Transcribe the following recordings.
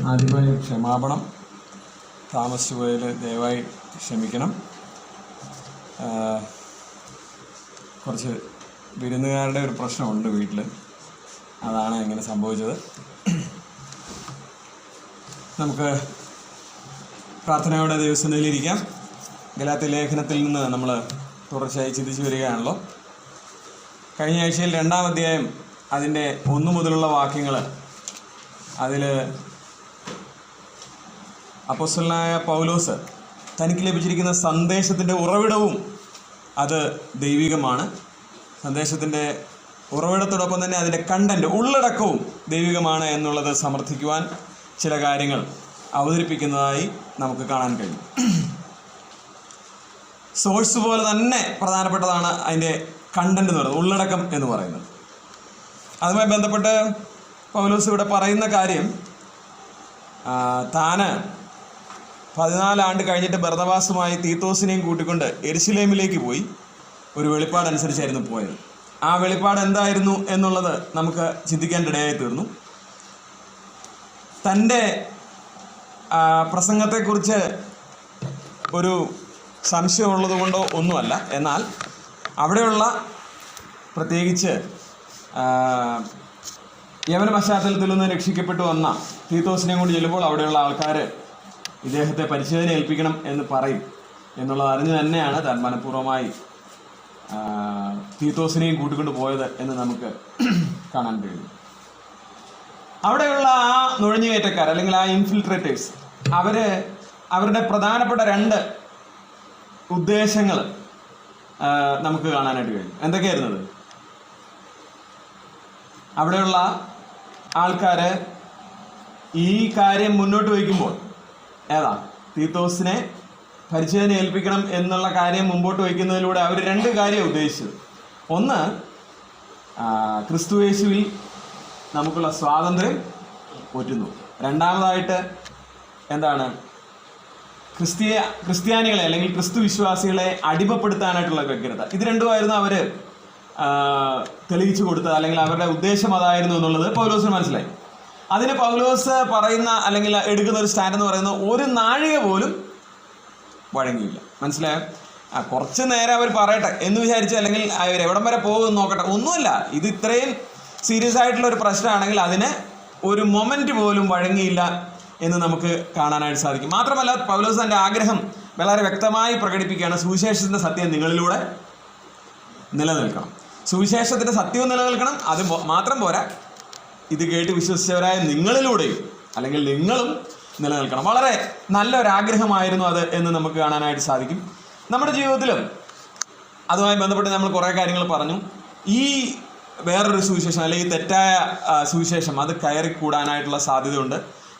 ആദ്യമായി ക്ഷമാപണം. താമസിച്ചു പോയതിൽ ദയവായി ക്ഷമിക്കണം. കുറച്ച് വിരുന്നുകാരുടെ ഒരു പ്രശ്നമുണ്ട് വീട്ടിൽ, അതാണ് ഇങ്ങനെ സംഭവിച്ചത്. നമുക്ക് പ്രാർത്ഥനയോടെ ദൈവസന്നിധിയിലിരിക്കാം. ഗലാത്യ ലേഖനത്തിൽ നിന്ന് നമ്മൾ തുടർച്ചയായി ചിന്തിച്ചു വരികയാണല്ലോ. കഴിഞ്ഞ ആഴ്ചയിൽ 2-ാം അധ്യായം അതിൻ്റെ 1 മുതലുള്ള വാക്യങ്ങൾ, അതിൽ അപ്പോസ്തലനായ പൗലോസ് തനിക്ക് ലഭിച്ചിരിക്കുന്ന സന്ദേശത്തിൻ്റെ ഉറവിടവും അത് ദൈവികമാണ്. സന്ദേശത്തിൻ്റെ ഉറവിടത്തോടൊപ്പം തന്നെ അതിൻ്റെ കണ്ടൻറ്റ്, ഉള്ളടക്കവും ദൈവികമാണ് എന്നുള്ളത് സമർത്ഥിക്കുവാൻ ചില കാര്യങ്ങൾ അവതരിപ്പിക്കുന്നതായി നമുക്ക് കാണാൻ കഴിയും. സോഴ്സ് പോലെ തന്നെ പ്രധാനപ്പെട്ടതാണ് അതിൻ്റെ കണ്ടൻറ്റ് എന്ന് പറയുന്നത്, ഉള്ളടക്കം എന്ന് പറയുന്നത്. അതുമായി ബന്ധപ്പെട്ട് പൗലോസ് ഇവിടെ പറയുന്ന കാര്യം, താന് 14 ആണ്ട് കഴിഞ്ഞിട്ട് ബർന്നബാസുമായി തീത്തോസിനെയും കൂട്ടിക്കൊണ്ട് യെരുശലേമിലേക്ക് പോയി ഒരു വെളിപ്പാടനുസരിച്ചായിരുന്നു പോയത്. ആ വെളിപ്പാട് എന്തായിരുന്നു എന്നുള്ളത് നമുക്ക് ചിന്തിക്കാൻ ഇടയായി തീർന്നു. തൻ്റെ പ്രസംഗത്തെക്കുറിച്ച് ഒരു സംശയമുള്ളത് കൊണ്ടോ ഒന്നുമല്ല, എന്നാൽ അവിടെയുള്ള പ്രത്യേകിച്ച് യവന പശ്ചാത്തലത്തിൽ നിന്ന് രക്ഷിക്കപ്പെട്ടു വന്ന തീത്തോസിനെയും കൊണ്ട് ചെല്ലുമ്പോൾ അവിടെയുള്ള ആൾക്കാർ ഇദ്ദേഹത്തെ പരിശോധന ഏൽപ്പിക്കണം എന്ന് പറയും എന്നുള്ളത് അറിഞ്ഞു തന്നെയാണ് താൻ മനഃപൂർവ്വമായി തീത്തോസിനെയും കൂട്ടിക്കൊണ്ട് പോയത് എന്ന് നമുക്ക് കാണാൻ കഴിയും. അവിടെയുള്ള ആ നുഴഞ്ഞുകയറ്റക്കാർ അല്ലെങ്കിൽ ആ ഇൻഫിൽട്രേറ്റേഴ്സ്, അവരുടെ പ്രധാനപ്പെട്ട 2 ഉദ്ദേശങ്ങൾ നമുക്ക് കാണാനായിട്ട് കഴിയും. എന്തൊക്കെയായിരുന്നത്? അവിടെയുള്ള ആൾക്കാർ ഈ കാര്യം മുന്നോട്ട് വയ്ക്കുമ്പോൾ തീത്തോസിനെ പരിശോധന ഏൽപ്പിക്കണം എന്നുള്ള കാര്യം മുമ്പോട്ട് വയ്ക്കുന്നതിലൂടെ അവർ 2 കാര്യം ഉദ്ദേശിച്ചത്. ഒന്ന്, ക്രിസ്തുയേശുവിൽ നമുക്കുള്ള സ്വാതന്ത്ര്യം ഒറ്റുന്നു. രണ്ടാമതായിട്ട് എന്താണ്? ക്രിസ്ത്യാനികളെ അല്ലെങ്കിൽ ക്രിസ്തു വിശ്വാസികളെ അടിമപ്പെടുത്താനായിട്ടുള്ള വ്യഗ്രത. ഇത് രണ്ടുമായിരുന്നു അവർ തെളിയിച്ചു കൊടുത്തത്, അല്ലെങ്കിൽ അവരുടെ ഉദ്ദേശം അതായിരുന്നു എന്നുള്ളത് പൗലോസിന് മനസ്സിലായി. അതിന് പൗലോസ് പറയുന്ന അല്ലെങ്കിൽ എടുക്കുന്ന ഒരു സ്റ്റാൻഡ് എന്ന് പറയുന്നത്, ഒരു നാഴിക പോലും വഴങ്ങിയില്ല. മനസ്സിലായോ? കുറച്ച് നേരം അവർ പറയട്ടെ എന്ന് വിചാരിച്ച്, അല്ലെങ്കിൽ അവർ എവിടം വരെ പോകും നോക്കട്ടെ, ഒന്നുമില്ല. ഇത് ഇത്രയും സീരിയസ് ആയിട്ടുള്ള ഒരു പ്രശ്നമാണെങ്കിൽ അതിന് ഒരു മൊമെന്റ് പോലും വഴങ്ങിയില്ല എന്ന് നമുക്ക് കാണാനായിട്ട് സാധിക്കും. മാത്രമല്ല, പൗലോസ് തൻ്റെ ആഗ്രഹം വളരെ വ്യക്തമായി പ്രകടിപ്പിക്കുകയാണ്. സുവിശേഷത്തിൻ്റെ സത്യം നിങ്ങളിലൂടെ നിലനിൽക്കണം. സുവിശേഷത്തിൻ്റെ സത്യവും നിലനിൽക്കണം. അത് മാത്രം പോരാ, ഇത് കേട്ട് വിശ്വസിച്ചവരായ നിങ്ങളിലൂടെയും അല്ലെങ്കിൽ നിങ്ങളും നിലനിൽക്കണം. വളരെ നല്ലൊരാഗ്രഹമായിരുന്നു അത് എന്ന് നമുക്ക് കാണാനായിട്ട് സാധിക്കും. നമ്മുടെ ജീവിതത്തിലും അതുമായി ബന്ധപ്പെട്ട് നമ്മൾ കുറേ കാര്യങ്ങൾ പറഞ്ഞു. ഈ വേറൊരു സുവിശേഷം അല്ലെങ്കിൽ തെറ്റായ സുവിശേഷം അത് കയറിക്കൂടാനായിട്ടുള്ള സാധ്യതയുണ്ട്.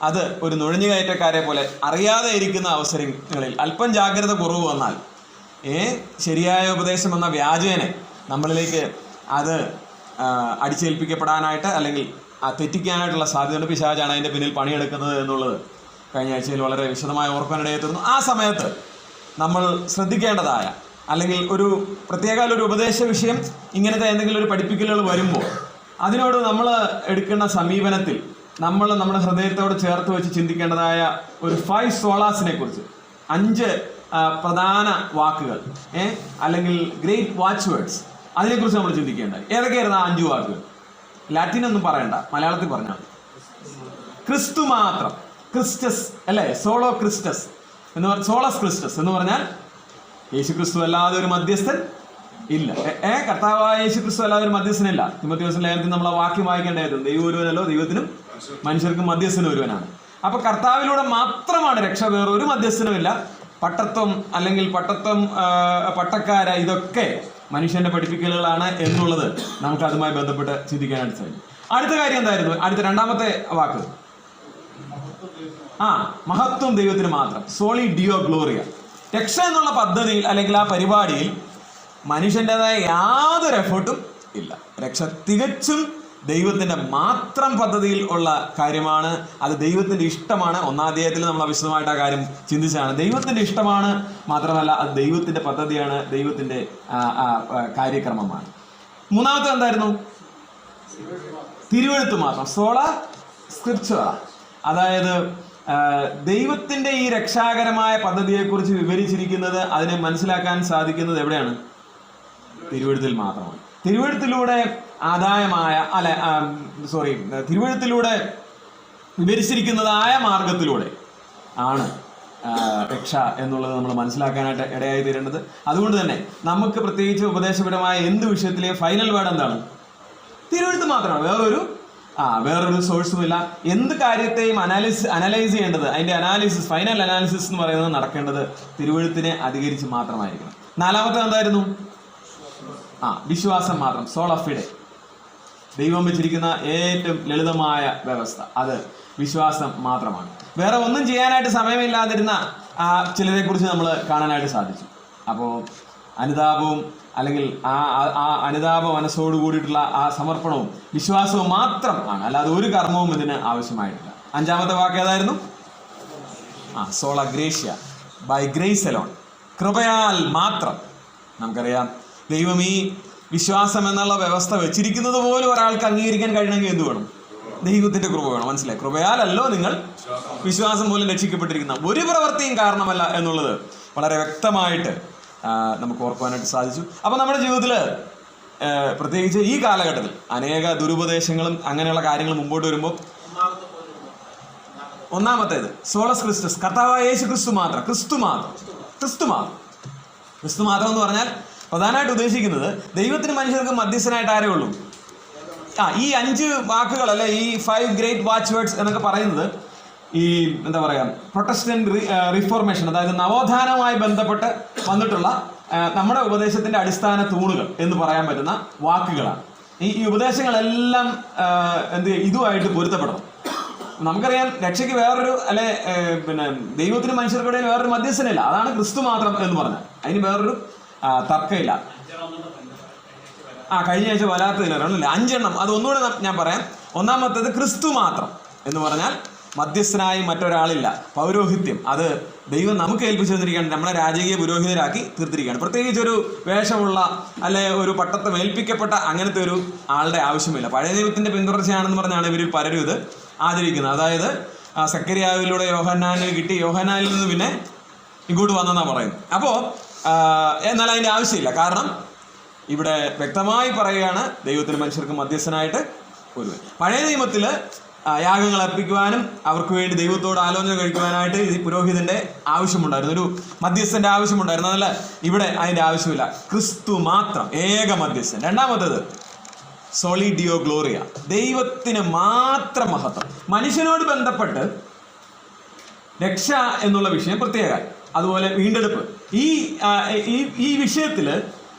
അത് ഒരു നുഴഞ്ഞുകയറ്റക്കാരെ പോലെ അറിയാതെ ഇരിക്കുന്ന അവസരങ്ങളിൽ അല്പം ജാഗ്രത കുറവ് വന്നാൽ ശരിയായ ഉപദേശം എന്ന വ്യാജേനെ നമ്മളിലേക്ക് അത് അടിച്ചേൽപ്പിക്കപ്പെടാനായിട്ട് അല്ലെങ്കിൽ തെറ്റിക്കാനായിട്ടുള്ള സാധ്യതയുണ്ട്. പിശാചാണ് അതിൻ്റെ പിന്നിൽ പണിയെടുക്കുന്നത് എന്നുള്ളത് കഴിഞ്ഞ ആഴ്ചയിൽ വളരെ വിശദമായി ഓർക്കാനിടയായി തീർന്നു. ആ സമയത്ത് നമ്മൾ ശ്രദ്ധിക്കേണ്ടതായ അല്ലെങ്കിൽ ഒരു പ്രത്യേക ഒരു ഉപദേശ വിഷയം, ഇങ്ങനത്തെ എന്തെങ്കിലും ഒരു പഠിപ്പിക്കലുകൾ വരുമ്പോൾ അതിനോട് നമ്മൾ എടുക്കുന്ന സമീപനത്തിൽ നമ്മൾ നമ്മുടെ ഹൃദയത്തോട് ചേർത്ത് വെച്ച് ചിന്തിക്കേണ്ടതായ ഒരു 5 സോളാസിനെ കുറിച്ച്, 5 പ്രധാന വാക്കുകൾ അല്ലെങ്കിൽ ഗ്രേറ്റ് വാച്ച് വേർഡ്സ്, അതിനെക്കുറിച്ച് നമ്മൾ ചിന്തിക്കേണ്ടത്. ഏതൊക്കെയായിരുന്നു ആ 5 വാക്കുകൾ? ലാറ്റിനൊന്നും പറയണ്ട, മലയാളത്തിൽ പറഞ്ഞാൽ ക്രിസ്തു മാത്രം, ക്രിസ്റ്റസ് അല്ലേ, സോളോ ക്രിസ്റ്റസ് എന്ന് പറഞ്ഞാൽ, സോളസ് ക്രിസ്റ്റസ് എന്ന് പറഞ്ഞാൽ യേശു ക്രിസ്തു അല്ലാതെ ഒരു മധ്യസ്ഥൻ ഇല്ല. കർത്താവായ യേശു ക്രിസ്തു അല്ലാതെ ഒരു മധ്യസ്ഥനില്ല. തിമോഥെയോസ് ലേഖനത്തിൽ നമ്മൾ ആ വാക്യം വായിക്കേണ്ടായിരുന്നു. ദൈവം ഒരുവനല്ലോ, ദൈവത്തിനും മനുഷ്യർക്കും മധ്യസ്ഥനും ഒരുവനാണ്. അപ്പൊ കർത്താവിലൂടെ മാത്രമാണ് രക്ഷ, വേറൊരു മധ്യസ്ഥനും ഇല്ല. പട്ടത്വം അല്ലെങ്കിൽ പട്ടക്കാര, ഇതൊക്കെ മനുഷ്യന്റെ പഠിപ്പിക്കലുകളാണ് എന്നുള്ളത് നമുക്ക് അതുമായി ബന്ധപ്പെട്ട് ചിന്തിക്കാനായിട്ട് സാധിക്കും. അടുത്ത കാര്യം എന്തായിരുന്നു? അടുത്ത 2-ാമത്തെ വാക്ക്, മഹത്വം ദൈവത്തിന് മാത്രം, സോളി ഡിയോ ഗ്ലോറിയ. രക്ഷ എന്നുള്ള പദ്ധതിയിൽ അല്ലെങ്കിൽ ആ പരിപാടിയിൽ മനുഷ്യൻ്റെതായ യാതൊരു എഫേർട്ടും ഇല്ല. രക്ഷ തികച്ചും ദൈവത്തിൻ്റെ മാത്രം പദ്ധതിയിൽ ഉള്ള കാര്യമാണ്. അത് ദൈവത്തിൻ്റെ ഇഷ്ടമാണ്. 1-ാം അധ്യായത്തിൽ നമ്മൾ വിശദമായിട്ട് ആ കാര്യം ചിന്തിച്ചാണ്. ദൈവത്തിൻ്റെ ഇഷ്ടമാണ്, മാത്രമല്ല അത് ദൈവത്തിൻ്റെ പദ്ധതിയാണ്, ദൈവത്തിൻ്റെ കാര്യക്രമമാണ്. 3-ാമത്തെ എന്തായിരുന്നു? തിരുവെഴുത്ത് മാത്രം, സോള സ്ക്രിപ്ചറ. അതായത് ദൈവത്തിൻ്റെ ഈ രക്ഷാകരമായ പദ്ധതിയെക്കുറിച്ച് വിവരിച്ചിരിക്കുന്നത്, അതിനെ മനസ്സിലാക്കാൻ സാധിക്കുന്നത് എവിടെയാണ്? തിരുവെഴുത്തിൽ മാത്രമാണ്. തിരുവെഴുത്തിലൂടെ തിരുവെഴുത്തിലൂടെ വിവരിച്ചിരിക്കുന്നതായ മാർഗത്തിലൂടെ ആണ് രക്ഷ എന്നുള്ളത് നമ്മൾ മനസ്സിലാക്കാനായിട്ട് ഇടയായി തീരേണ്ടത്. അതുകൊണ്ട് തന്നെ നമുക്ക് പ്രത്യേകിച്ച് ഉപദേശപരമായ എന്ത് വിഷയത്തിലെയും ഫൈനൽ വേർഡ് എന്താണ്? തിരുവെഴുത്ത് മാത്രമാണ്. വേറൊരു സോഴ്സുമില്ല. എന്ത് കാര്യത്തെയും അനലൈസ് ചെയ്യേണ്ടത്, അതിൻ്റെ ഫൈനൽ അനാലിസിസ് എന്ന് പറയുന്നത് നടക്കേണ്ടത് തിരുവെഴുത്തിനെ അധികരിച്ച് മാത്രമായിരിക്കണം. നാലാമത്തെ എന്തായിരുന്നു? വിശ്വാസം മാത്രം. സോൾ ഓഫ് ഫിഡെ, ദൈവം വെച്ചിരിക്കുന്ന ഏറ്റവും ലളിതമായ വ്യവസ്ഥ, അത് വിശ്വാസം മാത്രമാണ്. വേറെ ഒന്നും ചെയ്യാനായിട്ട് സമയമില്ലാതിരുന്ന ചിലരെ കുറിച്ച് നമ്മൾ കാണാനായിട്ട് സാധിച്ചു. അപ്പോൾ അനുതാപവും അല്ലെങ്കിൽ ആ അനുതാപ മനസ്സോട് കൂടിയിട്ടുള്ള ആ സമർപ്പണവും വിശ്വാസവും മാത്രം ആണ്, അല്ലാതെ ഒരു കർമ്മവും ഇതിന് ആവശ്യമായിട്ടില്ല. അഞ്ചാമത്തെ വാക്ക് ഏതായിരുന്നു? സോള ഗ്രേഷ്യ, ബൈ ഗ്രേസ് അലോൺ, കൃപയാൽ മാത്രം. നമുക്കറിയാം, ദൈവം ഈ വിശ്വാസം എന്നുള്ള വ്യവസ്ഥ വെച്ചിരിക്കുന്നത് പോലും ഒരാൾക്ക് അംഗീകരിക്കാൻ കഴിയണമെങ്കിൽ എന്ത് വേണം? ദൈവത്തിന്റെ കൃപ വേണം. മനസ്സിലായി? കൃപയാലല്ലോ നിങ്ങൾ വിശ്വാസം മൂലം രക്ഷിക്കപ്പെട്ടിരിക്കുന്ന, ഒരു പ്രവൃത്തിയും കാരണമല്ല എന്നുള്ളത് വളരെ വ്യക്തമായിട്ട് നമുക്ക് ഓർക്കുവാനായിട്ട് സാധിച്ചു. അപ്പോൾ നമ്മുടെ ജീവിതത്തിൽ പ്രത്യേകിച്ച് ഈ കാലഘട്ടത്തിൽ അനേക ദുരുപദേശങ്ങളും അങ്ങനെയുള്ള കാര്യങ്ങൾ മുമ്പോട്ട് വരുമ്പോൾ ഒന്നാമത്തേത് സോളസ് ക്രിസ്തുസ്, കർത്താവായ യേശു ക്രിസ്തു മാത്രം. ക്രിസ്തു മാത്രം എന്ന് പറഞ്ഞാൽ പ്രധാനമായിട്ട് ഉദ്ദേശിക്കുന്നത് ദൈവത്തിന് മനുഷ്യർക്ക് മധ്യസ്ഥനായിട്ട് ആരേ ഉള്ളൂ? ഈ 5 വാക്കുകൾ, അല്ലെ ഈ 5 ഗ്രേറ്റ് വാച്ച് വേർഡ്സ് എന്നൊക്കെ പറയുന്നത് ഈ എന്താ പറയുക, പ്രൊട്ടസ്റ്റന്റ് റിഫോർമേഷൻ, അതായത് നവോത്ഥാനവുമായി ബന്ധപ്പെട്ട് വന്നിട്ടുള്ള നമ്മുടെ ഉപദേശത്തിന്റെ അടിസ്ഥാന തൂണുകൾ എന്ന് പറയാൻ പറ്റുന്ന വാക്കുകളാണ്. ഈ ഉപദേശങ്ങളെല്ലാം ഇതുമായിട്ട് പൊരുത്തപ്പെടണം. നമുക്കറിയാം, രക്ഷയ്ക്ക് വേറൊരു ദൈവത്തിന് മനുഷ്യർക്കിടയിൽ വേറൊരു മധ്യസ്ഥനില്ല. അതാണ് ക്രിസ്തു മാത്രം എന്ന് പറഞ്ഞാൽ. അതിന് വേറൊരു തർക്കമില്ല. കഴിഞ്ഞ ആഴ്ച വരാത്തതിനാണല്ലേ 5 എണ്ണം. അത് ഒന്നുകൂടെ ഞാൻ പറയാം. ഒന്നാമത്തേത് ക്രിസ്തു മാത്രം എന്ന് പറഞ്ഞാൽ മധ്യസ്ഥനായി മറ്റൊരാളില്ല. പൗരോഹിത്യം അത് ദൈവം നമുക്ക് ഏൽപ്പിച്ചു തന്നിരിക്കുകയാണ്. നമ്മളെ രാജകീയ പുരോഹിതരാക്കി തീർത്തിരിക്കുകയാണ്. പ്രത്യേകിച്ച് ഒരു വേഷമുള്ള അല്ലെ ഒരു പട്ടത്വം ഏൽപ്പിക്കപ്പെട്ട അങ്ങനത്തെ ഒരു ആളുടെ ആവശ്യമില്ല. പഴയ ദൈവത്തിന്റെ പിന്തുടർച്ചയാണെന്ന് പറഞ്ഞാണ് ഇവരിൽ പലരും ഇത് ആചരിക്കുന്നത്. അതായത് സക്കരിയാവിലൂടെ യോഹന്നാനിൽ കിട്ടി, യോഹന്നാനിൽ നിന്ന് പിന്നെ ഇങ്ങോട്ട് വന്നെന്നാണ് പറയുന്നത്. അപ്പോൾ എന്നാൽ അതിൻ്റെ ആവശ്യമില്ല. കാരണം ഇവിടെ വ്യക്തമായി പറയുകയാണ്, ദൈവത്തിന് മനുഷ്യർക്ക് മധ്യസ്ഥനായിട്ട് ഒരുവൻ. പഴയ നിയമത്തിൽ യാഗങ്ങൾ അർപ്പിക്കുവാനും അവർക്ക് വേണ്ടി ദൈവത്തോട് ആലോചന കഴിക്കുവാനായിട്ട് ഈ പുരോഹിതന്റെ ആവശ്യമുണ്ടായിരുന്നു, ഒരു മധ്യസ്ഥന്റെ ആവശ്യമുണ്ടായിരുന്നു. അതല്ല, ഇവിടെ അതിൻ്റെ ആവശ്യമില്ല. ക്രിസ്തു മാത്രം, ഏക മധ്യസ്ഥൻ. രണ്ടാമത്തേത് സോളി ഡിയോ ഗ്ലോറിയ, ദൈവത്തിന് മാത്രം മഹത്വം. മനുഷ്യനോട് ബന്ധപ്പെട്ട് രക്ഷ എന്നുള്ള വിഷയം പ്രത്യേക, അതുപോലെ വീണ്ടെടുപ്പ്, ഈ വിഷയത്തിൽ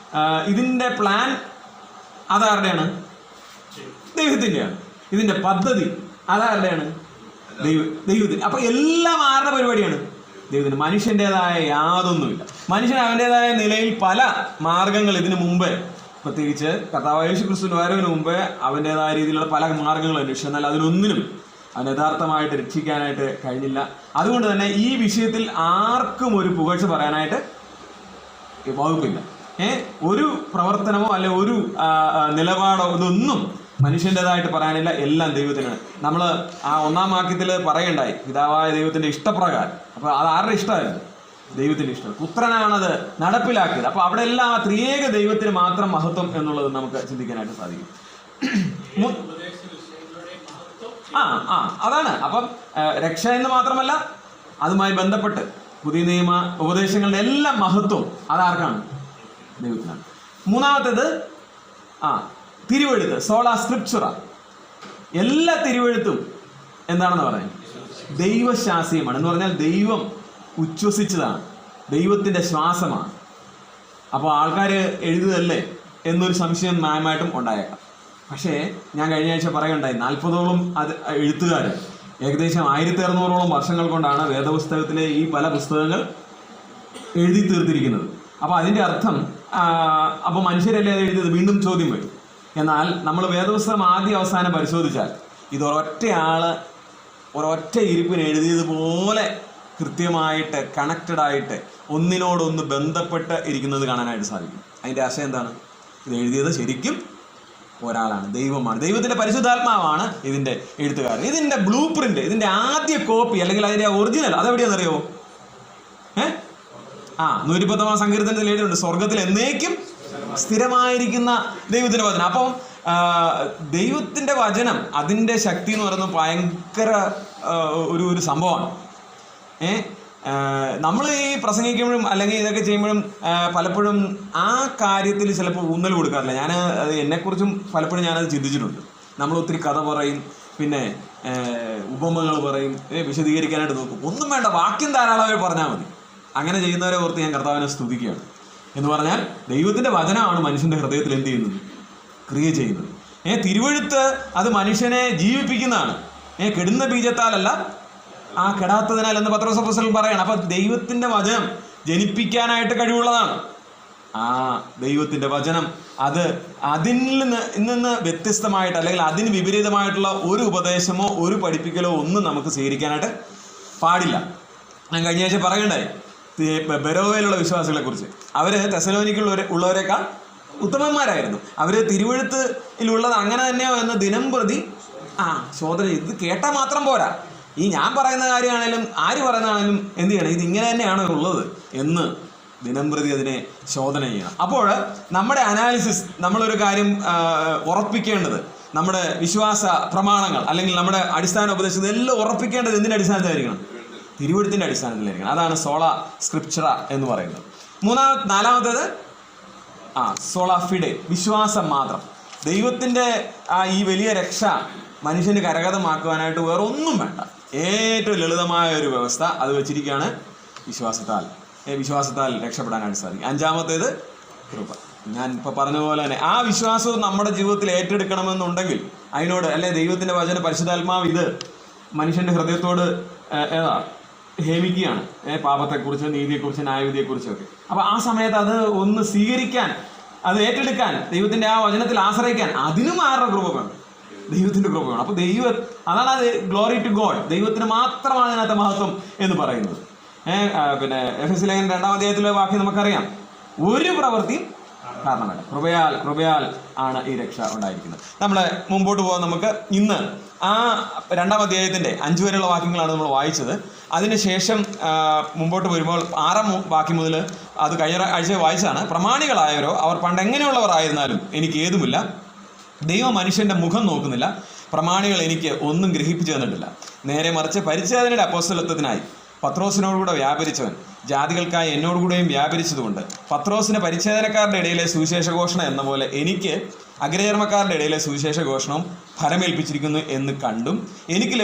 ഇതിൻ്റെ പ്ലാൻ അതാരുടെയാണ്? ദൈവത്തിൻ്റെയാണ്. ഇതിൻ്റെ പദ്ധതി അതാരുടെയാണ്? ദൈവത്തിന്. അപ്പോൾ എല്ലാം ആരുടെ പരിപാടിയാണ്? ദൈവത്തിന്. മനുഷ്യൻ്റെതായ യാതൊന്നുമില്ല. മനുഷ്യൻ അവൻ്റെതായ നിലയിൽ പല മാർഗങ്ങൾ ഇതിനു മുമ്പേ, പ്രത്യേകിച്ച് കർത്താവായ യേശു ക്രിസ്തുവിന്റെ വരവിന് മുമ്പേ അവൻ്റെതായ രീതിയിലുള്ള പല മാർഗങ്ങൾ അന്വേഷിച്ചു. എന്നാൽ അതിനൊന്നിനും അവൻ യഥാർത്ഥമായിട്ട് രക്ഷിക്കാനായിട്ട് കഴിഞ്ഞില്ല. അതുകൊണ്ട് തന്നെ ഈ വിഷയത്തിൽ ആർക്കും ഒരു പുകഴ്ച പറയാനായിട്ട് വകുപ്പില്ല. ഒരു പ്രവർത്തനമോ അല്ലെ ഒരു നിലപാടോ ഇതൊന്നും മനുഷ്യൻ്റെതായിട്ട് പറയാനില്ല. എല്ലാം ദൈവത്തിനാണ്. നമ്മൾ ആ 1-ാം വാക്യത്തിൽ പറയണ്ടായി, പിതാവായ ദൈവത്തിന്റെ ഇഷ്ടപ്രകാരം. അപ്പോൾ അത് ആരുടെ ഇഷ്ടമായിരുന്നു? ദൈവത്തിന്റെ ഇഷ്ടം. പുത്രനാണത് നടപ്പിലാക്കിയത്. അപ്പോൾ അവിടെ എല്ലാം ആ ത്രിയേക ദൈവത്തിന് മാത്രം മഹത്വം എന്നുള്ളത് നമുക്ക് ചിന്തിക്കാനായിട്ട് സാധിക്കും. അതാണ്. അപ്പം രക്ഷ എന്ന് മാത്രമല്ല, അതുമായി ബന്ധപ്പെട്ട് പുതിയ നിയമ ഉപദേശങ്ങളുടെ എല്ലാം മഹത്വം അതാർക്കാണ്? ദൈവത്തിനാണ്. മൂന്നാമത്തേത് തിരുവെഴുത്ത്, സോളാ സ്ക്രിപ്ചറ. എല്ലാ തിരുവെഴുത്തും എന്താണെന്ന് പറയാൻ ദൈവശാസ്ത്രീയമാണ്. എന്ന് പറഞ്ഞാൽ ദൈവം ഉച്ഛ്വസിച്ചതാണ്, ദൈവത്തിന്റെ ശ്വാസമാണ്. അപ്പോൾ ആൾക്കാർ എഴുതുകയല്ലേ എന്നൊരു സംശയം ന്യായമായിട്ടും ഉണ്ടായേക്കാം. പക്ഷേ ഞാൻ കഴിഞ്ഞ ആഴ്ച പറയുണ്ടായി, 40ഓളം എഴുത്തുകാർ ഏകദേശം 1600ഓളം വർഷങ്ങൾ കൊണ്ടാണ് വേദപുസ്തകത്തിലെ ഈ പല പുസ്തകങ്ങൾ എഴുതി തീർത്തിരിക്കുന്നത്. അപ്പോൾ അതിൻ്റെ അർത്ഥം അപ്പോൾ മനുഷ്യരല്ലേ അത് എഴുതിയത്? വീണ്ടും ചോദ്യം വരും. എന്നാൽ നമ്മൾ വേദപുസ്തകം ആദ്യ അവസാനം പരിശോധിച്ചാൽ ഇത് ഒരൊറ്റ ഇരിപ്പിന് എഴുതിയതുപോലെ കൃത്യമായിട്ട് കണക്റ്റഡായിട്ട് ഒന്നിനോടൊന്ന് ബന്ധപ്പെട്ട് ഇരിക്കുന്നത് കാണാനായിട്ട് സാധിക്കും. അതിൻ്റെ ആശയം എന്താണ്? ഇത് എഴുതിയത് ശരിക്കും ഒരാളാണ്, ദൈവമാണ്. ദൈവത്തിൻ്റെ പരിശുദ്ധാത്മാവാണ് ഇതിൻ്റെ എഴുത്തുകാരൻ. ഇതിൻ്റെ ബ്ലൂ പ്രിന്റ്, ഇതിൻ്റെ ആദ്യ കോപ്പി അല്ലെങ്കിൽ അതിൻ്റെ ഒറിജിനൽ അതെവിടെയാണെന്നറിയോ? 110-ാം സങ്കീർത്തനത്തിൽ എഴുതിയിട്ടുണ്ട്, സ്വർഗത്തിൽ എന്നേക്കും സ്ഥിരമായിരിക്കുന്ന ദൈവത്തിൻ്റെ വചനം. അപ്പം ദൈവത്തിൻ്റെ വചനം, അതിൻ്റെ ശക്തി എന്ന് പറയുന്നത് ഭയങ്കര ഒരു സംഭവമാണ്. നമ്മൾ ഈ പ്രസംഗിക്കുമ്പോഴും അല്ലെങ്കിൽ ഇതൊക്കെ ചെയ്യുമ്പോഴും പലപ്പോഴും ആ കാര്യത്തിൽ ചിലപ്പോൾ ഊന്നൽ കൊടുക്കാറില്ല. ഞാൻ എന്നെക്കുറിച്ചും പലപ്പോഴും ഞാനത് ചിന്തിച്ചിട്ടുണ്ട്. നമ്മൾ ഒത്തിരി കഥ പറയും, പിന്നെ ഉപമകൾ പറയും, വിശദീകരിക്കാനായിട്ട് നോക്കും. ഒന്നും വേണ്ട, വാക്യം ധാരാളമായി പറഞ്ഞാൽ മതി. അങ്ങനെ ചെയ്യുന്നവരെ ഓർത്ത് ഞാൻ കർത്താവിനെ സ്തുതിക്കുകയാണ്. എന്ന് പറഞ്ഞാൽ ദൈവത്തിൻ്റെ വചനമാണ് മനുഷ്യൻ്റെ ഹൃദയത്തിൽ എന്ത് ചെയ്യുന്നത്? ക്രിയ ചെയ്യുന്നത്. തിരുവെഴുത്ത് അത് മനുഷ്യനെ ജീവിപ്പിക്കുന്നതാണ്. കെടുന്ന ബീജത്താലല്ല, കെടാത്തതിനാൽ എന്ന് പത്രോസ് അപ്പോസ്തലൻ പറയണം. അപ്പം ദൈവത്തിൻ്റെ വചനം ജനിപ്പിക്കാനായിട്ട് കഴിവുള്ളതാണ്. ദൈവത്തിൻ്റെ വചനം അത് അതിൽ നിന്ന് വ്യത്യസ്തമായിട്ട് അല്ലെങ്കിൽ അതിന് വിപരീതമായിട്ടുള്ള ഒരു ഉപദേശമോ ഒരു പഠിപ്പിക്കലോ ഒന്നും നമുക്ക് സ്വീകരിക്കാനായിട്ട് പാടില്ല. ഞാൻ കഴിഞ്ഞ ആഴ്ച പറയണ്ടായി ബെരോവയിലുള്ള വിശ്വാസികളെ കുറിച്ച്. അവർ തെസലോനിക്കുള്ളവരെക്കാൾ ഉത്തമന്മാരായിരുന്നു. അവർ തിരുവെഴുത്തിലുള്ളത് അങ്ങനെ തന്നെയോ എന്ന് ദിനം പ്രതി ശോധന ചെയ്ത്. ഇത് കേട്ടാൽ മാത്രം പോരാ, ഈ ഞാൻ പറയുന്ന കാര്യമാണേലും ആര് പറയുന്നതാണേലും എന്ത് ചെയ്യണം, ഇത് ഇങ്ങനെ തന്നെയാണോ ഉള്ളത് എന്ന് ദിനം പ്രതി അതിനെ ശോധന ചെയ്യണം. അപ്പോൾ നമ്മുടെ അനാലിസിസ്, നമ്മളൊരു കാര്യം ഉറപ്പിക്കേണ്ടത്, നമ്മുടെ വിശ്വാസ പ്രമാണങ്ങൾ അല്ലെങ്കിൽ നമ്മുടെ അടിസ്ഥാന ഉപദേശം ഇതെല്ലാം ഉറപ്പിക്കേണ്ടത് എന്തിൻ്റെ അടിസ്ഥാനത്തിലായിരിക്കണം? തിരുവെഴുത്തിൻ്റെ അടിസ്ഥാനത്തിലായിരിക്കണം. അതാണ് സോള സ്ക്രിപ്ചറ എന്ന് പറയുന്നത്. നാലാമത്തേത് സോള ഫിഡെ, വിശ്വാസം മാത്രം. ദൈവത്തിൻ്റെ ഈ വലിയ രക്ഷ മനുഷ്യന് കരഗതമാക്കുവാനായിട്ട് വേറെ ഒന്നും വേണ്ട. ഏറ്റവും ലളിതമായ ഒരു വ്യവസ്ഥ അത് വെച്ചിരിക്കുകയാണ്. വിശ്വാസത്താൽ രക്ഷപ്പെടാനായിട്ട് സാധിക്കും. അഞ്ചാമത്തേത് കൃപ. ഞാൻ ഇപ്പോൾ പറഞ്ഞ പോലെ തന്നെ ആ വിശ്വാസവും നമ്മുടെ ജീവിതത്തിൽ ഏറ്റെടുക്കണമെന്നുണ്ടെങ്കിൽ അതിനോട് ദൈവത്തിൻ്റെ വചന പരിശുദ്ധാത്മാവ് ഇത് മനുഷ്യൻ്റെ ഹൃദയത്തോട് ഹേമിക്കുകയാണ്. പാപത്തെക്കുറിച്ച്, നീതിയെക്കുറിച്ച്, ന്യായവിധിയെക്കുറിച്ചൊക്കെ. അപ്പോൾ ആ സമയത്ത് അത് ഒന്ന് സ്വീകരിക്കാൻ, അത് ഏറ്റെടുക്കാൻ, ദൈവത്തിൻ്റെ ആ വചനത്തിൽ ആശ്രയിക്കാൻ അതിനും ആരുടെ കൃപ വേണം? ദൈവത്തിൻ്റെ കൃപ വേണം. അപ്പോൾ അതാണ് അത് ഗ്ലോറി ടു ഗോഡ്. ദൈവത്തിന് മാത്രമാണ് അതിനകത്ത് മഹത്വം എന്ന് പറയുന്നത്. പിന്നെ എഫെസ്യ ലേഖനം 2-ാം അധ്യായത്തിലെ വാക്യം നമുക്കറിയാം, ഒരു പ്രവൃത്തിയും കാരണമല്ല, കൃപയാൽ ആണ് ഈ രക്ഷ ഉണ്ടായിരിക്കുന്നത്. നമ്മൾ മുമ്പോട്ട് പോകാൻ നമുക്ക് ഇന്ന് 2-ാം അധ്യായത്തിൻ്റെ 5 വരെയുള്ള വാക്യങ്ങളാണ് നമ്മൾ വായിച്ചത്. അതിനുശേഷം മുമ്പോട്ട് വരുമ്പോൾ 6-ാം വാക്യം മുതൽ, അത് കഴിഞ്ഞ ആഴ്ച വായിച്ചാണ്, പ്രമാണികളായവരോ അവർ പണ്ട് എങ്ങനെയുള്ളവർ ആയിരുന്നാലും എനിക്ക് ഏതുമില്ല, ദൈവം മനുഷ്യൻ്റെ മുഖം നോക്കുന്നില്ല, പ്രമാണികൾ എനിക്ക് ഒന്നും ഗ്രഹിപ്പിച്ചു തന്നിട്ടില്ല. നേരെ മറിച്ച് പരിച്ഛേദനയുടെ അപ്പോസ്തലത്വത്തിനായി പത്രോസിനോടുകൂടെ വ്യാപരിച്ചവൻ ജാതികൾക്കായി എന്നോടുകൂടെയും വ്യാപരിച്ചതുകൊണ്ട് പത്രോസിന് പരിച്ഛേദനക്കാരുടെ ഇടയിലെ സുവിശേഷ ഘോഷണം എന്ന പോലെ എനിക്ക് അഗ്രചർമ്മക്കാരുടെ ഇടയിലെ സുവിശേഷ ഘോഷണവും ഫലമേൽപ്പിച്ചിരിക്കുന്നു എന്ന് കണ്ടും എനിക്ക്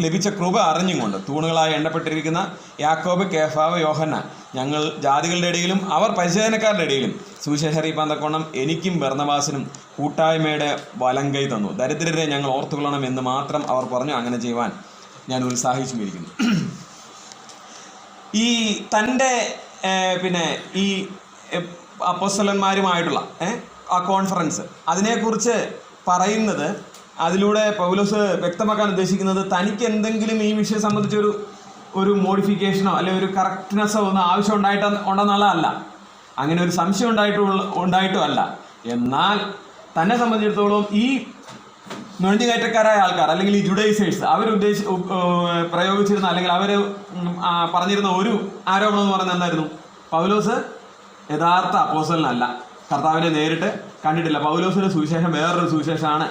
ലഭിച്ച കൃപ അറിഞ്ഞും കൊണ്ട് തൂണുകളായി എണ്ണപ്പെട്ടിരിക്കുന്ന യാക്കോബ്, കേഫാവ്, യോഹന്നാൻ ഞങ്ങൾ ജാതികളുടെ ഇടയിലും അവർ പരിച്ഛേദനക്കാരുടെ ഇടയിലും സുവിശേഷം അറിയിപ്പാൻ തക്കോണം എനിക്കും ബർന്നബാസിനും കൂട്ടായ്മയുടെ വലങ്കൈ തന്നു. ദരിദ്രരെ ഞങ്ങൾ ഓർത്തുകൊള്ളണം എന്ന് മാത്രം അവർ പറഞ്ഞു. അങ്ങനെ ചെയ്യുവാൻ ഞാൻ ഉത്സാഹിച്ചുമിരിക്കുന്നു. ഈ തൻ്റെ ഈ അപ്പോസ്തലന്മാരുമായിട്ടുള്ള ആ കോൺഫറൻസ് അതിനെക്കുറിച്ച് പറയുന്നത്, അതിലൂടെ പൗലോസ് വ്യക്തമാക്കാൻ ഉദ്ദേശിക്കുന്നത് തനിക്ക് എന്തെങ്കിലും ഈ വിഷയം സംബന്ധിച്ചൊരു മോഡിഫിക്കേഷനോ അല്ലെങ്കിൽ ഒരു കറക്റ്റ്നെസ്സോ ഒന്നും ആവശ്യം ഉണ്ടെന്നുള്ളതല്ല, അങ്ങനെ ഒരു സംശയം ഉണ്ടായിട്ടും അല്ല. എന്നാൽ തന്നെ സംബന്ധിച്ചിടത്തോളം ഈ നുഴഞ്ഞുകയറ്റക്കാരായ ആൾക്കാർ അല്ലെങ്കിൽ ഈ ജുഡൈസേഴ്സ് പ്രയോഗിച്ചിരുന്ന അല്ലെങ്കിൽ അവർ പറഞ്ഞിരുന്ന ഒരു ആരോപണം എന്ന് പറയുന്നത് എന്തായിരുന്നു? പൗലോസ് യഥാർത്ഥ അപ്പോസ്തലനല്ല, കർത്താവിനെ നേരിട്ട് കണ്ടിട്ടില്ല, പൗലോസിന്റെ സുവിശേഷം വേറൊരു സുവിശേഷമാണ്.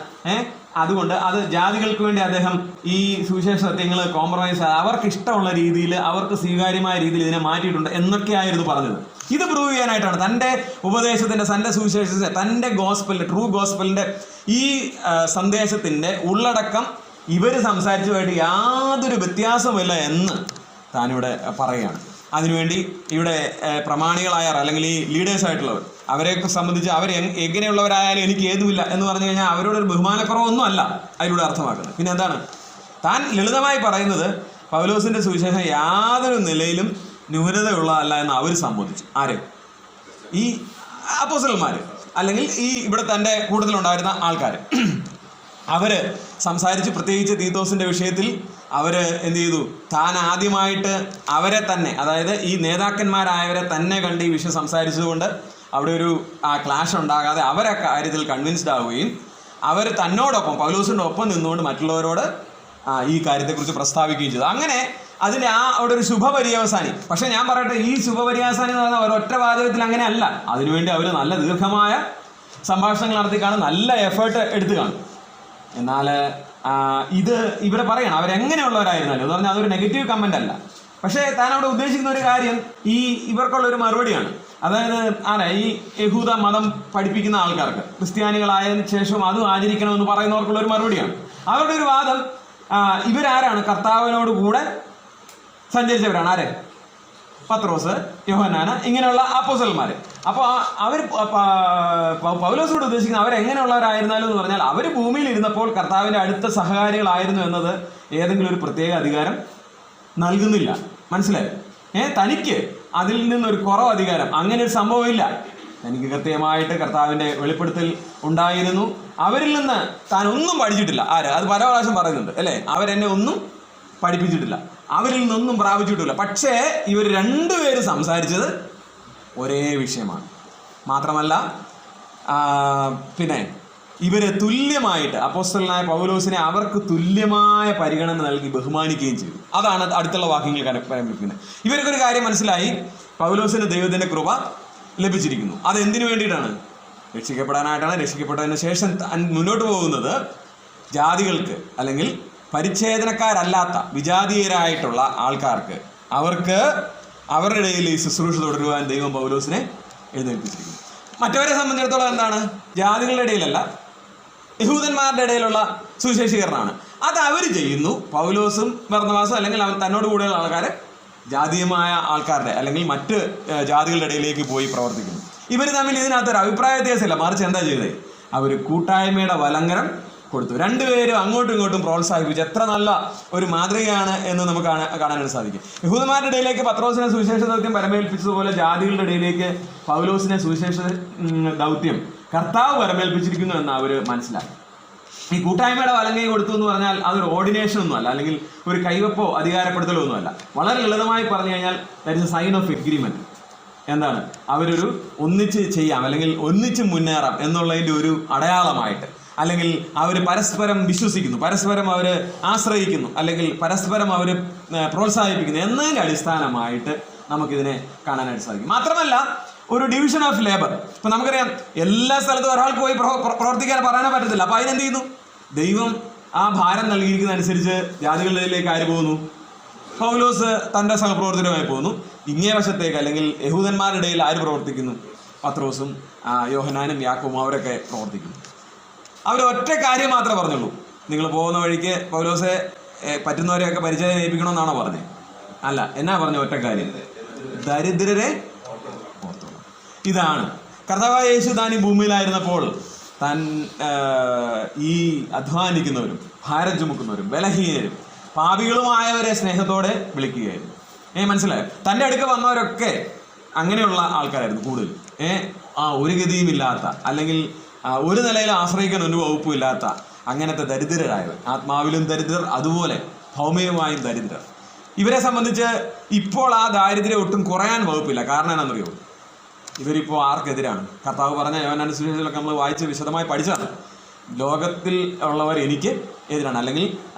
അതുകൊണ്ട് അത് ജാതികൾക്ക് വേണ്ടി അദ്ദേഹം ഈ സുവിശേഷ സത്യങ്ങൾ കോംപ്രമൈസ് അവർക്ക് ഇഷ്ടമുള്ള രീതിയിൽ, അവർക്ക് സ്വീകാര്യമായ രീതിയിൽ ഇതിനെ മാറ്റിയിട്ടുണ്ട് എന്നൊക്കെയായിരുന്നു പറഞ്ഞത്. ഇത് പ്രൂവ് ചെയ്യാനായിട്ടാണ് തൻ്റെ ഉപദേശത്തിൻ്റെ, തൻ്റെ സുവിശേഷത്തിൻ്റെ, തൻ്റെ ഗോസ്പലിൻ്റെ, ട്രൂ ഗോസ്പലിൻ്റെ ഈ സന്ദേശത്തിൻ്റെ ഉള്ളടക്കം ഇവർ സംസാരിച്ചതുമായിട്ട് യാതൊരു വ്യത്യാസവുമില്ല എന്ന് താനിവിടെ പറയുകയാണ്. അതിനുവേണ്ടി ഇവിടെ പ്രമാണികളായവർ അല്ലെങ്കിൽ ഈ ലീഡേഴ്സായിട്ടുള്ളവർ അവരെയൊക്കെ സംബന്ധിച്ച് അവർ എങ്ങനെയുള്ളവരായാലും എനിക്ക് ഏതുമില്ല എന്ന് പറഞ്ഞു കഴിഞ്ഞാൽ അവരോടൊരു ബഹുമാനക്കുറവൊന്നും അല്ല അതിലൂടെ അർത്ഥമാക്കുന്നത്. പിന്നെ എന്താണ് താൻ ലളിതമായി പറയുന്നത്? പൗലോസിൻ്റെ സുവിശേഷം യാതൊരു നിലയിലും ന്യൂനതയുള്ളതല്ല എന്ന് അവർ സംബോധിച്ചു. ആര്? ഈ അപ്പോസ്തലന്മാർ അല്ലെങ്കിൽ ഈ ഇവിടെ തൻ്റെ കൂട്ടത്തിലുണ്ടായിരുന്ന ആൾക്കാർ. അവർ സംസാരിച്ച്, പ്രത്യേകിച്ച് തീത്തോസിൻ്റെ വിഷയത്തിൽ അവർ എന്ത് ചെയ്തു? താൻ ആദ്യമായിട്ട് അവരെ തന്നെ, അതായത് ഈ നേതാക്കന്മാരായവരെ തന്നെ കണ്ട് ഈ വിഷയം സംസാരിച്ചതുകൊണ്ട് അവിടെ ഒരു ക്ലാഷ് ഉണ്ടാകാതെ അവരെ കാര്യത്തിൽ കൺവിൻസ്ഡ് ആവുകയും അവർ തന്നോടൊപ്പം പൗലോസിൻ്റെ ഒപ്പം നിന്നുകൊണ്ട് മറ്റുള്ളവരോട് ഈ കാര്യത്തെക്കുറിച്ച് പ്രസ്താവിക്കുകയും ചെയ്തു. അങ്ങനെ അതിൻ്റെ അവിടെ ഒരു ശുഭപര്യവസാനി. പക്ഷെ ഞാൻ പറയട്ടെ, ഈ ശുഭപര്യവസാനി എന്ന് പറഞ്ഞാൽ ഒരൊറ്റ വാചകത്തിൽ അങ്ങനെ അല്ല. അതിനുവേണ്ടി അവർ നല്ല ദീർഘമായ സംഭാഷണങ്ങൾ നടത്തി കാണും, നല്ല എഫേർട്ട് എടുത്ത് കാണും. എന്നാൽ ഇത് ഇവിടെ പറയണം അവരെങ്ങനെയുള്ളവരായിരുന്നല്ലോ എന്ന് പറഞ്ഞാൽ അതൊരു നെഗറ്റീവ് കമൻ്റ് അല്ല. പക്ഷേ താൻ അവിടെ ഉദ്ദേശിക്കുന്ന ഒരു കാര്യം ഇവർക്കുള്ളൊരു മറുപടിയാണ്. അതായത് ഈ യഹൂദ മതം പഠിപ്പിക്കുന്ന ആൾക്കാർക്ക്, ക്രിസ്ത്യാനികളായതിനു ശേഷം അതും ആചരിക്കണമെന്ന് പറയുന്നവർക്കുള്ള ഒരു മറുപടിയാണ്. അവരുടെ ഒരു വാദം, ഇവരാരാണ്? കർത്താവിനോട് കൂടെ സഞ്ചരിച്ചവരാണ്. ആരെ? പത്രോസ്, യോഹന്നാന്, ഇങ്ങനെയുള്ള അപ്പോസ്തലന്മാർ. അപ്പോൾ അവർ പൗലോസോട് ഉദ്ദേശിക്കുന്നത് അവരെങ്ങനെയുള്ളവരായിരുന്നാലും എന്ന് പറഞ്ഞാൽ അവർ ഭൂമിയിൽ ഇരുന്നപ്പോൾ കർത്താവിൻ്റെ അടുത്ത സഹകാരികളായിരുന്നു എന്നത് ഏതെങ്കിലും ഒരു പ്രത്യേക അധികാരം നൽകുന്നില്ല. മനസ്സിലായി? തനിക്ക് അതിൽ നിന്നൊരു കുറവ് അധികാരം, അങ്ങനെ ഒരു സംഭവമില്ല. തനിക്ക് കൃത്യമായിട്ട് കർത്താവിൻ്റെ വെളിപ്പെടുത്തൽ ഉണ്ടായിരുന്നു. അവരിൽ നിന്ന് താൻ ഒന്നും പഠിച്ചിട്ടില്ല. അത് പല പ്രാവശ്യം പറയുന്നുണ്ട് അല്ലേ? അവരെന്നെ ഒന്നും പഠിപ്പിച്ചിട്ടില്ല, അവരിൽ നിന്നൊന്നും പ്രാപിച്ചിട്ടില്ല. പക്ഷേ ഇവർ രണ്ടുപേരും സംസാരിച്ചത് ഒരേ വിഷയമാണ്. മാത്രമല്ല പിന്നെ ഇവരെ തുല്യമായിട്ട് അപ്പോസ്തലനായ പൗലോസിനെ അവർക്ക് തുല്യമായ പരിഗണന നൽകി ബഹുമാനിക്കുകയും ചെയ്തു. അതാണ് അടുത്തുള്ള വാക്യങ്ങൾ പരിഗണിക്കുന്നത്. ഇവർക്കൊരു കാര്യം മനസ്സിലായി, പൗലോസിന് ദൈവത്തിൻ്റെ കൃപ ലഭിച്ചിരിക്കുന്നു. അതെന്തിനു വേണ്ടിയിട്ടാണ്? രക്ഷിക്കപ്പെടാനായിട്ടാണ്. രക്ഷിക്കപ്പെട്ടതിന് ശേഷം മുന്നോട്ട് പോകുന്നത് ജാതികൾക്ക് അല്ലെങ്കിൽ പരിച്ഛേദനക്കാരല്ലാത്ത വിജാതീയരായിട്ടുള്ള ആൾക്കാർക്ക്, അവർക്ക് അവരുടെ ഇടയിൽ ഈ ശുശ്രൂഷ തുടരുവാൻ ദൈവം പൗലോസിനെ എഴുന്നേൽപ്പിച്ചിരിക്കുന്നു. മറ്റവരെ സംബന്ധിച്ചിടത്തോളം എന്താണ്? ജാതികളുടെ ഇടയിലല്ല, യഹൂദന്മാരുടെ ഇടയിലുള്ള സുവിശേഷീകരണമാണ്. അത് അവർ ചെയ്യുന്നു. പൗലോസും ബർന്നബാസും അല്ലെങ്കിൽ തന്നോട് കൂടെയുള്ള ആൾക്കാർ ജാതീയമായ ആൾക്കാരുടെ അല്ലെങ്കിൽ മറ്റ് ജാതികളുടെ ഇടയിലേക്ക് പോയി പ്രവർത്തിക്കുന്നു. ഇവർ തമ്മിൽ ഇതിനകത്തൊരു അഭിപ്രായ വ്യത്യാസമില്ല. മറിച്ച് എന്താ ചെയ്തത്? അവർ കൂട്ടായ്മയുടെ വലങ്കരം കൊടുത്തു. രണ്ടുപേരും അങ്ങോട്ടും ഇങ്ങോട്ടും പ്രോത്സാഹിപ്പിച്ചു. എത്ര നല്ല ഒരു മാതൃകയാണ് എന്ന് നമുക്ക് കാണാനായിട്ട് സാധിക്കും. യഹൂദന്മാരുടെ ഇടയിലേക്ക് പത്രോസിനെ സുവിശേഷ ദൗത്യം പരമേൽപ്പിച്ചതുപോലെ ജാതികളുടെ ഇടയിലേക്ക് പൗലോസിനെ സുവിശേഷ ദൗത്യം കർത്താവ് പരമേൽപ്പിച്ചിരിക്കുന്നു എന്ന് അവർ മനസ്സിലാക്കി. ഈ കൂട്ടായ്മയുടെ വലങ്കൈ കൊടുത്തു എന്ന് പറഞ്ഞാൽ അതൊരു ഓർഡിനേഷൻ ഒന്നും അല്ല, അല്ലെങ്കിൽ ഒരു കൈവപ്പോ അധികാരപ്പെടുത്തലോ ഒന്നുമല്ല. വളരെ ലളിതമായി പറഞ്ഞു കഴിഞ്ഞാൽ that is a sign of agreement. എന്താണ്? അവരൊരു ഒന്നിച്ച് ചെയ്യാം അല്ലെങ്കിൽ ഒന്നിച്ച് മുന്നേറാം എന്നുള്ളതിൻ്റെ ഒരു അടയാളമായിട്ട്, അല്ലെങ്കിൽ അവർ പരസ്പരം വിശ്വസിക്കുന്നു, പരസ്പരം അവർ ആശ്രയിക്കുന്നു, അല്ലെങ്കിൽ പരസ്പരം അവർ പ്രോത്സാഹിപ്പിക്കുന്നു എന്നതിൻ്റെ അടിസ്ഥാനമായിട്ട് നമുക്കിതിനെ കാണാനായിട്ട് സാധിക്കും. മാത്രമല്ല ഒരു ഡിവിഷൻ ഓഫ് ലേബർ. ഇപ്പം നമുക്കറിയാം, എല്ലാ സ്ഥലത്തും ഒരാൾക്ക് പോയി പ്രവർത്തിക്കാൻ പറയാനേ പറ്റത്തില്ല. അപ്പോൾ അതിനെന്ത് ചെയ്യുന്നു? ദൈവം ആ ഭാരം നൽകിയിരിക്കുന്ന അനുസരിച്ച് ജാതികളുടെ ഇടയിലേക്ക് ആര് പോകുന്നു? പൗലോസ് തൻ്റെ സഹപ്രവർത്തകരുമായി പോകുന്നു. ഇങ്ങേ വശത്തേക്ക് അല്ലെങ്കിൽ യഹൂദന്മാരുടെ ഇടയിൽ ആര് പ്രവർത്തിക്കുന്നു? പത്രോസും യോഹന്നാനും യാക്കോബും അവരൊക്കെ പ്രവർത്തിക്കുന്നു. അവർ ഒറ്റ കാര്യം മാത്രമേ പറഞ്ഞുള്ളൂ. നിങ്ങൾ പോകുന്ന വഴിക്ക് പൗലോസെ പറ്റുന്നവരെയൊക്കെ പരിചയം ഏൽപ്പിക്കണമെന്നാണോ പറഞ്ഞത്? അല്ല. എന്നാ പറഞ്ഞ ഒറ്റ കാര്യം? ദരിദ്രരെ ഓർത്തോളാം. ഇതാണ് കർത്താവായ യേശു താൻ ഈ ഭൂമിയിലായിരുന്നപ്പോൾ താൻ ഈ അധ്വാനിക്കുന്നവരും ഭാരം ചുമക്കുന്നവരും ബലഹീനരും പാപികളുമായവരെ സ്നേഹത്തോടെ വിളിക്കുകയായിരുന്നു. മനസ്സിലായോ? തൻ്റെ അടുക്ക വന്നവരൊക്കെ അങ്ങനെയുള്ള ആൾക്കാരായിരുന്നു കൂടുതൽ. ഒരു ഗതിയുമില്ലാത്ത അല്ലെങ്കിൽ ഒരു നിലയിൽ ആശ്രയിക്കാൻ ഒരു വകുപ്പുമില്ലാത്ത അങ്ങനത്തെ ദരിദ്രരായവർ, ആത്മാവിലും ദരിദ്രർ, അതുപോലെ ഭൗമികമായും ദരിദ്രർ. ഇവരെ സംബന്ധിച്ച് ഇപ്പോൾ ആ ദാരിദ്ര്യം ഒട്ടും കുറയാൻ വകുപ്പില്ല. കാരണം എന്നാണെന്നറിയോ? ഇവരിപ്പോൾ ആർക്കെതിരാണ്? കർത്താവ് പറഞ്ഞ യോഹന്നാന്റെ സുവിശേഷത്തിലൊക്കെ നമ്മൾ വായിച്ച് വിശദമായി പഠിച്ചതാണ്. ലോകത്തിൽ ഉള്ളവർ എനിക്ക് എതിരാണ്, അല്ലെങ്കിൽ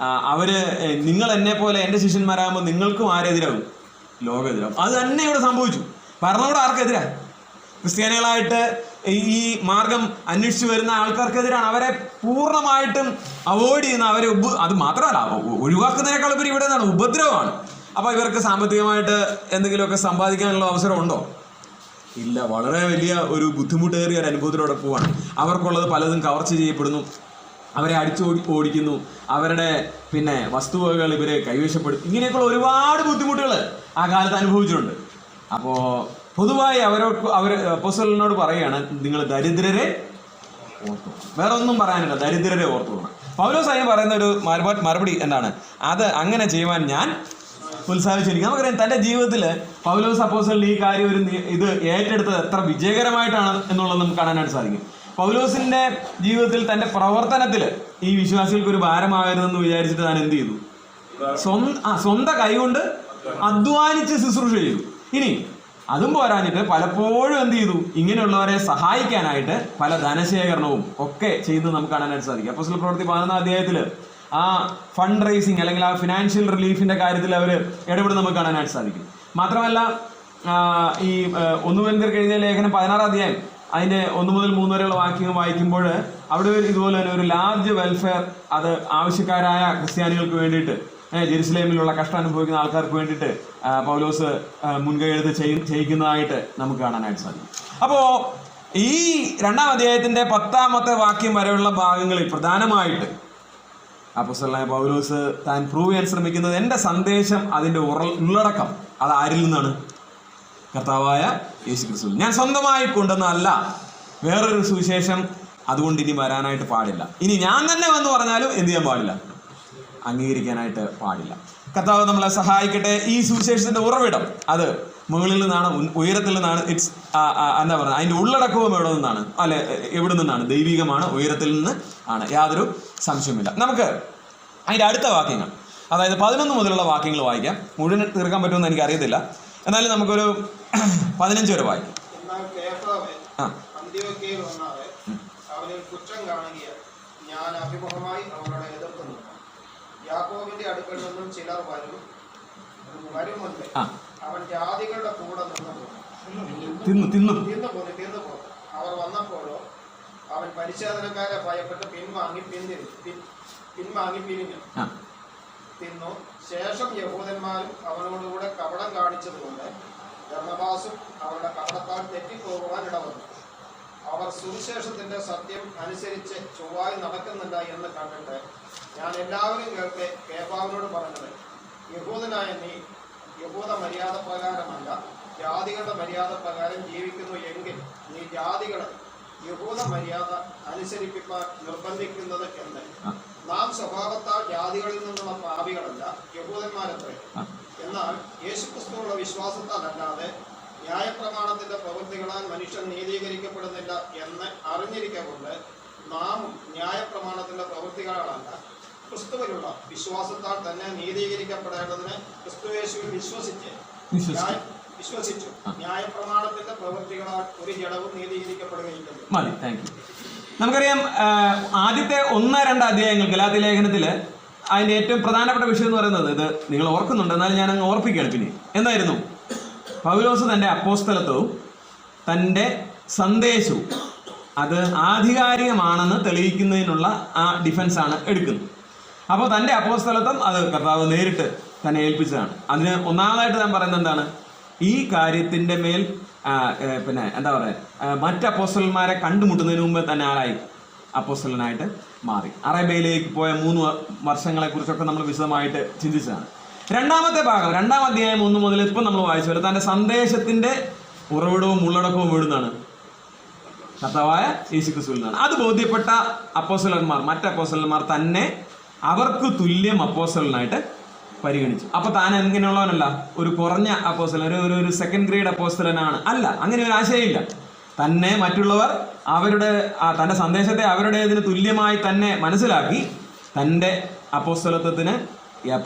അവർ നിങ്ങൾ എന്നെ പോലെ എൻ്റെ ശിഷ്യന്മാരാകുമ്പോൾ നിങ്ങൾക്കും ആരെതിരാകും? ലോകം എതിരാകും. അത് തന്നെ ഇവിടെ സംഭവിച്ചു. ഭരണകൂടം ആർക്കെതിരാണ്? ക്രിസ്ത്യാനികളായിട്ട് ഈ മാർഗം അന്വേഷിച്ച് വരുന്ന ആൾക്കാർക്കെതിരാണ്. അവരെ പൂർണ്ണമായിട്ടും അവോയ്ഡ് ചെയ്യുന്ന, അവരെ അത് മാത്രമല്ല ഒഴിവാക്കുന്നതിനേക്കാൾ ഉപരി ഇവിടെ നിന്നാണ് ഉപദ്രവമാണ്. അപ്പോൾ ഇവർക്ക് സാമ്പത്തികമായിട്ട് എന്തെങ്കിലുമൊക്കെ സമ്പാദിക്കാനുള്ള അവസരമുണ്ടോ? ഇല്ല. വളരെ വലിയ ഒരു ബുദ്ധിമുട്ടേറിയ ഒരു അനുഭവത്തിലൂടെ പോവാണ്. അവർക്കുള്ളത് പലതും കവർച്ച ചെയ്യപ്പെടുന്നു, അവരെ ഓടിക്കുന്നു, അവരുടെ വസ്തുവകകൾ ഇവർ കൈവശപ്പെടുത്തും. ഇങ്ങനെയൊക്കെയുള്ള ഒരുപാട് ബുദ്ധിമുട്ടുകൾ ആ കാലത്ത് അനുഭവിച്ചിട്ടുണ്ട്. അപ്പോൾ പൊതുവായി അവർ അപ്പോസ്തലനോട് പറയുകയാണ്, നിങ്ങൾ ദരിദ്രരെ ഓർത്തോളണം. വേറെ ഒന്നും പറയാനില്ല, ദരിദ്രരെ ഓർത്തോളണം. പൗലോസ് അതിന് പറയുന്ന ഒരു മറുപടി എന്താണ്? അത് അങ്ങനെ ചെയ്യുവാൻ ഞാൻ ഉത്സാഹിച്ചിരിക്കും. നമുക്കറിയാം, തൻ്റെ ജീവിതത്തിൽ പൗലോസ് അപ്പോസ്തലൻ ഈ കാര്യം ഇത് ഏറ്റെടുത്തത് എത്ര വിജയകരമായിട്ടാണ് എന്നുള്ളത് നമുക്ക് കാണാനായിട്ട് സാധിക്കും. പൗലോസിൻ്റെ ജീവിതത്തിൽ തൻ്റെ പ്രവർത്തനത്തിൽ ഈ വിശ്വാസികൾക്ക് ഒരു ഭാരമാകരുതെന്ന് വിചാരിച്ചിട്ട് താൻ എന്ത് ചെയ്തു? സ്വന്തം കൈകൊണ്ട് അധ്വാനിച്ച് ശുശ്രൂഷ ചെയ്തു. ഇനി അതും പോരാഞ്ഞിട്ട് പലപ്പോഴും എന്ത് ചെയ്തു, ഇങ്ങനെയുള്ളവരെ സഹായിക്കാനായിട്ട് പല ധനശേഖരണവും ഒക്കെ ചെയ്ത് നമുക്ക് കാണാനായിട്ട് സാധിക്കും. അപ്പോസ്തല പ്രവൃത്തി 11-ാം അധ്യായത്തില് ആ ഫണ്ട് റേസിങ് അല്ലെങ്കിൽ ആ ഫിനാൻഷ്യൽ റിലീഫിന്റെ കാര്യത്തിൽ അവർ ഇടപെടുന്ന നമുക്ക് കാണാനായിട്ട് സാധിക്കും. മാത്രമല്ല ഈ 1 കൊരിന്ത്യർക്ക് എഴുതിയ ലേഖനം 16-ാം അധ്യായം അതിന്റെ 1 മുതൽ 3 വരെയുള്ള വാക്യങ്ങൾ വായിക്കുമ്പോൾ അവിടെ ഇതുപോലെ തന്നെ ഒരു ലാർജ് വെൽഫെയർ, അത് ആവശ്യക്കാരായ ക്രിസ്ത്യാനികൾക്ക് വേണ്ടിയിട്ട്, ജെറുസലേമിലുള്ള കഷ്ടം അനുഭവിക്കുന്ന ആൾക്കാർക്ക് വേണ്ടിയിട്ട് പൗലോസ് മുൻകൈ എടുത്ത് ചെയ്യിക്കുന്നതായിട്ട് നമുക്ക് കാണാനായിട്ട് സാധിക്കും. അപ്പോൾ ഈ 2-ാം അധ്യായത്തിന്റെ 10-ാമത്തെ വാക്യം വരെയുള്ള ഭാഗങ്ങളിൽ പ്രധാനമായിട്ട് അപ്പോസ്തലനായ പൗലോസ് താൻ പ്രൂവ് ചെയ്യാൻ ശ്രമിക്കുന്നത്, എൻ്റെ സന്ദേശം അതിൻ്റെ ഉള്ളടക്കം അത് ആരിൽ നിന്നാണ്? കർത്താവായ യേശുക്രിസ്തു. ഞാൻ സ്വന്തമായി കൊണ്ടുവന്നതല്ല, വേറൊരു സുവിശേഷം അതുകൊണ്ട് ഇനി വരാനായിട്ട് പാടില്ല. ഇനി ഞാൻ തന്നെ വന്ന് പറഞ്ഞാലും എന്ത് ചെയ്യാൻ പാടില്ല? അംഗീകരിക്കാനായിട്ട് പാടില്ല. കർത്താവ് നമ്മളെ സഹായിക്കട്ടെ. ഈ സുവിശേഷത്തിന്റെ ഉറവിടം അത് മുകളിൽ നിന്നാണ്, ഉയരത്തിൽ നിന്നാണ്. ഇറ്റ്സ് എന്താ പറയുക, അതിൻ്റെ ഉള്ളടക്കവും എവിടെ നിന്നാണ്? അല്ലെ, എവിടെ നിന്നാണ്? ദൈവികമാണ്, ഉയരത്തിൽ നിന്ന് ആണ്, യാതൊരു സംശയവുമില്ല. നമുക്ക് അതിൻ്റെ അടുത്ത വാക്യങ്ങൾ, അതായത് 11 മുതലുള്ള വാക്യങ്ങൾ വായിക്കാം. മുഴുവൻ തീർക്കാൻ പറ്റുമെന്ന് എനിക്ക് അറിയത്തില്ല, എന്നാലും നമുക്കൊരു 15 വരെ വായിക്കാം. ഞാൻ അഭിമുഖമായി അവനോട് എതിർക്കുന്നു. യാക്കോബിന്റെ അടുക്കൽ നിന്നും ചിലർ വരുമുണ്ട്. അവൻ ജാതികളുടെ കൂടെ തിന്നു. അവർ വന്നപ്പോഴോ അവൻ പരിശോധനക്കാരെ ഭയപ്പെട്ട് പിൻവാങ്ങി പിരിഞ്ഞു തിന്നു. ശേഷം യഹൂദന്മാരും അവനോടുകൂടെ കപടം കാണിച്ചതുകൊണ്ട് ബർന്നബാസും അവരുടെ കപടത്താൽ തെറ്റിപ്പോകുവാൻ ഇടവന്നു. അവർ സുവിശേഷത്തിന്റെ സത്യം അനുസരിച്ച് ചൊവ്വായി നടക്കുന്നില്ല എന്ന് കണ്ടിട്ട് ഞാൻ എല്ലാവരും കേഫാവിനോട് പറഞ്ഞത്, യഹൂദനായ നീ യഹൂദ മര്യാദ പ്രകാരമല്ല ജാതികളുടെ മര്യാദ പ്രകാരം ജീവിക്കുന്നു എങ്കിൽ നീ ജാതികളെ യഹൂദ മര്യാദ അനുസരിപ്പിക്കാൻ നിർബന്ധിക്കുന്നത് എന്ന്. നാം സ്വഭാവത്താൽ ജാതികളിൽ നിന്നുള്ള പാപികളല്ല, യഹൂദന്മാരത്രേ. എന്നാൽ യേശുക്രിസ്തുവുള്ള വിശ്വാസത്താലല്ലാതെ ന്യായപ്രമാണത്തിന്റെ പ്രവൃത്തികളാൽ മനുഷ്യൻ നീതീകരിക്കപ്പെടുന്നില്ല എന്ന് അറിഞ്ഞിരിക്കൊണ്ട് നാം ന്യായപ്രമാണത്തിന്റെ പ്രവൃത്തികളാലല്ല ക്രിസ്തുവിലുള്ള വിശ്വാസത്താൽ തന്നെ നീതീകരിക്കപ്പെടേണ്ടതിന് ക്രിസ്തുയേശുവിൽ വിശ്വസിച്ചു. ന്യായപ്രമാണത്തിന്റെ പ്രവൃത്തികളാൽ ഒരു ജഡവും നീതീകരിക്കപ്പെടുകയില്ല. നമുക്കറിയാം, ആദ്യത്തെ 1-2 അധ്യായങ്ങൾ ഗലാത്യ ലേഖനത്തിൽ അതിൻ്റെ ഏറ്റവും പ്രധാനപ്പെട്ട വിഷയം എന്ന് പറയുന്നത്, ഇത് നിങ്ങൾ ഓർക്കുന്നുണ്ട്, എന്നാൽ ഞാൻ അങ്ങ് ഓർപ്പിക്കുകയാണ്. പിന്നെ എന്തായിരുന്നു? പൗലോസ് തൻ്റെ അപ്പോസ്തലത്വവും തൻ്റെ സന്ദേശവും അത് ആധികാരികമാണെന്ന് തെളിയിക്കുന്നതിനുള്ള ആ ഡിഫൻസാണ് എടുക്കുന്നത്. അപ്പോൾ തൻ്റെ അപ്പോസ്തലത്വം അത് കർത്താവ് നേരിട്ട് തന്നെ ഏൽപ്പിച്ചതാണ്. അതിന് ഒന്നാമതായിട്ട് ഞാൻ പറയുന്നത് എന്താണ്? ഈ കാര്യത്തിൻ്റെ മേൽ പിന്നെ എന്താ പറയുക, മറ്റ് അപ്പോസ്തലന്മാരെ കണ്ടുമുട്ടുന്നതിന് മുമ്പ് തന്നെ ആരായി? അപ്പോസ്തലനായിട്ട് മാറി. അറേബ്യയിലേക്ക് പോയ 3 വർഷങ്ങളെക്കുറിച്ചൊക്കെ നമ്മൾ വിശദമായിട്ട് ചിന്തിച്ചതാണ്. 2-ാമത്തെ ഭാഗം, 2-ാം അധ്യായം 1 മുതൽ ഇപ്പം നമ്മൾ വായിച്ചു വരും. തൻ്റെ സന്ദേശത്തിൻ്റെ ഉറവിടവും ഉള്ളടക്കവും എവിടുന്നാണ്? കർത്താവായ യേശുക്രിസ്തുവിൽ നിന്നാണ്. അത് ബോധ്യപ്പെട്ട അപ്പോസ്തലന്മാർ, മറ്റ് അപ്പോസ്തലന്മാർ തന്നെ അവർക്ക് തുല്യം അപ്പോസ്തലനായിട്ട് പരിഗണിച്ചു. അപ്പോൾ താൻ എങ്ങനെയുള്ളവനല്ല, ഒരു കുറഞ്ഞ അപ്പോസ്തലൻ, ഒരു സെക്കൻഡ് ഗ്രേഡ് അപ്പോസ്തലനാണ് അല്ല. അങ്ങനെ ഒരു ആശയമില്ല. തന്നെ മറ്റുള്ളവർ തൻ്റെ സന്ദേശത്തെ അവരുടേതിന് തുല്യമായി തന്നെ മനസ്സിലാക്കി തൻ്റെ അപ്പോസ്തലത്വത്തിന്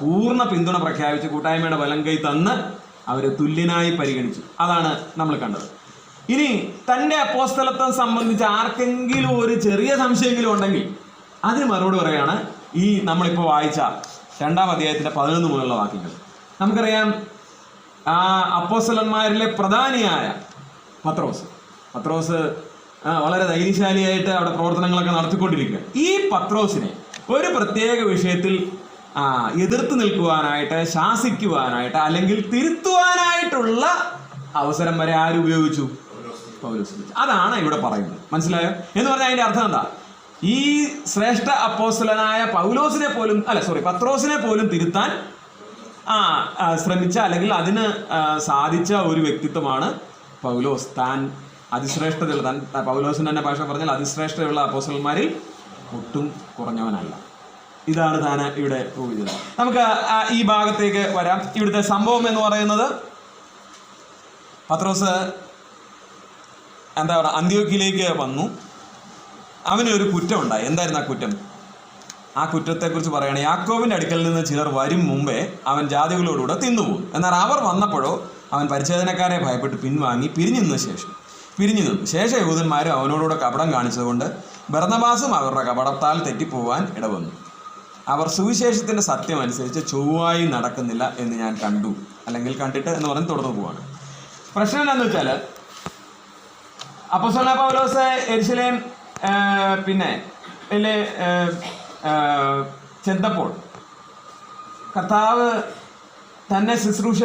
പൂർണ്ണ പിന്തുണ പ്രഖ്യാപിച്ച് കൂട്ടായ്മയുടെ വലം കൈ തന്ന് അവരെ തുല്യനായി പരിഗണിച്ചു. അതാണ് നമ്മൾ കണ്ടത്. ഇനി തൻ്റെ അപ്പോസ്തലത്വം സംബന്ധിച്ച് ആർക്കെങ്കിലും ഒരു ചെറിയ സംശയമെങ്കിലും ഉണ്ടെങ്കിൽ അതിന് മറുപടി പറയുകയാണ് ഈ നമ്മളിപ്പോൾ വായിച്ച 2-ാം അധ്യായത്തിൻ്റെ 11 മുതലുള്ള വാക്യങ്ങൾ. നമുക്കറിയാം, ആ അപ്പോസ്തലന്മാരിലെ പ്രധാനിയായ പത്രോസ് വളരെ ധൈര്യശാലിയായിട്ട് അവിടെ പ്രവർത്തനങ്ങളൊക്കെ നടത്തിക്കൊണ്ടിരിക്കുക. ഈ പത്രോസിനെ ഒരു പ്രത്യേക വിഷയത്തിൽ എതിർത്ത് നിൽക്കുവാനായിട്ട്, ശാസിക്കുവാനായിട്ട്, അല്ലെങ്കിൽ തിരുത്തുവാനായിട്ടുള്ള അവസരം വരെ ആരുപയോഗിച്ചു? പൗലോസ്. അതാണ് ഇവിടെ പറയുന്നത്. മനസ്സിലായോ? എന്ന് പറഞ്ഞാൽ അതിൻ്റെ അർത്ഥം എന്താ? ഈ ശ്രേഷ്ഠ അപ്പോസ്തലനായ പത്രോസിനെ പോലും തിരുത്താൻ ശ്രമിച്ച, അല്ലെങ്കിൽ അതിന് സാധിച്ച ഒരു വ്യക്തിത്വമാണ് പൗലോസ്. താൻ അതിശ്രേഷ്ഠതയുള്ള, പൗലോസിന് തന്നെ ഭാഷ പറഞ്ഞാൽ അതിശ്രേഷ്ഠതയുള്ള അപ്പോസ്തലന്മാരിൽ ഒട്ടും കുറഞ്ഞവനല്ല. ഇതാണ് താൻ ഇവിടെ പ്രൂവ് ചെയ്തത്. നമുക്ക് ഈ ഭാഗത്തേക്ക് വരാം. ഇവിടുത്തെ സംഭവം എന്ന് പറയുന്നത്, പത്രോസ് എന്താ പറയുക, അന്ത്യോക്യയിലേക്ക് വന്നു. അവനൊരു കുറ്റം ഉണ്ടായി. എന്തായിരുന്നു ആ കുറ്റം? ആ കുറ്റത്തെക്കുറിച്ച് പറയുകയാണ്, യാക്കോബിൻ്റെ അടുക്കൽ നിന്ന് ചിലർ വരും മുമ്പേ അവൻ ജാതികളോടുകൂടെ തിന്നുപോകും. എന്നാൽ അവർ വന്നപ്പോഴോ അവൻ പരിച്ഛേദനക്കാരെ ഭയപ്പെട്ട് പിൻവാങ്ങി പിരിഞ്ഞു നിന്നു ശേഷം യഹൂദന്മാരും അവനോടുകൂടെ കപടം കാണിച്ചതുകൊണ്ട് ബർന്നബാസും അവരുടെ കപടത്താൽ തെറ്റിപ്പോവാൻ ഇടവന്നു. അവർ സുവിശേഷത്തിൻ്റെ സത്യം അനുസരിച്ച് ചൊവ്വായി നടക്കുന്നില്ല എന്ന് ഞാൻ കണ്ടു, അല്ലെങ്കിൽ കണ്ടിട്ട് എന്ന് പറഞ്ഞ് തുടർന്ന് പോവാണ്. പ്രശ്നം എന്താണെന്ന് വെച്ചാൽ, അപ്പോസ്തലനായ പൗലോസ് യെരുശലേം ചെന്നപ്പോൾ കർത്താവ് തന്നെ ശുശ്രൂഷ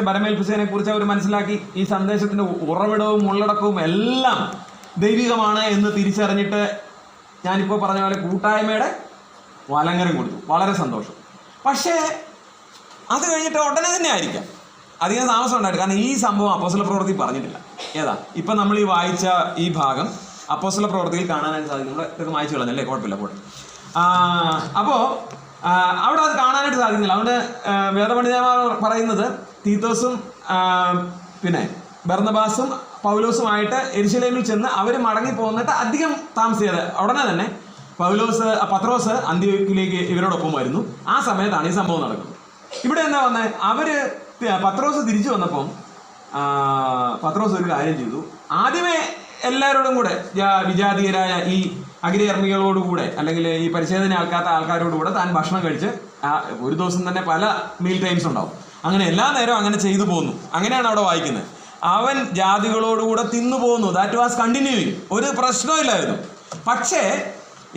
ബലമേൽപ്പിച്ചതിനെ കുറിച്ച് അവർ മനസ്സിലാക്കി. ഈ സന്ദേശത്തിൻ്റെ ഉറവിടവും ഉള്ളടക്കവും എല്ലാം ദൈവികമാണ് എന്ന് തിരിച്ചറിഞ്ഞിട്ട് ഞാനിപ്പോൾ പറഞ്ഞ പോലെ കൂട്ടായ്മയുടെ വലങ്കരം കൊടുത്തു. വളരെ സന്തോഷം. പക്ഷേ അത് കഴിഞ്ഞിട്ട് ഉടനെ തന്നെ ആയിരിക്കാം, അധികം താമസം ഉണ്ടായിട്ട്. കാരണം ഈ സംഭവം അപ്പോസ്തല പ്രവൃത്തി പറഞ്ഞിട്ടില്ല. ഏതാ ഇപ്പം നമ്മൾ ഈ വായിച്ച ഈ ഭാഗം അപ്പോസ്തല പ്രവൃത്തിയിൽ കാണാനായിട്ട് സാധിക്കും. നമ്മുടെ ഇതൊക്കെ വായിച്ചു കളഞ്ഞല്ലേ, കുഴപ്പമില്ല പോട്ടെ. അപ്പോൾ അവിടെ അത് കാണാനായിട്ട് സാധിക്കുന്നില്ല. അതുകൊണ്ട് വേദപണ്ഡിതന്മാർ പറയുന്നത് തീത്തോസും ബർന്നബാസും പൗലോസുമായിട്ട് യെരുശലേമിൽ ചെന്ന് അവർ മടങ്ങി പോന്നിട്ട് അധികം താമസിയാതെ ഉടനെ തന്നെ പത്രോസ് അന്ത്യോക്യയിലേക്ക് ഇവരോടൊപ്പം വരുന്നു. ആ സമയത്താണ് ഈ സംഭവം നടക്കുന്നത്. ഇവിടെ എന്താ വന്നത്, പത്രോസ് തിരിച്ചു വന്നപ്പം പത്രോസ് ഒരു കാര്യം ചെയ്തു. ആദ്യമേ എല്ലാവരോടും കൂടെ വിജാതീയരായ ഈ അഗ്രകർമ്മികളോടുകൂടെ അല്ലെങ്കിൽ ഈ പരിച്ഛേദന ആൾക്കാരോടുകൂടെ താൻ ഭക്ഷണം കഴിച്ച് ഒരു ദിവസം തന്നെ പല മീൽ ടൈംസ് ഉണ്ടാവും. അങ്ങനെ എല്ലാ നേരവും അങ്ങനെ ചെയ്തു പോന്നു. അങ്ങനെയാണ് അവിടെ വായിക്കുന്നത്. അവൻ ജാതികളോടുകൂടെ തിന്നു പോന്നു. That was continuing. ഒരു പ്രശ്നമില്ലായിരുന്നു. പക്ഷേ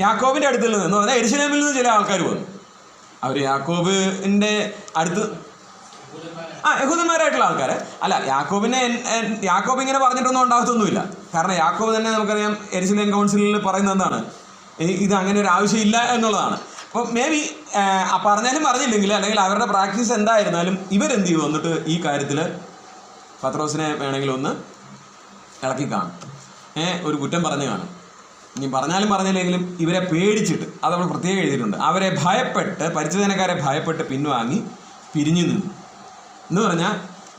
യാക്കോബിൻ്റെ അടുത്തിൽ നിന്ന് പറഞ്ഞാൽ യെരുശലേമിൽ നിന്ന് ചില ആൾക്കാർ വന്നു. അവർ യാക്കോബിൻ്റെ അടുത്ത് യഹൂദന്മാരായിട്ടുള്ള ആൾക്കാർ അല്ല. യാക്കോബ് ഇങ്ങനെ പറഞ്ഞിട്ടൊന്നും ഉണ്ടാകത്തൊന്നുമില്ല. കാരണം യാക്കോബ് തന്നെ നമുക്കറിയാം യെരുശലേം കൗൺസിലിൽ പറയുന്നത് എന്താണ്, ഇത് അങ്ങനെ ഒരു ആവശ്യമില്ല എന്നുള്ളതാണ്. അപ്പോൾ മേ ബി പറഞ്ഞാലും പറഞ്ഞില്ലെങ്കിൽ അല്ലെങ്കിൽ അവരുടെ പ്രാക്ടീസ് എന്തായിരുന്നാലും ഇവരെന്ത് ചെയ്യും, വന്നിട്ട് ഈ കാര്യത്തിൽ പത്രോസിനെ വേണമെങ്കിൽ ഒന്ന് ഇളക്കി കാണും, ഒരു കുറ്റം പറഞ്ഞു കാണും. ഇനി പറഞ്ഞാലും പറഞ്ഞില്ലെങ്കിലും ഇവരെ പേടിച്ചിട്ട്, അതവൾ പ്രത്യേകം എഴുതിയിട്ടുണ്ട്, അവരെ ഭയപ്പെട്ട് പരിച്ഛേദനക്കാരെ ഭയപ്പെട്ട് പിൻവാങ്ങി പിരിഞ്ഞു നിന്നു എന്ന് പറഞ്ഞാൽ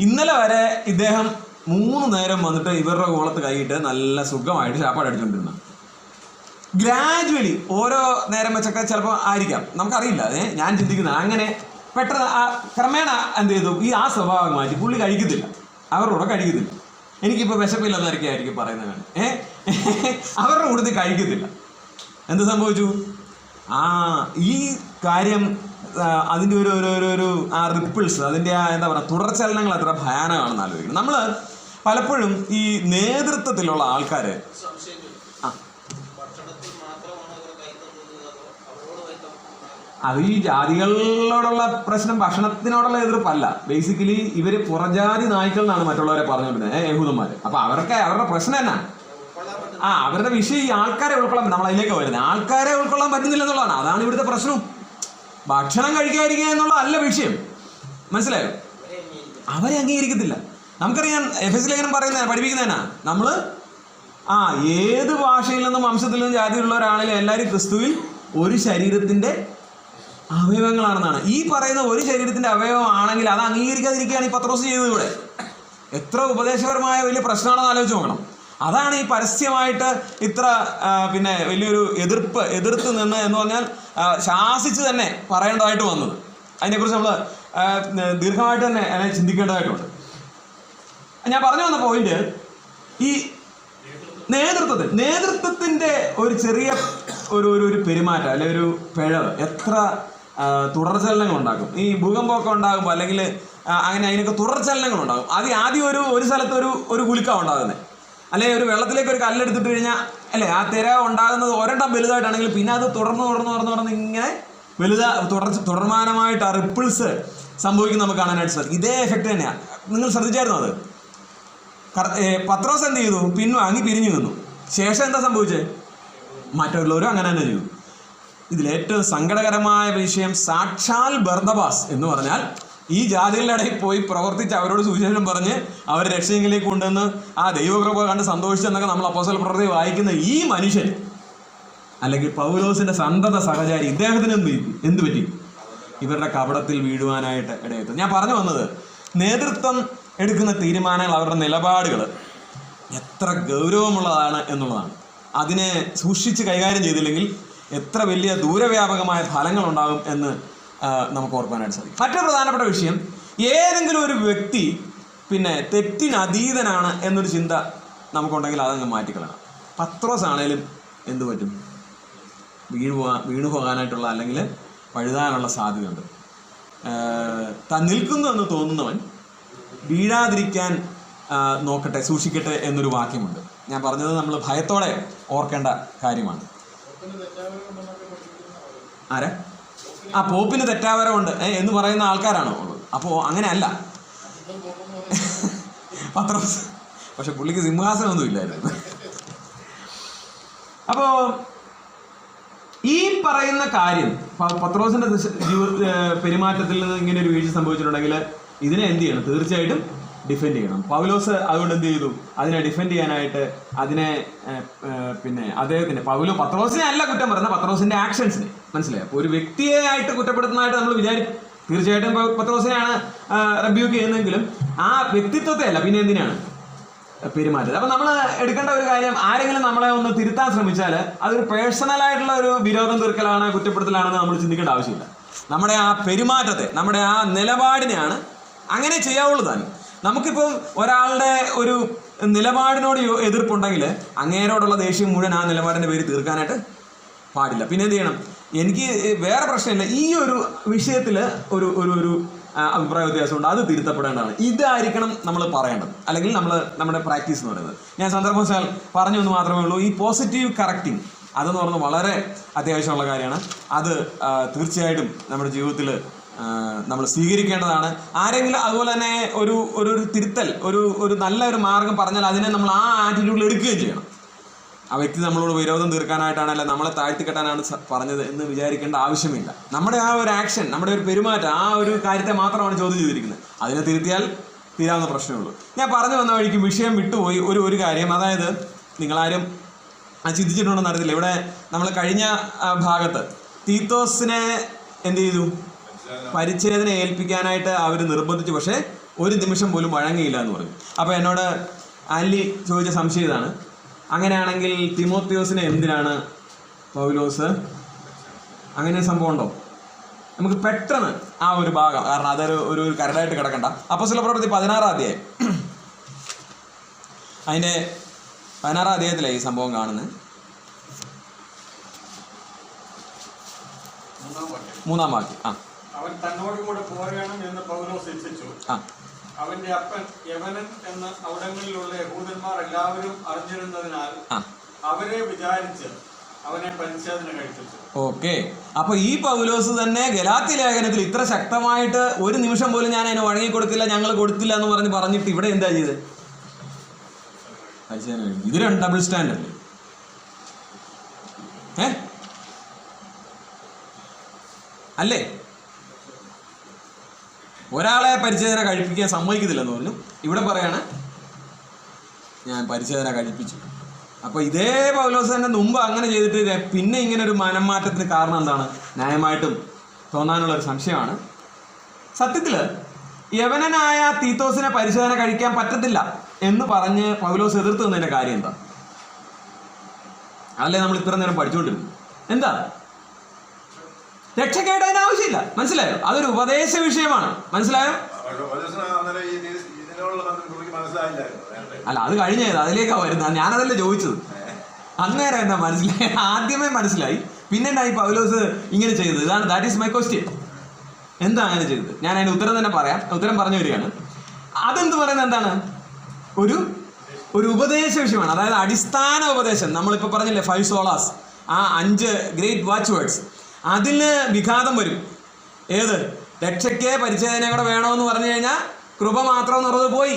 ഇന്നലെ വരെ ഇദ്ദേഹം 3 നേരം വന്നിട്ട് ഇവരുടെ കോളത്ത് കൈയിട്ട് നല്ല സുഖമായിട്ട് ചാപ്പാട് അടിച്ചുകൊണ്ടിരുന്നു. ഗ്രാജുവലി ഓരോ നേരം വെച്ചൊക്കെ ചിലപ്പോൾ ആയിരിക്കാം, നമുക്കറിയില്ല. ഞാൻ ചിന്തിക്കുന്നത് അങ്ങനെ പെട്ടെന്ന് ക്രമേണ എന്ത് ചെയ്തു, ആ സ്വഭാവം മാറ്റി പുള്ളി കഴിക്കത്തില്ല, അവരുടെ കൂടെ കഴിക്കത്തില്ല. എനിക്കിപ്പോൾ വിശപ്പില്ലെന്നായിരിക്കും പറയുന്നതാണ്. അവരുടെ കൂട്ടത്തിൽ കഴിക്കത്തില്ല. എന്ത് സംഭവിച്ചു? ഈ കാര്യം അതിൻ്റെ ഒരു റിപ്പിൾസ്, അതിൻ്റെ എന്താ പറയുക, തുടർചലനങ്ങൾ എത്ര ഭയാനകമാണെന്ന് ആലോചിക്കണം. നമ്മൾ പലപ്പോഴും ഈ നേതൃത്വത്തിലുള്ള ആൾക്കാർ അത് ഈ ജാതികളോടുള്ള പ്രശ്നം ഭക്ഷണത്തിനോടുള്ള എതിർപ്പല്ല. ബേസിക്കലി ഇവർ പുറജാതി നായ്ക്കൾ എന്നാണ് മറ്റുള്ളവരെ പറഞ്ഞുകൊണ്ടിരുന്നത്, യഹൂദന്മാർ. അപ്പോൾ അവരുടെ പ്രശ്നം എന്നാ, അവരുടെ വിഷയം ഈ ആൾക്കാരെ ഉൾക്കൊള്ളാൻ, നമ്മൾ അതിലേക്ക് വരുന്നത് ആൾക്കാരെ ഉൾക്കൊള്ളാൻ പറ്റുന്നില്ല എന്നുള്ളതാണ്. അതാണ് ഇവിടുത്തെ പ്രശ്നം. ഭക്ഷണം കഴിക്കാതിരിക്കുക എന്നുള്ളതല്ല വിഷയം, മനസ്സിലായോ? അവരെ അംഗീകരിക്കത്തില്ല. നമുക്കറിയാം എഫെസ്യ ലേഖനം പഠിപ്പിക്കുന്നതിനാ നമ്മൾ ഏത് ഭാഷയിൽ നിന്നും വംശത്തിൽ നിന്നും ജാതിയിലുള്ള ഒരാളിലും എല്ലാവരും ക്രിസ്തുവിൽ ഒരു ശരീരത്തിൻ്റെ അവയവങ്ങളാണെന്നാണ്. ഈ പറയുന്ന ഒരു ശരീരത്തിൻ്റെ അവയവം ആണെങ്കിൽ അത് അംഗീകരിക്കാതിരിക്കുകയാണ് ഈ പത്രോസ് ചെയ്തത്. ഇവിടെ എത്ര ഉപദേശപരമായ വലിയ പ്രശ്നമാണെന്ന് ആലോചിച്ച് നോക്കണം. അതാണ് ഈ പരസ്യമായിട്ട് ഇത്ര വലിയൊരു എതിർത്ത് നിന്ന് എന്ന് പറഞ്ഞാൽ ശാസിച്ച് തന്നെ പറയേണ്ടതായിട്ട് വന്നത്. അതിനെക്കുറിച്ച് നമ്മൾ ദീർഘമായിട്ട് തന്നെ ചിന്തിക്കേണ്ടതായിട്ടുണ്ട്. ഞാൻ പറഞ്ഞു വന്ന പോയിന്റ്, ഈ നേതൃത്വത്തിൻ്റെ ഒരു ചെറിയ ഒരു പെരുമാറ്റം അല്ലെങ്കിൽ ഒരു പിഴവ് എത്ര തുടർചലനങ്ങൾ ഉണ്ടാക്കും. ഈ ഭൂകമ്പമൊക്കെ ഉണ്ടാകുമ്പോൾ അല്ലെങ്കിൽ അങ്ങനെ അതിനൊക്കെ തുടർചലനങ്ങൾ ഉണ്ടാകും. ആദ്യം ഒരു സ്ഥലത്ത് ഒരു കുലുക്കം ഉണ്ടാകുന്നത്, അല്ലെങ്കിൽ ഒരു വെള്ളത്തിലേക്ക് ഒരു കല്ലെടുത്തിട്ട് കഴിഞ്ഞാൽ അല്ലേ ആ തിര ഉണ്ടാകുന്നത് ഒരെണ്ണം വലുതായിട്ടാണെങ്കിൽ പിന്നെ അത് തുടർന്ന് ഇങ്ങനെ തുടർമാനമായിട്ട് ആ റിപ്പിൾസ് സംഭവിക്കുന്ന നമുക്ക് കാണാനായിട്ട് സാധിക്കും. ഇതേ എഫക്റ്റ് തന്നെയാണ്. നിങ്ങൾ ശ്രദ്ധിച്ചായിരുന്നു അത്? പത്രോസ് എന്ത് ചെയ്തു? പിൻവാങ്ങി പിരിഞ്ഞു നിന്നു. ശേഷം എന്താ സംഭവിച്ചത്? മറ്റുള്ളവരും അങ്ങനെ തന്നെ ചെയ്തു. ഇതിലേറ്റവും സങ്കടകരമായ വിഷയം, സാക്ഷാൽ ബർന്നബാസ് എന്ന് പറഞ്ഞാൽ ഈ ജാതികളുടെ ഇടയിൽ പോയി പ്രവർത്തിച്ച് അവരോട് സുവിശേഷം പറഞ്ഞ് അവരെ രക്ഷയെങ്കിലേക്ക് കൊണ്ടുവന്ന് ആ ദൈവകൃപ കണ്ട് സന്തോഷിച്ചെന്നൊക്കെ നമ്മൾ അപ്പോസ്തല പ്രവൃത്തി വായിക്കുന്ന ഈ മനുഷ്യൻ, അല്ലെങ്കിൽ പൗലോസിന്റെ സന്തത സഹചാരി, ഇദ്ദേഹത്തിന് എന്ത് പറ്റി? ഇവരുടെ കപടത്തിൽ വീഴുവാനായിട്ട് ഇടയെത്തും. ഞാൻ പറഞ്ഞു വന്നത്, നേതൃത്വം എടുക്കുന്ന തീരുമാനങ്ങൾ, അവരുടെ നിലപാടുകൾ എത്ര ഗൗരവമുള്ളതാണ് എന്നുള്ളതാണ്. അതിനെ സൂക്ഷിച്ച് കൈകാര്യം ചെയ്തില്ലെങ്കിൽ എത്ര വലിയ ദൂരവ്യാപകമായ ഫലങ്ങളുണ്ടാകും എന്ന് നമുക്ക് ഓർക്കാനായിട്ട് സാധിക്കും. മറ്റൊരു പ്രധാനപ്പെട്ട വിഷയം, ഏതെങ്കിലും ഒരു വ്യക്തി പിന്നെ തെറ്റിനതീതനാണ് എന്നൊരു ചിന്ത നമുക്കുണ്ടെങ്കിൽ അതങ്ങ് മാറ്റിക്കളയണം. പത്രോസ് ആണേലും എന്തു പറ്റും? വീണു പോകാനായിട്ടുള്ള അല്ലെങ്കിൽ വഴുതാനുള്ള സാധ്യതയുണ്ട്. താൻ നിൽക്കുന്നു എന്ന് തോന്നുന്നവൻ വീഴാതിരിക്കാൻ നോക്കട്ടെ, സൂക്ഷിക്കട്ടെ എന്നൊരു വാക്യമുണ്ട്. ഞാൻ പറഞ്ഞത് നമ്മൾ ഭയത്തോടെ ഓർക്കേണ്ട കാര്യമാണ്. ആരാ? പോപ്പിന് തെറ്റാവരമുണ്ട് എന്ന് പറയുന്ന ആൾക്കാരാണോ ഉള്ളത്? അപ്പോൾ അങ്ങനെയല്ല പത്രോസ്. പക്ഷെ പുള്ളിക്ക് സിംഹാസനമൊന്നും ഇല്ലായിരുന്നു. അപ്പോൾ ഈ പറയുന്ന കാര്യം പത്രോസിന്റെ പെരുമാറ്റത്തിൽ നിന്ന് ഇങ്ങനെ ഒരു വീഴ്ച സംഭവിച്ചിട്ടുണ്ടെങ്കിൽ ഇതിനെ എന്ത് ചെയ്യണം? തീർച്ചയായിട്ടും ഡിഫെൻഡ് ചെയ്യണം. പൗലോസ് അതുകൊണ്ട് എന്ത് ചെയ്തു? അതിനെ ഡിഫെൻഡ് ചെയ്യാനായിട്ട് അതിനെ പിന്നെ അദ്ദേഹത്തിന് പത്രോസിനെ അല്ല കുറ്റം പറയുന്നത്, പത്രോസിന്റെ ആക്ഷൻസിനെ. മനസ്സിലായി? അപ്പോൾ ഒരു വ്യക്തിയെ ആയിട്ട് കുറ്റപ്പെടുത്തുന്നതായിട്ട് നമ്മൾ വിചാരിക്കും. തീർച്ചയായിട്ടും പത്രോസിനെയാണ് റെബ്യൂക്ക് ചെയ്യുന്നതെങ്കിലും ആ വ്യക്തിത്വത്തെ അല്ല, പിന്നെ എന്തിനാണ് പെരുമാറ്റം. അപ്പം നമ്മൾ എടുക്കേണ്ട ഒരു കാര്യം, ആരെങ്കിലും നമ്മളെ ഒന്ന് തിരുത്താൻ ശ്രമിച്ചാൽ അതൊരു പേഴ്സണലായിട്ടുള്ള ഒരു വിരോധം തീർക്കലാണ്, കുറ്റപ്പെടുത്തലാണെന്ന് നമ്മൾ ചിന്തിക്കേണ്ട ആവശ്യമില്ല. നമ്മുടെ ആ പെരുമാറ്റത്തെ, നമ്മുടെ ആ നിലപാടിനെയാണ് അങ്ങനെ ചെയ്യാവുള്ളൂ താനും. നമുക്കിപ്പം ഒരാളുടെ ഒരു നിലപാടിനോട് എതിർപ്പുണ്ടെങ്കിൽ അങ്ങേരോടുള്ള ദേഷ്യം മുഴുവൻ ആ നിലപാടിൻ്റെ പേര് തീർക്കാനായിട്ട് പാടില്ല. പിന്നെ എന്ത് ചെയ്യണം? എനിക്ക് വേറെ പ്രശ്നമില്ല, ഈ ഒരു വിഷയത്തിൽ ഒരു ഒരു ഒരു അഭിപ്രായ വ്യത്യാസമുണ്ട്, അത് തിരുത്തപ്പെടേണ്ടതാണ്. ഇതായിരിക്കണം നമ്മൾ പറയേണ്ടത്, അല്ലെങ്കിൽ നമ്മുടെ പ്രാക്ടീസ് എന്ന് പറയുന്നത്. ഞാൻ സന്ദർഭവശാൽ പറഞ്ഞു എന്ന് മാത്രമേ ഉള്ളൂ. ഈ പോസിറ്റീവ് കറക്റ്റിംഗ് അതെന്ന് പറഞ്ഞാൽ വളരെ അത്യാവശ്യമുള്ള കാര്യമാണ്. അത് തീർച്ചയായിട്ടും നമ്മുടെ ജീവിതത്തിൽ നമ്മൾ സ്വീകരിക്കേണ്ടതാണ്. ആരെങ്കിലും അതുപോലെ തന്നെ ഒരു തിരുത്തൽ, ഒരു നല്ല ഒരു മാർഗം പറഞ്ഞാൽ അതിനെ നമ്മൾ ആ ആറ്റിറ്റ്യൂഡിൽ എടുക്കുകയും ചെയ്യണം. ആ വ്യക്തി നമ്മളോട് വിരോധം തീർക്കാനായിട്ടാണ്, അല്ല നമ്മളെ താഴ്ത്തിക്കെട്ടാനാണ് പറഞ്ഞത് എന്ന് വിചാരിക്കേണ്ട ആവശ്യമില്ല. നമ്മുടെ ആ ഒരു ആക്ഷൻ, നമ്മുടെ ഒരു പെരുമാറ്റം, ആ ഒരു കാര്യത്തെ മാത്രമാണ് ചോദ്യം ചെയ്തിരിക്കുന്നത്. അതിനെ തിരുത്തിയാൽ തീരാവുന്ന പ്രശ്നമേ ഉള്ളൂ. ഞാൻ പറഞ്ഞു വന്ന വഴിക്ക് വിഷയം വിട്ടുപോയി ഒരു കാര്യം. അതായത് നിങ്ങളാരും ചിന്തിച്ചിട്ടുണ്ടെന്ന് അറിയത്തില്ല, ഇവിടെ നമ്മൾ കഴിഞ്ഞ ഭാഗത്ത് തീത്തോസിനെ എന്ത് ചെയ്തു? പരിച്ഛേദന ഏൽപ്പിക്കാനായിട്ട് അവർ നിർബന്ധിച്ചു, പക്ഷേ ഒരു നിമിഷം പോലും വഴങ്ങിയില്ല എന്ന് പറഞ്ഞു. അപ്പോൾ എന്നോട് ആൻലി ചോദിച്ച സംശയം ഇതാണ്, അങ്ങനെയാണെങ്കിൽ തിമോത്തിയോസിനെ എന്തിനാണ് പൗലോസ്? അങ്ങനെ സംഭവം ഉണ്ടോ? നമുക്ക് പെട്ടെന്ന് ആ ഒരു ഭാഗം, കാരണം അതൊരു കരടായിട്ട് കിടക്കണ്ട. അപ്പോസ്തലപ്രവൃത്തി 16-ാം അധ്യായം, അതിൻ്റെ 16-ാം അധ്യായത്തിലാണ് ഈ സംഭവം കാണുന്നത്. 3-ാം വാക്യം. അവൻ തന്നോട് കൂടെ പോരണം എന്ന് പൗലോസ് ഇച്ഛിച്ചു. അവന്റെ അപ്പൻ യവനൻ എന്ന് അവിടങ്ങളിലുള്ള യഹൂദന്മാർ എല്ലാവരും അറിഞ്ഞിരുന്നതിനാൽ അവരെ വിചാരിച്ച് അവനെ പരിച്ഛേദന കഴിപ്പിച്ചു. ഓക്കെ, അപ്പൊ ഈ പൗലോസ് തന്നെ ഗലാത്യ ലേഖനത്തിൽ ഇത്ര ശക്തമായിട്ട് ഒരു നിമിഷം പോലും ഞാൻ അതിന് വഴങ്ങിക്കൊടുത്തില്ല, ഞങ്ങൾ കൊടുത്തില്ല എന്ന് പറഞ്ഞിട്ട് ഇവിടെ എന്താ ചെയ്ത്? പരിച്ഛേദന കഴിക്കും. ഇത് ഡബിൾ സ്റ്റാൻഡേർഡ് അല്ലേ? ഒരാളെ പരിച്ഛേദന കഴിപ്പിക്കാൻ സമ്മതിക്കത്തില്ലെന്ന് പറഞ്ഞു, ഇവിടെ പറയാണ് ഞാൻ പരിച്ഛേദന കഴിപ്പിച്ചു. അപ്പോൾ ഇതേ പൗലോസ് തന്നെ മുമ്പ് അങ്ങനെ ചെയ്തിട്ട് പിന്നെ ഇങ്ങനെ ഒരു മനംമാറ്റത്തിന് കാരണം എന്താണ്? ന്യായമായിട്ടും തോന്നാനുള്ളൊരു സംശയമാണ്. സത്യത്തിൽ യവനനായ തീത്തോസിനെ പരിച്ഛേദന കഴിക്കാൻ പറ്റത്തില്ല എന്ന് പറഞ്ഞ് പൗലോസ് എതിർത്ത് നിന്നതിൻ്റെ കാര്യം എന്താ? അതല്ലേ നമ്മൾ ഇത്ര നേരം പഠിച്ചുകൊണ്ടിരുന്നു. എന്താ? രക്ഷക്കേട് അതിന് ആവശ്യമില്ല. മനസ്സിലായോ? അതൊരു ഉപദേശ വിഷയമാണ്. മനസ്സിലായോ? അല്ല, അത് കഴിഞ്ഞത് അതിലേക്കാണ് വരുന്നത്. ഞാനതല്ലേ ചോദിച്ചത്. അന്നേരം എന്താ മനസ്സിലായി? ആദ്യമേ മനസ്സിലായി, പിന്നെ ഈ പൗലോസ് ഇങ്ങനെ ചെയ്തത്. That is my question. എന്താ അങ്ങനെ ചെയ്തത്? ഞാൻ അതിന് ഉത്തരം തന്നെ പറയാം. ഉത്തരം പറഞ്ഞു വരികയാണ്. അതെന്ത് പറയുന്നത് എന്താണ്? ഒരു ഉപദേശ വിഷയമാണ്. അതായത് അടിസ്ഥാന ഉപദേശം. നമ്മളിപ്പോൾ പറഞ്ഞില്ലേ 5 സോളാസ്, ആ 5 ഗ്രേറ്റ് വാച്ച് വേർഡ്സ്, അതിന് വിഘാതം വരും. ഏത്? രക്ഷയ്ക്ക് പരിച്ഛേദന കൂടെ വേണമെന്ന് പറഞ്ഞു കഴിഞ്ഞാൽ കൃപ മാത്രം എന്ന് പറഞ്ഞത് പോയി,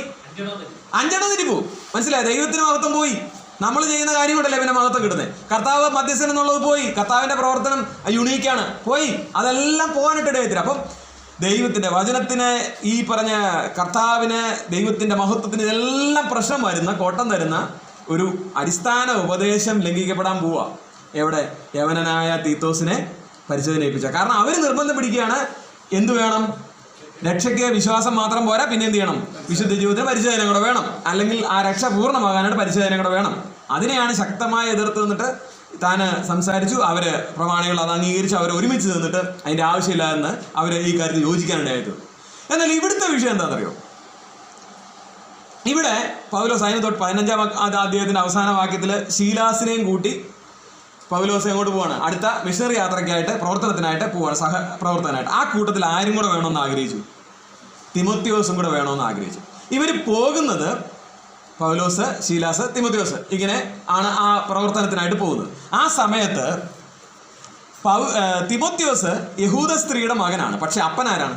5 തെറ്റി പോവും. മനസ്സിലായി? ദൈവത്തിന് മഹത്വം പോയി. നമ്മൾ ചെയ്യുന്ന കാര്യം കൊണ്ടല്ലേ പിന്നെ മഹത്വം കിട്ടുന്നത്. കർത്താവ് മധ്യസ്ഥൻ എന്നുള്ളത് പോയി, കർത്താവിൻ്റെ പ്രവർത്തനം യുണീക്കാണ്, പോയി. അതെല്ലാം പോകാനായിട്ട് ഇടയത്തില്ല. അപ്പം ദൈവത്തിൻ്റെ വചനത്തിന്, ഈ പറഞ്ഞ കർത്താവിന്, ദൈവത്തിൻ്റെ മഹത്വത്തിന് ഇതെല്ലാം പ്രശ്നം വരുന്ന, കോട്ടം തരുന്ന ഒരു അടിസ്ഥാന ഉപദേശം ലംഘിക്കപ്പെടാൻ പോവുക. എവിടെ? യവനനായ തീത്തോസിനെ പരിച്ഛേദന ഏൽപ്പിച്ച. കാരണം അവർ നിർബന്ധം പിടിക്കുകയാണ്, എന്തു വേണം? രക്ഷയ്ക്ക് വിശ്വാസം മാത്രം പോരാ, പിന്നെ എന്ത് ചെയ്യണം? വിശുദ്ധ ജീവിതത്തിന് പരിച്ഛേദന കൂടെ വേണം, അല്ലെങ്കിൽ ആ രക്ഷ പൂർണ്ണമാകാനായിട്ട് പരിച്ഛേദന കൂടെ വേണം. അതിനെയാണ് ശക്തമായി എതിർത്ത് നിന്നിട്ട് താൻ സംസാരിച്ചു. അവർ പ്രമാണികൾ അത് അംഗീകരിച്ച് അവർ ഒരുമിച്ച് നിന്നിട്ട് അതിൻ്റെ ആവശ്യമില്ല എന്ന് അവർ ഈ കാര്യത്തിൽ യോജിക്കാനുണ്ടായിട്ട്. എന്നാൽ ഇവിടുത്തെ വിഷയം എന്താണെന്നറിയോ? ഇവിടെ പൗലോസ് അതിന് തൊട്ട് 15-ാം അധ്യായത്തിന്റെ അവസാന വാക്യത്തിൽ ശീലാസിനെയും കൂട്ടി പൗലോസ് എങ്ങോട്ട് പോവാണ്? അടുത്ത മിഷണറി യാത്രയ്ക്കായിട്ട് പ്രവർത്തനത്തിനായിട്ട് പോവാണ്, സഹപ്രവർത്തനായിട്ട്. ആ കൂട്ടത്തിൽ ആരും കൂടെ വേണമെന്ന് ആഗ്രഹിച്ചു? തിമോത്തിയോസും കൂടെ വേണമെന്ന് ആഗ്രഹിച്ചു. ഇവർ പോകുന്നത് പൗലോസ്, ശീലാസ്, തിമോത്തിയോസ് ഇങ്ങനെ ആണ് ആ പ്രവർത്തനത്തിനായിട്ട് പോകുന്നത്. ആ സമയത്ത് തിമോത്തിയോസ് യഹൂദ സ്ത്രീയുടെ മകനാണ്, പക്ഷെ അപ്പനാരാണ്?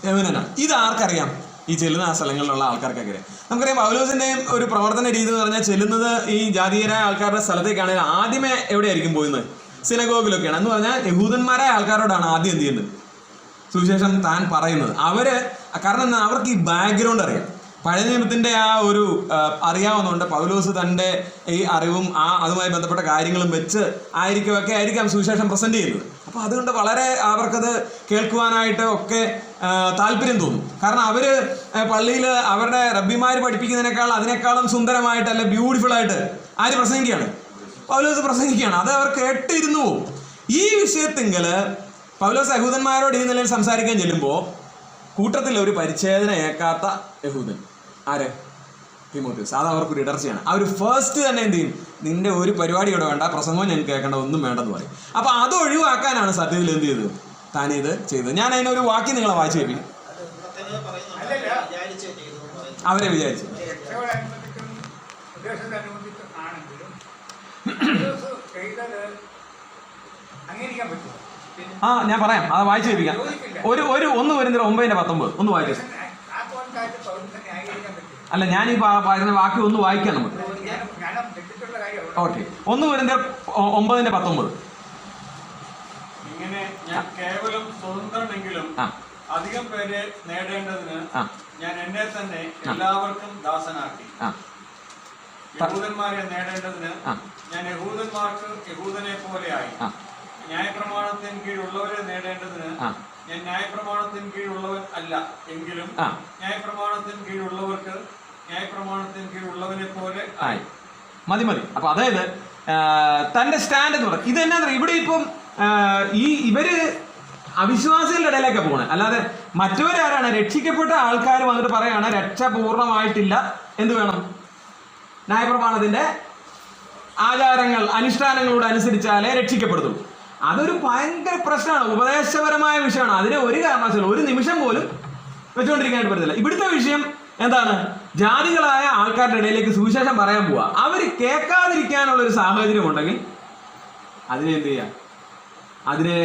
യവനനാണ്. ഇത് ആർക്കറിയാം? ഈ ചെല്ലുന്ന ആ സ്ഥലങ്ങളിലുള്ള ആൾക്കാർക്കൊക്കെ അറിയാം. നമുക്കറിയാം പൗലോസിന്റെയും ഒരു പ്രവർത്തന രീതി എന്ന് പറഞ്ഞാൽ ചെല്ലുന്നത് ഈ ജാതീയരായ ആൾക്കാരുടെ സ്ഥലത്തേക്കാണെങ്കിൽ ആദ്യമേ എവിടെയായിരിക്കും പോയിരുന്നത്? സിനഗോഗിലൊക്കെയാണ്. എന്ന് പറഞ്ഞാൽ യഹൂദന്മാരായ ആൾക്കാരോടാണ് ആദ്യം എന്ത് ചെയ്യുന്നത്? സുവിശേഷം താൻ പറയുന്നത്. കാരണം എന്താ? അവർക്ക് ഈ ബാക്ക്ഗ്രൗണ്ട് അറിയാം. പഴയ നിയമത്തിന്റെ ആ ഒരു അറിയാവുന്നതുകൊണ്ട് പൗലോസ് തൻ്റെ ഈ അറിവും അതുമായി ബന്ധപ്പെട്ട കാര്യങ്ങളും വെച്ച് ആയിരിക്കാം സുവിശേഷം പ്രസന്റ് ചെയ്യുന്നത്. അപ്പോൾ അതുകൊണ്ട് വളരെ അവർക്കത് കേൾക്കുവാനായിട്ട് ഒക്കെ താല്പര്യം തോന്നും. കാരണം അവര് പള്ളിയിൽ അവരുടെ റബ്ബിമാർ പഠിപ്പിക്കുന്നതിനേക്കാൾ അതിനേക്കാളും സുന്ദരമായിട്ട് അല്ലെ ബ്യൂട്ടിഫുൾ ആയിട്ട് ആര് പ്രസംഗിക്കുകയാണ്? പൗലോസ് പ്രസംഗിക്കുകയാണ്. അത് അവർ കേട്ടിരുന്നു പോകും. ഈ വിഷയത്തിങ്കല് പൗലോസ് യഹൂദന്മാരോട് ഈ നിലയിൽ സംസാരിക്കാൻ ചെല്ലുമ്പോൾ കൂട്ടത്തിൽ ഒരു പരിച്ഛേദന ഏക്കാത്ത യഹൂദൻ, ആര്? തിമോത്തിയോസ്. അത് അവർക്കൊരു ഇടർച്ചയാണ്. അവർ ഫസ്റ്റ് തന്നെ എന്ത് ചെയ്യും? നിന്റെ ഒരു പരിപാടി ഇവിടെ വേണ്ട, പ്രസംഗവും ഞാൻ കേൾക്കേണ്ട, ഒന്നും വേണ്ടെന്ന് പറയും. അപ്പൊ അത് ഒഴിവാക്കാനാണ് സത്യത്തിൽ എന്ത് ചെയ്തത്? താനിത് ചെയ്തത്. ഞാൻ അതിനൊരു വാക്യം നിങ്ങളെ വായിച്ചു കേൾപ്പിക്കും. അവരെ വിചാരിച്ചു ഞാൻ പറയാം, അത് വായിച്ചു കേൾപ്പിക്കാം. 1 കൊരിന്ത്യർ 9:19 ഒന്ന് വായിച്ചു. അല്ല, ഞാൻ ഈ പറയുന്ന വാക്യം ഒന്ന് വായിക്കാം നമുക്ക്. ഓക്കെ, 1 കൊരിന്ത്യർ 9:19. ഇങ്ങനെ ഞാൻ കേവലം സ്വതന്ത്രനെങ്കിലും അധികം പേരെ നേടേണ്ടതിന് ഞാൻ എന്നെ തന്നെ എല്ലാവർക്കും ദാസനാക്കി. യഹൂദന്മാരെ നേടേണ്ടതിന് ഞാൻ യഹൂദന്മാർക്ക് യഹൂദനെ പോലെയായി. ന്യായപ്രമാണത്തിന് കീഴുള്ളവരെ നേടേണ്ടതിന് ഞാൻ ന്യായപ്രമാണത്തിന് കീഴുള്ളവൻ അല്ല, എങ്കിലും ന്യായപ്രമാണത്തിന് കീഴുള്ളവർക്ക് ന്യായപ്രമാണത്തിന് കീഴുള്ളവനെ പോലെ ആയി. മതി. അപ്പൊ അതായത് തന്റെ സ്റ്റാൻഡ് എന്ന് പറയും. ഇത് എന്നാ ഇവിടെ ഇപ്പം ഇവര് അവിശ്വാസികളുടെ ഇടയിലേക്ക് പോകണേ, അല്ലാതെ മറ്റവരാരാണ്? രക്ഷിക്കപ്പെട്ട ആൾക്കാർ വന്നിട്ട് പറയാണ് രക്ഷ പൂർണ്ണമായിട്ടില്ല, എന്ത് വേണം? ന്യായപ്രമാണത്തിന്റെ ആചാരങ്ങൾ അനുഷ്ഠാനങ്ങളോട് അനുസരിച്ചാലേ രക്ഷിക്കപ്പെടുത്തുള്ളൂ. അതൊരു ഭയങ്കര പ്രശ്നമാണ്, ഉപദേശപരമായ വിഷയമാണ്. അതിനെ ഒരു കാരണവശാലും ഒരു നിമിഷം പോലും വെച്ചുകൊണ്ടിരിക്കാനായിട്ട് പറ്റത്തില്ല. ഇവിടുത്തെ വിഷയം എന്താണ്? ജാതികളായ ആൾക്കാരുടെ ഇടയിലേക്ക് സുവിശേഷം പറയാൻ പോവുക. അവർ കേൾക്കാതിരിക്കാനുള്ള ഒരു സാഹചര്യം ഉണ്ടെങ്കിൽ അതിനെ എന്ത് ചെയ്യുക? അതിനെ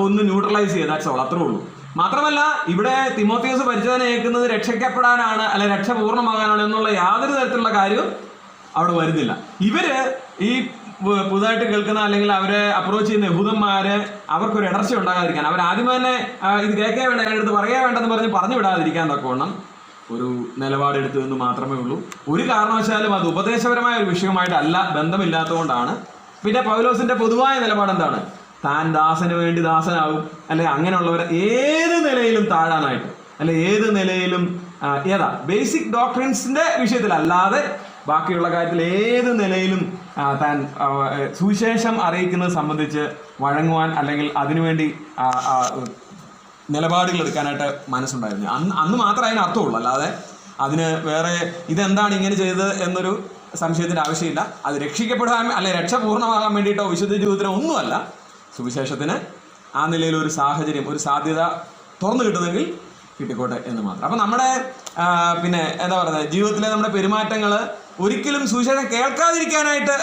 ഒന്ന് ന്യൂട്രലൈസ് ചെയ്യുക. ദാറ്റ്സ് ഓൾ, അത്രേ ഉള്ളൂ. മാത്രമല്ല ഇവിടെ തിമോത്തിയോസ് പരിച്ഛേദന ഏൽക്കുന്നത് രക്ഷയ്ക്കപ്പെടാനാണ്, അല്ലെ രക്ഷ പൂർണ്ണമാകാനാണ് എന്നുള്ള യാതൊരു തരത്തിലുള്ള കാര്യവും അവിടെ വരുന്നില്ല. ഇവര് ഈ പുതുതായിട്ട് കേൾക്കുന്ന അല്ലെങ്കിൽ അവരെ അപ്രോച്ച് ചെയ്യുന്ന യഹൂദന്മാര് അവർക്കൊരു ഇടർച്ച ഉണ്ടാകാതിരിക്കാൻ, അവർ ആദ്യം തന്നെ ഇത് കേൾക്കാൻ വേണ്ട, എൻ്റെ അടുത്ത് പറയാൻ വേണ്ടെന്ന് പറഞ്ഞു വിടാതിരിക്കാൻ തക്കവണ്ണം ഒരു നിലപാടെടുത്തു എന്ന് മാത്രമേ ഉള്ളൂ. ഒരു കാരണവശാലും അത് ഉപദേശപരമായ ഒരു വിഷയമായിട്ടല്ല, ബന്ധമില്ലാത്തതുകൊണ്ടാണ്. പിന്നെ പൗലോസിന്റെ പൊതുവായ നിലപാട് എന്താണ്? താൻ ദാസന് വേണ്ടി ദാസനാകും, അല്ലെ അങ്ങനെയുള്ളവരെ ഏത് നിലയിലും താഴാനായിട്ട്, അല്ലെ ഏത് നിലയിലും ബേസിക് ഡോക്ട്രിൻസിന്റെ വിഷയത്തിലല്ലാതെ ബാക്കിയുള്ള കാര്യത്തിൽ ഏത് നിലയിലും താൻ സുവിശേഷം അറിയിക്കുന്നത് സംബന്ധിച്ച് വഴങ്ങുവാൻ അല്ലെങ്കിൽ അതിനുവേണ്ടി നിലപാടുകൾ എടുക്കാനായിട്ട് മനസ്സുണ്ടായിരുന്നു. അന്ന് മാത്രമേ അതിന് അർത്ഥമുള്ളൂ, അല്ലാതെ അതിന് വേറെ ഇതെന്താണ് ഇങ്ങനെ ചെയ്തത് എന്നൊരു സംശയത്തിൻ്റെ ആവശ്യമില്ല. അത് രക്ഷിക്കപ്പെടാൻ അല്ലെ രക്ഷ പൂർണ്ണമാകാൻ വേണ്ടിയിട്ടോ വിശുദ്ധ ജീവിതത്തിനോ ഒന്നുമല്ല. സുവിശേഷത്തിന് ആ നിലയിൽ ഒരു സാഹചര്യം, ഒരു സാധ്യത തുറന്നു കിട്ടുന്നെങ്കിൽ കിട്ടിക്കോട്ടെ എന്ന് മാത്രം. അപ്പം നമ്മുടെ പിന്നെ എന്താ പറയുന്നത്, ജീവിതത്തിലെ നമ്മുടെ പെരുമാറ്റങ്ങൾ ഒരിക്കലും സുവിശേഷം കേൾക്കാതിരിക്കാനായിട്ട്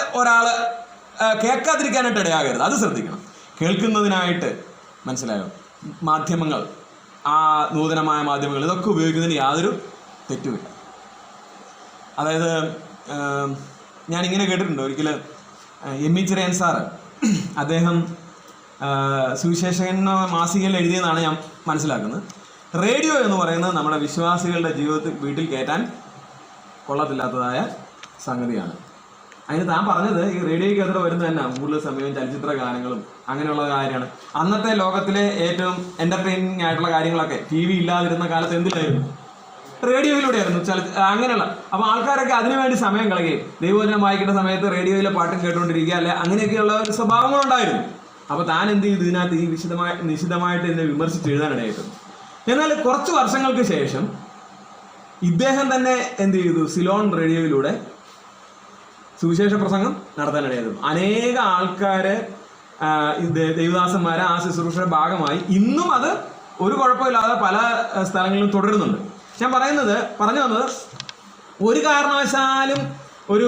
കേൾക്കാതിരിക്കാനായിട്ട് ഇടയാകരുത്. അത് ശ്രദ്ധിക്കണം. കേൾക്കുന്നതിനായിട്ട്, മനസ്സിലായോ, മാധ്യമങ്ങൾ, ആ നൂതനമായ മാധ്യമങ്ങൾ, ഇതൊക്കെ ഉപയോഗിക്കുന്നതിന് യാതൊരു തെറ്റുമില്ല. അതായത് ഞാനിങ്ങനെ കേട്ടിട്ടുണ്ട് ഒരിക്കൽ, എം.ഇ. ചിറയൻ സാറ്, അദ്ദേഹം സുവിശേഷകൻ മാസികയിൽ എഴുതിയെന്നാണ് ഞാൻ മനസ്സിലാക്കുന്നത്. റേഡിയോ എന്ന് പറയുന്നത് നമ്മുടെ വിശ്വാസികളുടെ ജീവിതത്തിൽ വീട്ടിൽ കയറ്റാൻ കൊള്ളത്തില്ലാത്തതായ സംഗതിയാണ്. അതിന് താൻ പറഞ്ഞത് ഈ റേഡിയോയ്ക്ക് അതിൽ വരുന്നത് തന്നെ കൂടുതൽ സമയവും ചലച്ചിത്ര ഗാനങ്ങളും അങ്ങനെയുള്ള കാര്യമാണ്. അന്നത്തെ ലോകത്തിലെ ഏറ്റവും എന്റർടൈനിങ് ആയിട്ടുള്ള കാര്യങ്ങളൊക്കെ ടി വി ഇല്ലാതിരുന്ന കാലത്ത് എന്തിലായിരുന്നു? റേഡിയോയിലൂടെയായിരുന്നു. അങ്ങനെയുള്ള അപ്പോൾ ആൾക്കാരൊക്കെ അതിനുവേണ്ടി സമയം കളയുകയും ദൈവവചനം വായിക്കേണ്ട സമയത്ത് റേഡിയോയിലെ പാട്ടും കേട്ടുകൊണ്ടിരിക്കുക, അല്ലെ അങ്ങനെയൊക്കെയുള്ള ഒരു സ്വഭാവങ്ങളുണ്ടായിരുന്നു. അപ്പോൾ താൻ എന്ത് ചെയ്തു? ഇതിനകത്ത് ഈ നിശിതമായിട്ട് ഇതിനെ വിമർശിച്ച് എഴുതാനിടയായിട്ടുണ്ട്. എന്നാൽ കുറച്ച് വർഷങ്ങൾക്ക് ശേഷം ഇദ്ദേഹം തന്നെ എന്ത് ചെയ്തു? സിലോൺ റേഡിയോയിലൂടെ സുവിശേഷ പ്രസംഗം നടത്താനിടയായിരുന്നു. അനേക ആൾക്കാര് ദൈവദാസന്മാരെ ആ ശുശ്രൂഷയുടെ ഭാഗമായി ഇന്നും അത് ഒരു കുഴപ്പമില്ലാതെ പല സ്ഥലങ്ങളിലും തുടരുന്നുണ്ട്. ഞാൻ പറഞ്ഞു വന്നത്, ഒരു കാരണവശാലും ഒരു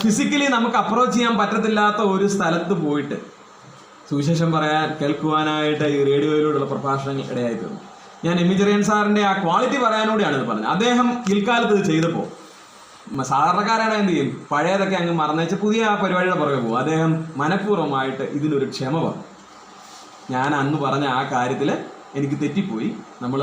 ഫിസിക്കലി നമുക്ക് അപ്രോച്ച് ചെയ്യാൻ പറ്റത്തില്ലാത്ത ഒരു സ്ഥലത്ത് പോയിട്ട് സുവിശേഷം കേൾക്കുവാനായിട്ട് ഈ റേഡിയോയിലൂടെയുള്ള പ്രഭാഷണങ്ങൾ ഇടയായി തീർന്നു. ഞാൻ എമിജറിയൻ സാറിൻ്റെ ആ ക്വാളിറ്റി പറയാനൂടെയാണ് ഇത് പറഞ്ഞത്. അദ്ദേഹം പിൽക്കാലത്ത് ഇത് ചെയ്തപ്പോൾ സാധാരണക്കാരാണ് എന്ത് ചെയ്യും? പഴയതൊക്കെ അങ്ങ് മറന്നേച്ച് പുതിയ ആ പരിപാടിയുടെ പുറകെ പോകും. അദ്ദേഹം മനഃപൂർവ്വമായിട്ട് ഇതിനൊരു ക്ഷമ പറഞ്ഞു. ഞാൻ അന്ന് പറഞ്ഞ ആ കാര്യത്തിൽ എനിക്ക് തെറ്റിപ്പോയി. നമ്മൾ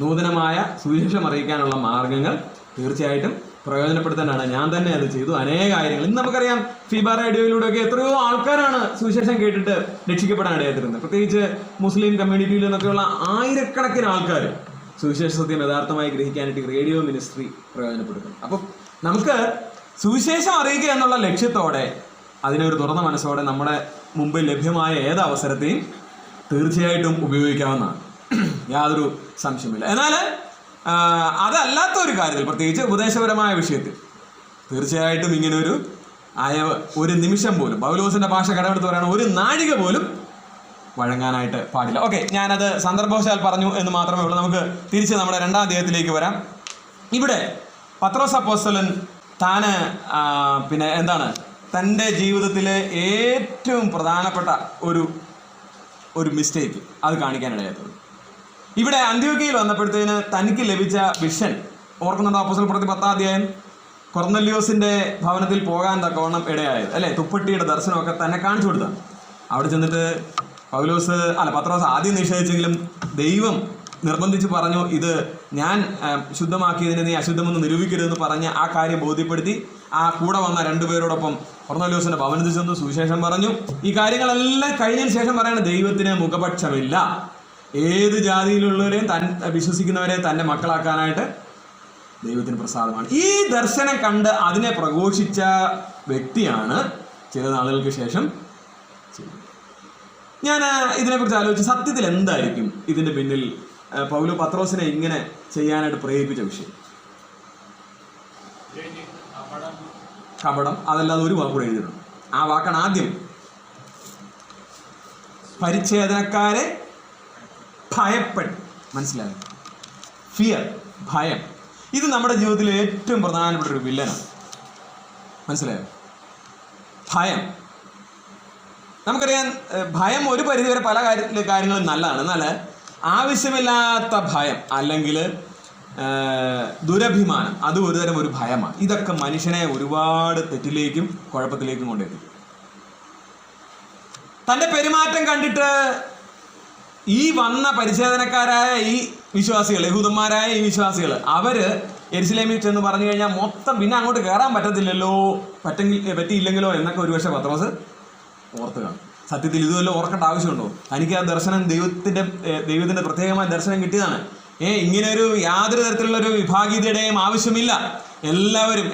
നൂതനമായ സുവിശേഷം അറിയിക്കാനുള്ള മാർഗങ്ങൾ തീർച്ചയായിട്ടും പ്രയോജനപ്പെടുത്താനാണ്. ഞാൻ തന്നെ അത് ചെയ്തു. അനേക കാര്യങ്ങൾ ഇന്ന് നമുക്കറിയാം. ഫീബ റേഡിയോയിലൂടെയൊക്കെ എത്രയോ ആൾക്കാരാണ് സുവിശേഷം കേട്ടിട്ട് രക്ഷിക്കപ്പെടാൻ ഇടയായിരുന്നത്. പ്രത്യേകിച്ച് മുസ്ലിം കമ്മ്യൂണിറ്റിയിൽ നിന്നൊക്കെയുള്ള ആയിരക്കണക്കിന് ആൾക്കാർ സുവിശേഷ സത്യം യഥാർത്ഥമായി ഗ്രഹിക്കാനായിട്ട് റേഡിയോ മിനിസ്ട്രി പ്രയോജനപ്പെടുത്തും. അപ്പം നമുക്ക് സുവിശേഷം അറിയിക്കുക എന്നുള്ള ലക്ഷ്യത്തോടെ, അതിനൊരു തുറന്ന മനസ്സോടെ നമ്മുടെ മുമ്പിൽ ലഭ്യമായ ഏത് അവസരത്തെയും തീർച്ചയായിട്ടും ഉപയോഗിക്കാവുന്നതാണ്. യാതൊരു സംശയമില്ല. എന്നാൽ അതല്ലാത്ത ഒരു കാര്യത്തിൽ, പ്രത്യേകിച്ച് ഉപദേശപരമായ വിഷയത്തിൽ തീർച്ചയായിട്ടും ഇങ്ങനൊരു അയവ് ഒരു നിമിഷം പോലും, പൗലോസിന്റെ ഭാഷ കടമെടുത്ത് പറയുന്ന ഒരു നാഴിക പോലും വഴങ്ങാനായിട്ട് പാടില്ല. ഓക്കെ, ഞാനത് സന്ദർഭവശാൽ പറഞ്ഞു എന്ന് മാത്രമേ ഉള്ളൂ. നമുക്ക് തിരിച്ച് നമ്മുടെ 2-ാം അധ്യായത്തിലേക്ക് വരാം. ഇവിടെ പത്രോസ് അപ്പോസ്തലൻ താന് തൻ്റെ ജീവിതത്തിലെ ഏറ്റവും പ്രധാനപ്പെട്ട ഒരു മിസ്റ്റേക്ക് അത് കാണിക്കാനിടയായിട്ടുണ്ട്. ഇവിടെ അന്ത്യോക്യയിൽ വന്നപ്പോഴത്തേന് തനിക്ക് ലഭിച്ച വിഷൻ ഓർക്കുന്നുണ്ടോ? അപ്പോസ്തല പ്രവൃത്തി 10-ാം അധ്യായം, കൊർന്നല്യോസിന്റെ ഭവനത്തിൽ പോകാൻ തക്കവണ്ണം ഇടയായത് അല്ലേ? തുപ്പട്ടിയുടെ ദർശനമൊക്കെ തന്നെ കാണിച്ചു കൊടുത്താണ്. അവിടെ ചെന്നിട്ട് പത്രോസ് ആദ്യം നിഷേധിച്ചെങ്കിലും ദൈവം നിർബന്ധിച്ച് പറഞ്ഞു, ഇത് ഞാൻ ശുദ്ധമാക്കിയതിനെ നീ അശുദ്ധമെന്ന് നിരൂപിക്കരുതെന്ന് പറഞ്ഞ് ആ കാര്യം ബോധ്യപ്പെടുത്തി ആ കൂടെ വന്ന 2 പേരോടൊപ്പം കൊർന്നല്യോസിന്റെ ഭവനത്തിൽ ചെന്ന് സുവിശേഷം പറഞ്ഞു. ഈ കാര്യങ്ങളെല്ലാം കഴിഞ്ഞതിന് ശേഷം പറയണ, ദൈവത്തിന് മുഖപക്ഷമില്ല, ഏത് ജാതിയിലുള്ളവരെയും വിശ്വസിക്കുന്നവരെ തൻ്റെ മക്കളാക്കാനായിട്ട് ദൈവത്തിന് പ്രസാദമാണ്. ഈ ദർശനം കണ്ട് അതിനെ പ്രഘോഷിച്ച വ്യക്തിയാണ് ചില നാളുകൾക്ക് ശേഷം ഞാൻ ഇതിനെക്കുറിച്ച് ആലോചിച്ച് സത്യത്തിൽ എന്തായിരിക്കും ഇതിൻ്റെ പിന്നിൽ പത്രോസിനെ ഇങ്ങനെ ചെയ്യാനായിട്ട് പ്രേരിപ്പിച്ച വിഷയം? കപടം. അതല്ലാതെ ഒരു വാക്ക് കൂടെ എഴുതിയിട്ടുണ്ട്. ആ വാക്കാണ് ആദ്യം. പരിച്ഛേദനക്കാരെ ഭയപ്പെട്ട്. മനസ്സിലായോ? ഫിയർ, ഭയം. ഇത് നമ്മുടെ ജീവിതത്തിലെ ഏറ്റവും പ്രധാനപ്പെട്ട ഒരു വില്ലനാണ്. മനസ്സിലായോ? ഭയം. നമുക്കറിയാം, ഭയം ഒരു പരിധിവരെ പല കാര്യങ്ങളും നല്ലതാണ്. എന്നാൽ ആവശ്യമില്ലാത്ത ഭയം അല്ലെങ്കിൽ ദുരഭിമാനം, അത് ഒരുതരം ഒരു ഭയമാണ്. ഇതൊക്കെ മനുഷ്യനെ ഒരുപാട് തെറ്റിലേക്കും കുഴപ്പത്തിലേക്കും കൊണ്ടെത്തും. തൻ്റെ പെരുമാറ്റം കണ്ടിട്ട് ഈ വന്ന പരിച്ഛേദനക്കാരായ ഈ വിശ്വാസികൾ, യഹൂദന്മാരായ ഈ വിശ്വാസികൾ, അവര് യെരുശലേമിൽ ചെന്ന് പറഞ്ഞു കഴിഞ്ഞാൽ മൊത്തം പിന്നെ അങ്ങോട്ട് കയറാൻ പറ്റത്തില്ലല്ലോ, പറ്റിയില്ലെങ്കിലോ എന്നൊക്കെ ഒരുപക്ഷെ പത്രോസ് ഓർത്ത് കാണും. സത്യത്തിൽ ഇതുവല്ലോ ഓർക്കേണ്ട ആവശ്യമുണ്ടോ? എനിക്ക് ആ ദർശനം ദൈവത്തിന്റെ പ്രത്യേകമായ ദർശനം കിട്ടിയതാണ്. ഇങ്ങനെയൊരു യാതൊരു തരത്തിലുള്ള ഒരു വിഭാഗീയതയുടെയും ആവശ്യമില്ല. എല്ലാവരും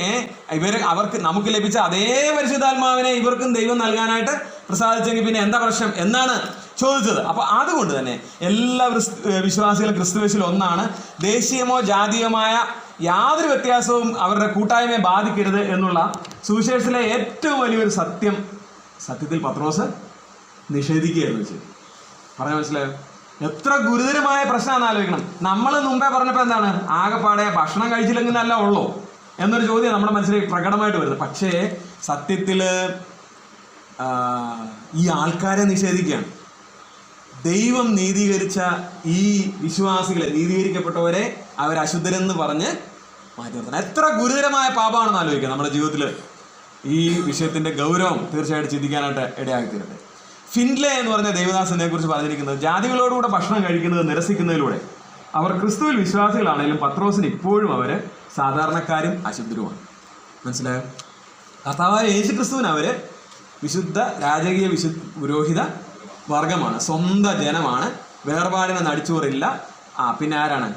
അവർക്ക് നമുക്ക് ലഭിച്ച അതേ പരിശുദ്ധാത്മാവിനെ ഇവർക്കും ദൈവം നൽകാനായിട്ട് പ്രസാദിച്ചെങ്കിൽ പിന്നെ എന്താ പ്രശ്നം എന്നാണ് ചോദിച്ചത്. അപ്പൊ അതുകൊണ്ട് തന്നെ എല്ലാ വിശ്വാസികളും ക്രിസ്തുവേശുവിൽ ഒന്നാണ്. ദേശീയമോ ജാതീയമായ യാതൊരു വ്യത്യാസവും അവരുടെ കൂട്ടായ്മയെ ബാധിക്കരുത് എന്നുള്ള സുവിശേഷത്തിലെ ഏറ്റവും വലിയൊരു സത്യത്തിൽ പത്രോസ് നിഷേധിക്കുകയായിരുന്നു ചെയ്തു. പറഞ്ഞാൽ മനസ്സിലായോ? എത്ര ഗുരുതരമായ പ്രശ്നമാണെന്ന് ആലോചിക്കണം. നമ്മൾ മുമ്പേ പറഞ്ഞപ്പോൾ എന്താണ്, ആകെപ്പാടെ ഭക്ഷണം കഴിച്ചില്ലെങ്കിൽ അല്ല ഉള്ളൂ എന്നൊരു ചോദ്യം നമ്മുടെ മനസ്സിലേക്ക് പ്രകടമായിട്ട് വരുന്നത്. പക്ഷേ സത്യത്തിൽ ഈ ആൾക്കാരെ നിഷേധിക്കുകയാണ്. ദൈവം നീതീകരിച്ച ഈ വിശ്വാസികളെ, നീതീകരിക്കപ്പെട്ടവരെ അവർ അശുദ്ധരെന്ന് പറഞ്ഞ് മാറ്റി നിർത്തണം. എത്ര ഗുരുതരമായ പാപമാണെന്ന് ആലോചിക്കുക. നമ്മുടെ ജീവിതത്തിൽ ഈ വിഷയത്തിന്റെ ഗൗരവം തീർച്ചയായിട്ടും ചിന്തിക്കാനായിട്ട് ഇടയാക്കിത്തീരട്ടെ. ഫിൻലെ എന്ന് പറഞ്ഞ ദേവദാസനെ കുറിച്ച് പറഞ്ഞിരിക്കുന്നത്, ജാതികളോടുകൂടെ ഭക്ഷണം കഴിക്കുന്നത് നിരസിക്കുന്നതിലൂടെ അവർ ക്രിസ്തുവിൽ വിശ്വാസികളാണെങ്കിലും പത്രോസിന് ഇപ്പോഴും അവര് സാധാരണക്കാരും അശുദ്ധരുമാണ്. മനസ്സിലായോ? കർത്താവായ യേശു ക്രിസ്തുവിന് അവര് വിശുദ്ധ രാജകീയ പുരോഹിത വർഗമാണ്, സ്വന്തം ജനമാണ്, വേർപാടിനെ നടിച്ചുകൊറില്ല. പിന്നെ ആരാണ്?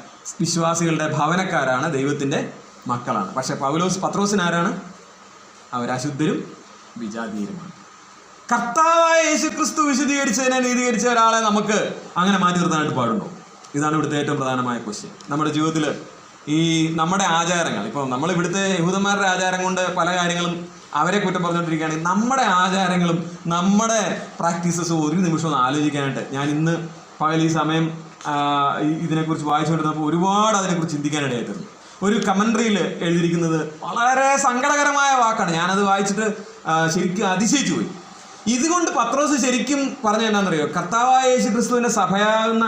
വിശ്വാസികളുടെ ഭവനക്കാരാണ്, ദൈവത്തിന്റെ മക്കളാണ്. പക്ഷെ പത്രോസിന് ആരാണ്? അവരശുദ്ധരും വിജാതീയരുമാണ്. കർത്താവായ യേശു ക്രിസ്തു വിശദീകരിച്ചതിനെ നീതീകരിച്ച ഒരാളെ നമുക്ക് അങ്ങനെ മാറ്റി നിർത്താനായിട്ട് പാടുണ്ടോ? ഇതാണ് ഇവിടുത്തെ ഏറ്റവും പ്രധാനമായ ക്വസ്റ്റ്യൻ. നമ്മുടെ ജീവിതത്തിൽ ഈ നമ്മുടെ ആചാരങ്ങൾ, ഇപ്പോൾ നമ്മൾ ഇവിടുത്തെ യഹൂദന്മാരുടെ ആചാരം കൊണ്ട് പല കാര്യങ്ങളും അവരെ കുറ്റം പറഞ്ഞുകൊണ്ടിരിക്കുകയാണെങ്കിൽ നമ്മുടെ ആചാരങ്ങളും നമ്മുടെ പ്രാക്ടീസസും ഒരു നിമിഷം ഒന്ന് ആലോചിക്കാനായിട്ട് ഞാൻ ഇന്ന് പകൽ ഈ സമയം ഇതിനെക്കുറിച്ച് വായിച്ചുകൊണ്ടിരുന്നപ്പോൾ ഒരുപാട് അതിനെക്കുറിച്ച് ചിന്തിക്കാനിടയായിത്തീർന്നു. ഒരു കമൻട്രിയിൽ എഴുതിയിരിക്കുന്നത് വളരെ സങ്കടകരമായ വാക്കാണ്. ഞാനത് വായിച്ചിട്ട് ശരിക്കും അതിശയിച്ചു പോയി. ഇതുകൊണ്ട് പത്രോസ് ശരിക്കും പറഞ്ഞ എന്നാണെന്നറിയോ, കർത്താവായ യേശു ക്രിസ്തുവിൻ്റെ സഭയാകുന്ന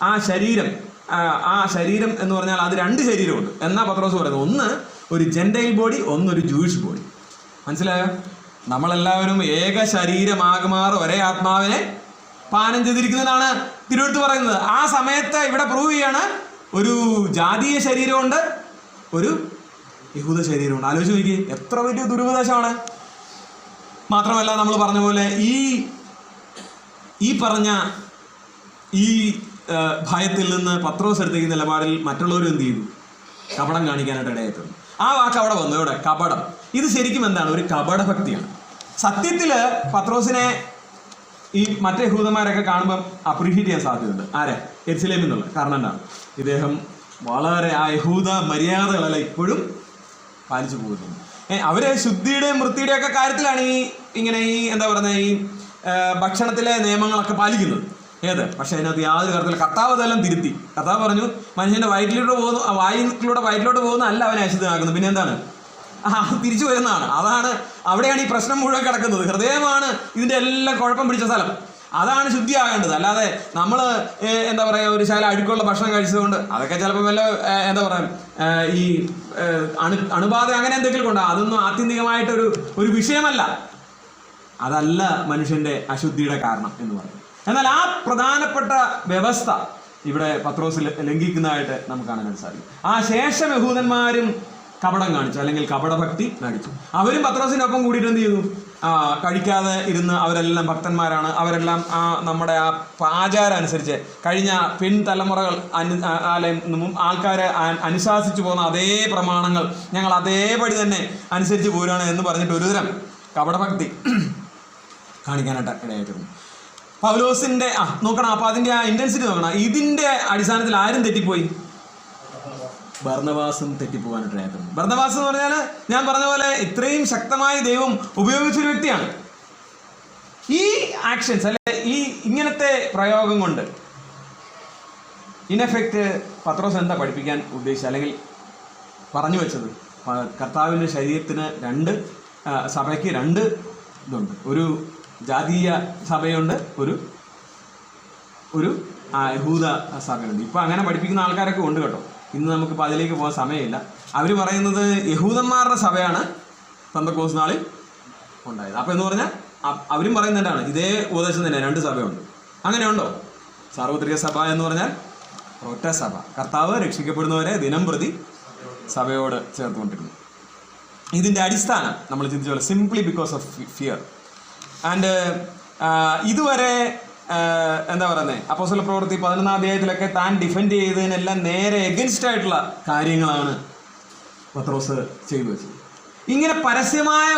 ആ ശരീരം എന്ന് പറഞ്ഞാൽ അത് 2 ശരീരമുണ്ട് എന്നാ പത്രോസ് പറയുന്നത്. ഒന്ന് ഒരു ജെൻറ്റൈൽ ബോഡി, ഒന്നൊരു ജൂയിഷ് ബോഡി. മനസ്സിലായോ? നമ്മളെല്ലാവരും ഏക ശരീരമാകുമാറ് ഒരേ ആത്മാവിനെ പാനം ചെയ്തിരിക്കുന്നതാണ് തിരുവെടുത്ത് പറയുന്നത്. ആ സമയത്ത് ഇവിടെ പ്രൂവ് ചെയ്യാണ് ഒരു ജാതീയ ശരീരമുണ്ട്, ഒരു യഹൂദ ശരീരമുണ്ട്. ആലോചിച്ച് നോക്കി, എത്ര വലിയ ദുരുപദേശമാണ്. മാത്രമല്ല നമ്മൾ പറഞ്ഞ പോലെ ഈ പറഞ്ഞ ഈ ഭയത്തിൽ നിന്ന് പത്രോസ് എടുത്തേക്ക് നിലപാടിൽ മറ്റുള്ളവരും എന്ത് ചെയ്തു? കപടം കാണിക്കാനായിട്ട് ഇടയായിട്ടുണ്ട്. ആ വാക്ക് അവിടെ വന്നു. ഇവിടെ കപടം, ഇത് ശരിക്കും എന്താണ്? ഒരു കപടഭക്തിയാണ്. സത്യത്തിൽ പത്രോസിനെ ഈ മറ്റേ യഹൂദന്മാരൊക്കെ കാണുമ്പം അപ്രീഷിയേറ്റ് ചെയ്യാൻ സാധ്യതയുണ്ട്. ആരെ? യെരുശലേമിൽ നിന്നുള്ള. കാരണം എന്താണ്? ഇദ്ദേഹം വളരെ ആ യഹൂദ മര്യാദകളെല്ലാം ഇപ്പോഴും പാലിച്ചു പോകുന്നുണ്ട്. അവര് ശുദ്ധിയുടെയും വൃത്തിയുടെയും ഒക്കെ കാര്യത്തിലാണ് ഇങ്ങനെ എന്താ പറയുന്നത്, ഈ ഭക്ഷണത്തിലെ നിയമങ്ങളൊക്കെ പാലിക്കുന്നത്. പക്ഷെ അതിനകത്ത് യാതൊരു കാര്യത്തിലും കർത്താവ് അതെല്ലാം തിരുത്തി. കർത്താവ് പറഞ്ഞു, മനുഷ്യന്റെ വായിലോട്ട് പോകുന്ന അല്ല അവനെ അശുദ്ധമാക്കുന്നത്, പിന്നെ എന്താണ്? തിരിച്ചു വരുന്നതാണ്. അവിടെയാണ് ഈ പ്രശ്നം മുഴുവൻ കിടക്കുന്നത്. ഹൃദയമാണ് ഇതിന്റെ എല്ലാം കുഴപ്പം പിടിച്ച സ്ഥലം. അതാണ് ശുദ്ധിയാകേണ്ടത്. അല്ലാതെ നമ്മൾ എന്താ പറയുക, ഒരു ശാല അഴുക്കുള്ള ഭക്ഷണം കഴിച്ചതുകൊണ്ട് അതൊക്കെ ചിലപ്പോൾ വല്ല എന്താ പറയുക ഈ അണുബാധ അങ്ങനെ എന്തെങ്കിലും കൊണ്ടാണ്. അതൊന്നും ആത്യന്തികമായിട്ടൊരു വിഷയമല്ല. അതല്ല മനുഷ്യന്റെ അശുദ്ധിയുടെ കാരണം എന്ന് പറയും. എന്നാൽ ആ പ്രധാനപ്പെട്ട വ്യവസ്ഥ ഇവിടെ പത്രോസ് ലംഘിക്കുന്നതായിട്ട് നമുക്ക് കാണാൻ സാധിക്കും. ആ ശേഷം യഹൂദന്മാരും കപടം കാണിച്ചു, അല്ലെങ്കിൽ കപടഭക്തി നടിച്ചു. അവരും പത്രോസിനൊപ്പം കൂടിയിട്ട് എന്ത് ചെയ്തു? കഴിക്കാതെ ഇരുന്ന് അവരെല്ലാം ഭക്തന്മാരാണ്. അവരെല്ലാം നമ്മുടെ ആചാരം അനുസരിച്ച് കഴിഞ്ഞ പിൻതലമുറകൾ ആൾക്കാരെ അനുശാസിച്ചു പോകുന്ന അതേ പ്രമാണങ്ങൾ ഞങ്ങൾ അതേപടി തന്നെ അനുസരിച്ച് പോരുകയാണ് എന്ന് പറഞ്ഞിട്ട് ഒരുതരം കപടഭക്തി കാണിക്കാനായിട്ട് ഇടയായിട്ടുണ്ട്. പൗലോസിന്റെ നോക്കണം. അപ്പൊ അതിന്റെ ആ ഇന്റൻസിറ്റി നോക്കണം. ഇതിന്റെ അടിസ്ഥാനത്തിൽ ആരും തെറ്റിപ്പോയി? ബർന്നബാസും തെറ്റിപ്പോകാനായിട്ടായിരുന്നു. ബർന്നബാസ് എന്ന് പറഞ്ഞാൽ ഞാൻ പറഞ്ഞ പോലെ ഇത്രയും ശക്തമായി ദൈവം ഉപയോഗിച്ചൊരു വ്യക്തിയാണ്. ഈ ആക്ഷൻസ് അല്ലെ ഈ ഇങ്ങനത്തെ പ്രയോഗം കൊണ്ട് ഇൻഎഫക്റ്റ് പത്രോസ് എന്താ പഠിപ്പിക്കാൻ ഉദ്ദേശിച്ചത് അല്ലെങ്കിൽ പറഞ്ഞു വെച്ചത്? കർത്താവിൻ്റെ ശരീരത്തിന് സഭയ്ക്ക് 2 ഇതുണ്ട്. ഒരു ജാതീയ സഭയുണ്ട്, ഒരു യഹൂദ സഭയുണ്ട്. ഇപ്പം അങ്ങനെ പഠിപ്പിക്കുന്ന ആൾക്കാരൊക്കെ ഉണ്ട് കേട്ടോ. ഇന്ന് നമുക്കിപ്പോൾ അതിലേക്ക് പോകാൻ സമയമില്ല. അവർ പറയുന്നത് യഹൂദന്മാരുടെ സഭയാണ് പെന്തക്കോസ്ത് നാളിൽ ഉണ്ടായത്. അപ്പോൾ എന്ന് പറഞ്ഞാൽ അവരും പറയുന്നതാണ് ഇതേ ഉപദേശം തന്നെ 2 സഭയുണ്ട്. അങ്ങനെയുണ്ടോ? സാർവത്രിക സഭ എന്ന് പറഞ്ഞാൽ ഒറ്റ സഭ. കർത്താവ് രക്ഷിക്കപ്പെടുന്നവരെ ദിനം പ്രതി സഭയോട് ചേർത്തുകൊണ്ടിരുന്നു. ഇതിൻ്റെ അടിസ്ഥാനം നമ്മൾ ചിന്തിച്ചോളൂ, simply because of fear. And ഇതുവരെ എന്താ പറയുന്നത്, അപ്പോസ്തല പ്രവൃത്തി 11-ാം അധ്യായത്തിലൊക്കെ താൻ ഡിഫെൻഡ് ചെയ്തതിനെല്ലാം നേരെ എഗൻസ്റ്റ് ആയിട്ടുള്ള കാര്യങ്ങളാണ് പത്രോസ് ചെയ്തു വെച്ചത്. ഇങ്ങനെ പരസ്യമായ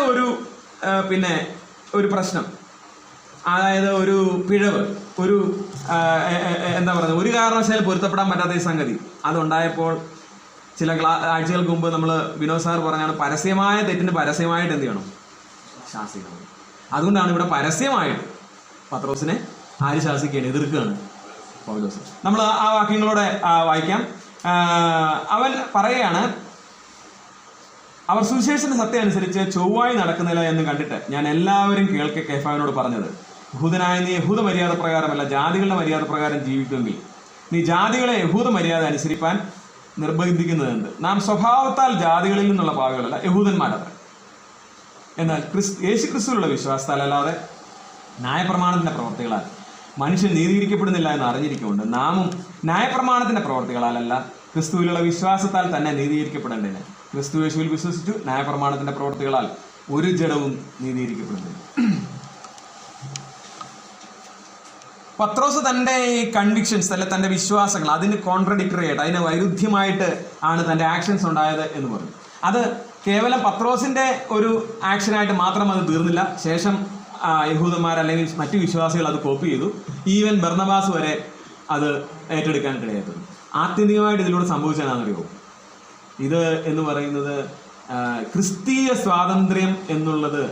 ഒരു പ്രശ്നം, അതായത് ഒരു പിഴവ്, എന്താ പറയുക, ഒരു കാരണവശാലും പൊരുത്തപ്പെടാൻ പറ്റാത്ത ഈ സംഗതി അതുണ്ടായപ്പോൾ ചില ആഴ്ചകൾക്ക് മുമ്പ് നമ്മൾ വിനോദ് സാർ പറഞ്ഞാണ് പരസ്യമായ തെറ്റിന് പരസ്യമായിട്ട് എന്ത് ചെയ്യണം? ശാസിക്കണം. അതുകൊണ്ടാണ് ഇവിടെ പരസ്യമായിട്ട് പത്രോസിനെ ആര് ശാസിക്കുകയാണ്? എതിർക്കുകയാണ് പൗലോസ്. നമ്മൾ ആ വാക്യങ്ങളോടെ വായിക്കാം. അവൻ പറയുകയാണ്, അവർ സുവിശേഷത്തിന്റെ സത്യം അനുസരിച്ച് ചൊവ്വായി നടക്കുന്നില്ല എന്ന് കണ്ടിട്ട് ഞാൻ എല്ലാവരും കേൾക്കെ കേഫാവിനോട് പറഞ്ഞത്, യഹൂദനായ നീ യഹൂദ മര്യാദ പ്രകാരമല്ല ജാതികളുടെ മര്യാദ പ്രകാരം ജീവിക്കുമെങ്കിൽ നീ ജാതികളെ യഹൂദ മര്യാദ അനുസരിപ്പാൻ നിർബന്ധിക്കുന്നതെന്ത്? നാം സ്വഭാവത്താൽ ജാതികളിൽ നിന്നുള്ള പാവികളല്ല, യഹൂദന്മാരത്ര. എന്നാൽ യേശു ക്രിസ്തുവിലുള്ള വിശ്വാസത്താൽ അല്ലാതെ ന്യായപ്രമാണത്തിന്റെ പ്രവർത്തികളാൽ മനുഷ്യൻ നീതീകരിക്കപ്പെടുന്നില്ല എന്ന് അറിഞ്ഞിരിക്കുന്നുണ്ട്. നാമും ന്യായപ്രമാണത്തിന്റെ പ്രവർത്തികളാലല്ല ക്രിസ്തുവിലുള്ള വിശ്വാസത്താൽ തന്നെ നീതീകരിക്കപ്പെടേണ്ടതിന് ക്രിസ്തു യേശുവിൽ വിശ്വസിച്ചു ന്യായപ്രമാണത്തിന്റെ പ്രവർത്തികളാൽ ഒരു ജഡവും നീതീകരിക്കപ്പെടുന്നില്ല. പത്രോസ് തൻ്റെ കൺവിക്ഷൻസ് അല്ലെ തൻ്റെ വിശ്വാസങ്ങൾ അതിന് കോൺട്രഡിക്ടറി ആയിട്ട് അതിന് വൈരുദ്ധ്യമായിട്ട് ആണ് തൻ്റെ ആക്ഷൻസ് ഉണ്ടായത് എന്ന് പറഞ്ഞു. അത് കേവലം പത്രോസിൻ്റെ ഒരു ആക്ഷനായിട്ട് മാത്രം അത് തീർന്നില്ല. ശേഷം യഹൂദന്മാർ അല്ലെങ്കിൽ മറ്റു വിശ്വാസികൾ അത് കോപ്പി ചെയ്തു. ഈവൻ ബർന്നബാസ് വരെ അത് ഏറ്റെടുക്കാനിടയായിട്ടുണ്ട്. ആത്യന്തികമായിട്ട് ഇതിലൂടെ സംഭവിച്ചതാണെന്നറിയോ? ഇത് എന്ന് പറയുന്നത് ക്രിസ്തീയ സ്വാതന്ത്ര്യം എന്നുള്ളത്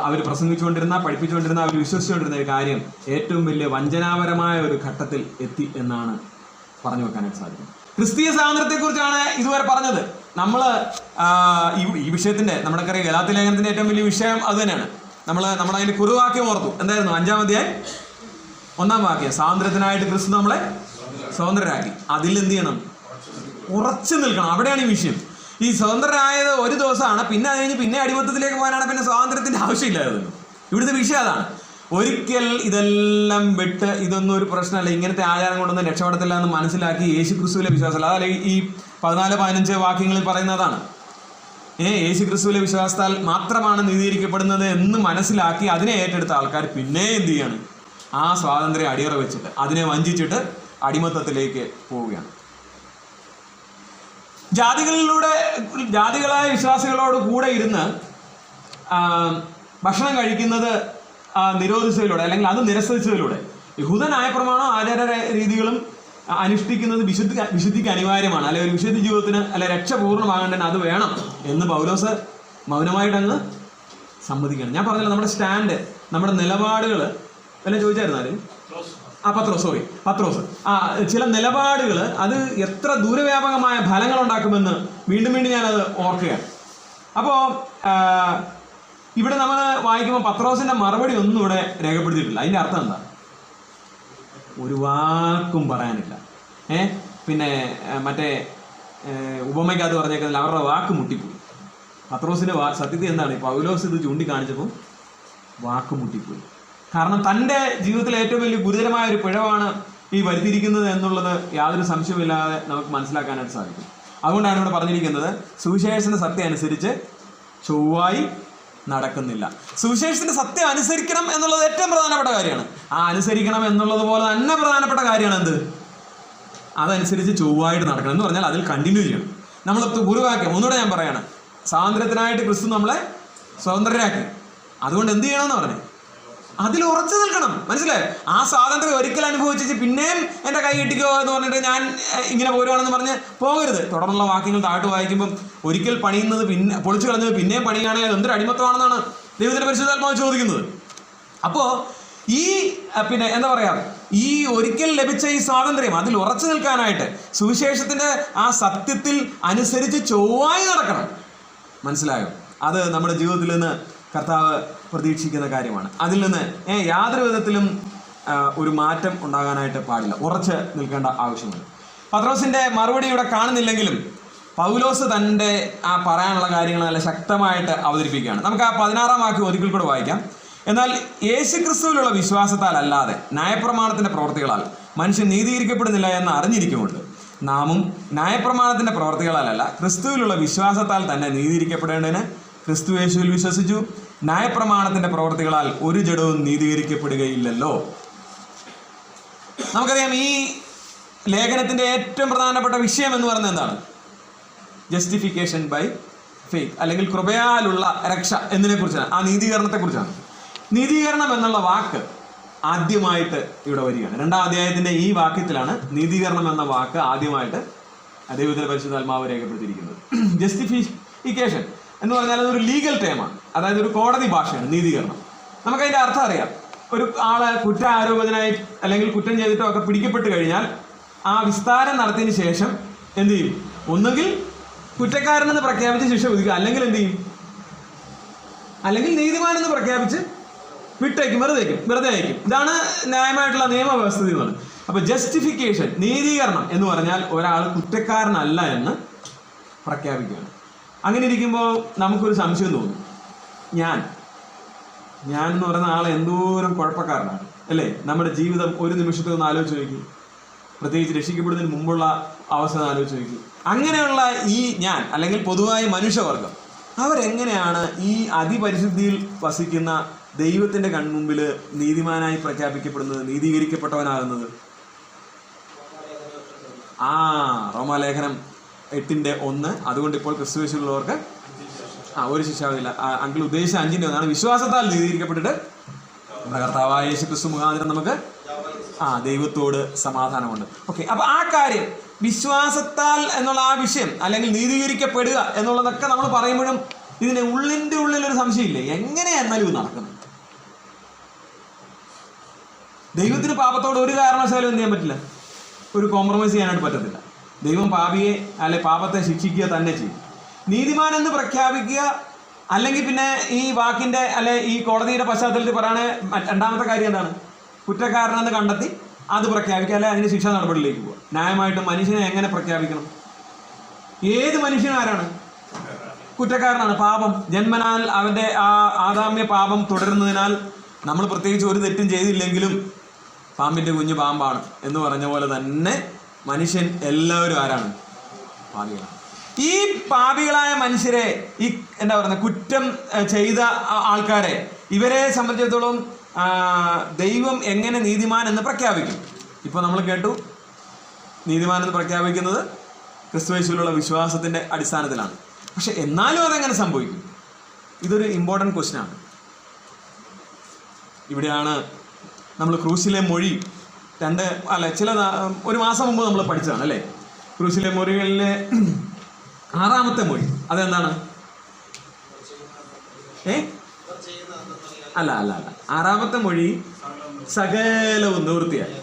അവർ പ്രസംഗിച്ചുകൊണ്ടിരുന്ന, പഠിപ്പിച്ചുകൊണ്ടിരുന്ന, അവർ വിശ്വസിച്ചുകൊണ്ടിരുന്ന ഒരു കാര്യം ഏറ്റവും വലിയ വഞ്ചനാപരമായ ഒരു ഘട്ടത്തിൽ എത്തി എന്നാണ് പറഞ്ഞു വെക്കാനായിട്ട് സാധിക്കും. ക്രിസ്തീയ സ്വാതന്ത്ര്യത്തെക്കുറിച്ചാണ് ഇതുവരെ പറഞ്ഞത്. നമ്മൾ ഈ വിഷയത്തിന്റെ നമ്മുടെ ഗലാത്യ ലേഖനത്തിന്റെ ഏറ്റവും വലിയ വിഷയം അത് തന്നെയാണ്. നമ്മളതിന്റെ കുറുവാക്യം ഓർത്തു. എന്തായിരുന്നു? 5-ാം അധ്യായം 1-ാം വാക്യം, സ്വാതന്ത്ര്യത്തിനായിട്ട് ക്രിസ്തു നമ്മളെ സ്വതന്ത്രരാക്കി. അതിൽ എന്ത് ചെയ്യണം? ഉറച്ചു നിൽക്കണം. അവിടെയാണ് ഈ വിഷയം. ഈ സ്വതന്ത്രരായത് ഒരു ദിവസമാണ്, പിന്നെ അത് കഴിഞ്ഞ് പിന്നെ അടിമത്തത്തിലേക്ക് പോകാനാണ്, പിന്നെ സ്വാതന്ത്ര്യത്തിന്റെ ആവശ്യമില്ലായിരുന്നു. ഇവിടുത്തെ വിഷയം അതാണ്. ഒരിക്കൽ ഇതെല്ലാം വിട്ട് ഇതൊന്നും ഒരു പ്രശ്നമല്ല, ഇങ്ങനത്തെ ആചാരം കൊണ്ടൊന്നും രക്ഷപ്പെടത്തില്ല എന്ന് മനസ്സിലാക്കി യേശു ക്രിസ്തുവിലെ വിശ്വാസമല്ല, അതല്ല ഈ 14-15 വാക്യങ്ങളിൽ പറയുന്നതാണ്. യേശു ക്രിസ്തുവിലെ വിശ്വാസത്താൽ മാത്രമാണ് നീതീകരിക്കപ്പെടുന്നത് എന്ന് മനസ്സിലാക്കി അതിനെ ഏറ്റെടുത്ത ആൾക്കാർ പിന്നെ എന്ത് ചെയ്യാണ്? ആ സ്വാതന്ത്ര്യം അടിയറ വെച്ചിട്ട് അതിനെ വഞ്ചിച്ചിട്ട് അടിമത്തത്തിലേക്ക് പോവുകയാണ്. ജാതികളായ വിശ്വാസികളോട് കൂടെ ഇരുന്ന് ഭക്ഷണം കഴിക്കുന്നത് നിരോധിച്ചതിലൂടെ, അല്ലെങ്കിൽ അത് നിരസിച്ചതിലൂടെ, യഹൂദ ന്യായപ്രമാണം ആചാര രീതികളും അനുഷ്ഠിക്കുന്നത് വിശുദ്ധിക്ക് അനിവാര്യമാണ്, അല്ലെ ഒരു വിശുദ്ധ ജീവിതത്തിന് അല്ലെ രക്ഷ പൂർണ്ണമാകേണ്ടതിന് അത് വേണം എന്ന് പൗലോസ് മൗനമായിട്ട് അങ്ങ് സമ്മതിക്കുകയാണ്. ഞാൻ പറഞ്ഞല്ലോ, നമ്മുടെ സ്റ്റാൻഡ്, നമ്മുടെ നിലപാടുകൾ എല്ലാം ചോദിച്ചായിരുന്നു പത്രോസ് ചില നിലപാടുകൾ അത് എത്ര ദൂരവ്യാപകമായ ഫലങ്ങൾ ഉണ്ടാക്കുമെന്ന് വീണ്ടും വീണ്ടും ഞാനത് ഓർക്കുകയാണ്. അപ്പോൾ ഇവിടെ നമ്മൾ വായിക്കുമ്പോൾ പത്രോസിന്റെ മറുപടി ഒന്നും ഇവിടെ രേഖപ്പെടുത്തിയിട്ടില്ല. അതിന്റെ അർത്ഥം എന്താ? ഒരു വാക്കും പറയാനില്ല. പിന്നെ മറ്റേ ഉപമയ്ക്കകത്ത് പറഞ്ഞേക്കുന്നതിൽ അവരുടെ വാക്ക് മുട്ടിപ്പോയി. പത്രോസിന്റെ സത്യത്തിൽ എന്താണ്? പൗലോസ് ഇത് ചൂണ്ടിക്കാണിച്ചപ്പോൾ വാക്ക് മുട്ടിപ്പോയി. കാരണം തൻ്റെ ജീവിതത്തിലെ ഏറ്റവും വലിയ ഗുരുതരമായ ഒരു പിഴവാണ് ഈ വരുത്തിയിരിക്കുന്നത് എന്നുള്ളത് യാതൊരു സംശയമില്ലാതെ നമുക്ക് മനസ്സിലാക്കാനായിട്ട് സാധിക്കും. അതുകൊണ്ടാണ് ഇവിടെ പറഞ്ഞിരിക്കുന്നത്, സുവിശേഷത്തിന്റെ സത്യം അനുസരിച്ച് ചൊവ്വായി നടക്കുന്നില്ല. സുവിശേഷത്തിന്റെ സത്യം അനുസരിക്കണം എന്നുള്ളത് ഏറ്റവും പ്രധാനപ്പെട്ട കാര്യമാണ്. ആ അനുസരിക്കണം എന്നുള്ളത് പോലെ തന്നെ പ്രധാനപ്പെട്ട കാര്യമാണ് എന്ത്? അതനുസരിച്ച് ചൊവ്വായിട്ട് നടക്കണം എന്ന് പറഞ്ഞാൽ അതിൽ കണ്ടിന്യൂ ചെയ്യണം. നമ്മൾ ഗുരുവാക്യം ഒന്നുകൂടെ ഞാൻ പറയാണ്, സ്വാതന്ത്ര്യത്തിനായിട്ട് ക്രിസ്തു നമ്മളെ സ്വതന്ത്രരാക്കി. അതുകൊണ്ട് എന്ത് ചെയ്യണമെന്ന് പറഞ്ഞു? അതിൽ ഉറച്ചു നിൽക്കണം. മനസ്സിലായി? ആ സ്വാതന്ത്ര്യം ഒരിക്കൽ അനുഭവിച്ചിട്ട് പിന്നെയും എൻ്റെ കൈ കെട്ടിക്കോ എന്ന് പറഞ്ഞിട്ട് ഞാൻ ഇങ്ങനെ പോരുവാണെന്ന് പറഞ്ഞ് പോകരുത്. തുടർന്നുള്ള വാക്യങ്ങൾ താഴ്ത്തു വായിക്കുമ്പം ഒരിക്കൽ പണിയുന്നത് പിന്നെ പൊളിച്ചു കളഞ്ഞത് പിന്നെയും പണിയുകയാണെങ്കിൽ എന്തൊരു അടിമത്തമാണെന്നാണ് ദൈവത്തിന്റെ പരിശുദ്ധാത്മാവ് ചോദിക്കുന്നത്. അപ്പോൾ ഈ പിന്നെ എന്താ പറയാ, ഈ ഒരിക്കൽ ലഭിച്ച ഈ സ്വാതന്ത്ര്യം അതിൽ ഉറച്ചു നിൽക്കാനായിട്ട് സുവിശേഷത്തിന്റെ ആ സത്യത്തിൽ അനുസരിച്ച് ചൊവ്വായി നടക്കണം. മനസ്സിലായോ? അത് നമ്മുടെ ജീവിതത്തിൽ നിന്ന് കർത്താവ് പ്രതീക്ഷിക്കുന്ന കാര്യമാണ്. അതിൽ നിന്ന് യാതൊരു വിധത്തിലും ഒരു മാറ്റം ഉണ്ടാകാനായിട്ട് പാടില്ല. ഉറച്ച് നിൽക്കേണ്ട ആവശ്യമുണ്ട്. പത്രോസിന്റെ മറുപടി ഇവിടെ കാണുന്നില്ലെങ്കിലും പൗലോസ് തൻ്റെ ആ പറയാനുള്ള കാര്യങ്ങൾ നല്ല ശക്തമായിട്ട് അവതരിപ്പിക്കുകയാണ്. നമുക്ക് ആ 16-ാം വാക്യം ഒരിക്കൽ കൂടെ വായിക്കാം. എന്നാൽ യേശുക്രിസ്തുവിലുള്ള വിശ്വാസത്താൽ അല്ലാതെ ന്യായപ്രമാണത്തിന്റെ പ്രവർത്തികളാൽ മനുഷ്യൻ നീതീകരിക്കപ്പെടുന്നില്ല എന്ന് അറിഞ്ഞിരിക്കുന്നുണ്ട് നാമും ന്യായപ്രമാണത്തിന്റെ പ്രവർത്തികളാലല്ല ക്രിസ്തുവിലുള്ള വിശ്വാസത്താൽ തന്നെ നീതീകരിക്കപ്പെടേണ്ടതിന് ക്രിസ്തു യേശുവിൽ വിശ്വസിച്ചു. ന്യായപ്രമാണത്തിന്റെ പ്രവർത്തികളാൽ ഒരു ജഡവും നീതീകരിക്കപ്പെടുകയില്ലല്ലോ. നമുക്കറിയാം, ഈ ലേഖനത്തിന്റെ ഏറ്റവും പ്രധാനപ്പെട്ട വിഷയം എന്ന് പറയുന്നത് എന്താണ്? ജസ്റ്റിഫിക്കേഷൻ ബൈ ഫെയ്ത്ത്, അല്ലെങ്കിൽ കൃപയാലുള്ള രക്ഷ എന്നതിനെ കുറിച്ചാണ്, ആ നീതീകരണത്തെക്കുറിച്ചാണ്. നീതീകരണം എന്നുള്ള വാക്ക് ആദ്യമായിട്ട് ഇവിടെ വരികയാണ്. 2-ാം അധ്യായത്തിന്റെ ഈ വാക്യത്തിലാണ് നീതീകരണം എന്ന വാക്ക് ആദ്യമായിട്ട് ദൈവത്തിന്റെ പരിശുദ്ധാത്മാവ് രേഖപ്പെടുത്തിയിരിക്കുന്നത്. ജസ്റ്റിഫിക്കേഷൻ എന്ന് പറഞ്ഞാൽ അതൊരു ലീഗൽ ടേമാണ്, അതായത് ഒരു കോടതി ഭാഷയാണ് നീതീകരണം. നമുക്കതിൻ്റെ അർത്ഥം അറിയാം. ഒരു ആള് കുറ്റാരോപിതനായി അല്ലെങ്കിൽ കുറ്റം ചെയ്തിട്ടോ ഒക്കെ പിടിക്കപ്പെട്ട് കഴിഞ്ഞാൽ ആ വിസ്താരം നടത്തിയതിന് ശേഷം എന്ത് ചെയ്യും? ഒന്നുകിൽ കുറ്റക്കാരനെന്ന് പ്രഖ്യാപിച്ച് ശിക്ഷ വിധിക്കുക, അല്ലെങ്കിൽ എന്ത് ചെയ്യും? അല്ലെങ്കിൽ നീതിമാനെന്ന് പ്രഖ്യാപിച്ച് വിട്ടേക്കും, വെറുതെ അയക്കും. ഇതാണ് ന്യായമായിട്ടുള്ള നിയമവ്യവസ്ഥിതി എന്ന് പറയുന്നത്. അപ്പൊ ജസ്റ്റിഫിക്കേഷൻ, നീതീകരണം എന്ന് പറഞ്ഞാൽ ഒരാൾ കുറ്റക്കാരനല്ല എന്ന് പ്രഖ്യാപിക്കുകയാണ്. അങ്ങനെ ഇരിക്കുമ്പോൾ നമുക്കൊരു സംശയം തോന്നും, ഞാൻ എന്ന് പറയുന്ന ആൾ എന്തോരം കുഴപ്പക്കാരനാണ് അല്ലേ? നമ്മുടെ ജീവിതം ഒരു നിമിഷത്തെ ഒന്ന് ആലോചിച്ച് നോക്കി, പ്രത്യേകിച്ച് രക്ഷിക്കപ്പെടുന്നതിന് മുമ്പുള്ള അവസ്ഥ ആലോചിച്ച് നോക്കി. അങ്ങനെയുള്ള ഈ ഞാൻ, അല്ലെങ്കിൽ പൊതുവായി മനുഷ്യവർഗം, അവരെങ്ങനെയാണ് ഈ അതിപരിശുദ്ധിയിൽ വസിക്കുന്ന ദൈവത്തിന്റെ കൺമുമ്പിൽ നീതിമാനായി പ്രഖ്യാപിക്കപ്പെടുന്നത്, നീതീകരിക്കപ്പെട്ടവനാകുന്നത്? റോമാലേഖനം 8:1. അതുകൊണ്ട് ഇപ്പോൾ ക്രിസ്തുവേശുള്ളവർക്ക് ഒരു ശിക്ഷാവിധിയില്ല. അങ്കിൾ ഉദ്ദേശിച്ച 5-ന്റെ 1 വിശ്വാസത്താൽ നീതീകരിക്കപ്പെട്ടിട്ട് നമ്മുടെ കർത്താവായ യേശു ക്രിസ്തു മുഖാന്തരം നമുക്ക് ദൈവത്തോട് സമാധാനമുണ്ട്. ഓക്കെ, അപ്പൊ ആ കാര്യം വിശ്വാസത്താൽ എന്നുള്ള ആ വിഷയം, അല്ലെങ്കിൽ നീതീകരിക്കപ്പെടുക എന്നുള്ളതൊക്കെ നമ്മൾ പറയുമ്പോഴും ഇതിന് ഉള്ളിൻ്റെ ഉള്ളിലൊരു സംശയമില്ലേ, എങ്ങനെയായിരുന്നാലും ഇത് നടക്കുന്നത്? ദൈവത്തിന് പാപത്തോട് ഒരു കാരണവശാലും എന്ത് ചെയ്യാൻ പറ്റില്ല, ഒരു കോംപ്രമൈസ് ചെയ്യാനായിട്ട് പറ്റത്തില്ല. ദൈവം പാപിയെ അല്ലെ പാപത്തെ ശിക്ഷിക്കുക തന്നെ ചെയ്യും. നീതിമാൻ എന്ന് പ്രഖ്യാപിക്കുക, അല്ലെങ്കിൽ പിന്നെ ഈ വാക്കിൻ്റെ അല്ലെ ഈ കോടതിയുടെ പശ്ചാത്തലത്തിൽ പറയുന്ന രണ്ടാമത്തെ കാര്യം എന്താണ്? കുറ്റക്കാരനെന്ന് കണ്ടെത്തി അത് പ്രഖ്യാപിക്കുക, അല്ലെ അതിന് ശിക്ഷാ നടപടിയിലേക്ക് പോകുക. ന്യായമായിട്ടും മനുഷ്യനെ എങ്ങനെ പ്രഖ്യാപിക്കണം? ഏത് മനുഷ്യനും ആരാണ്? കുറ്റക്കാരനാണ്. പാപം ജന്മനാൽ അവൻ്റെ ആ ആദാമ്യ പാപം തുടരുന്നതിനാൽ നമ്മൾ പ്രത്യേകിച്ച് ഒരു തെറ്റും ചെയ്തില്ലെങ്കിലും പാമ്പിൻ്റെ കുഞ്ഞ് പാമ്പാണ് എന്ന് പറഞ്ഞ പോലെ തന്നെ മനുഷ്യൻ എല്ലാവരും ആരാണ്? പാപികളാണ്. ഈ പാപികളായ മനുഷ്യരെ, ഈ എന്താ പറയുക, കുറ്റം ചെയ്ത ആൾക്കാരെ, ഇവരെ സംബന്ധിച്ചിടത്തോളം ദൈവം എങ്ങനെ നീതിമാൻ എന്ന് പ്രഖ്യാപിക്കും? ഇപ്പോൾ നമ്മൾ കേട്ടു, നീതിമാൻ എന്ന് പ്രഖ്യാപിക്കുന്നത് ക്രിസ്തുയേശുവിലുള്ള വിശ്വാസത്തിൻ്റെ അടിസ്ഥാനത്തിലാണ്. പക്ഷെ എന്നാലും അതെങ്ങനെ സംഭവിക്കും? ഇതൊരു ഇമ്പോർട്ടൻ്റ് ക്വസ്റ്റ്യനാണ്. ഇവിടെയാണ് നമ്മൾ ക്രൂശിലെ മൊഴി ഒരു മാസം മുമ്പ് നമ്മൾ പഠിച്ചതാണ് അല്ലേ? ക്രൂശിലെ മൊഴികളിലെ 6ാമത്തെ മൊഴി അതെന്താണ്? അല്ല 6ാമത്തെ മൊഴി സകലവും നിവൃത്തിയായി.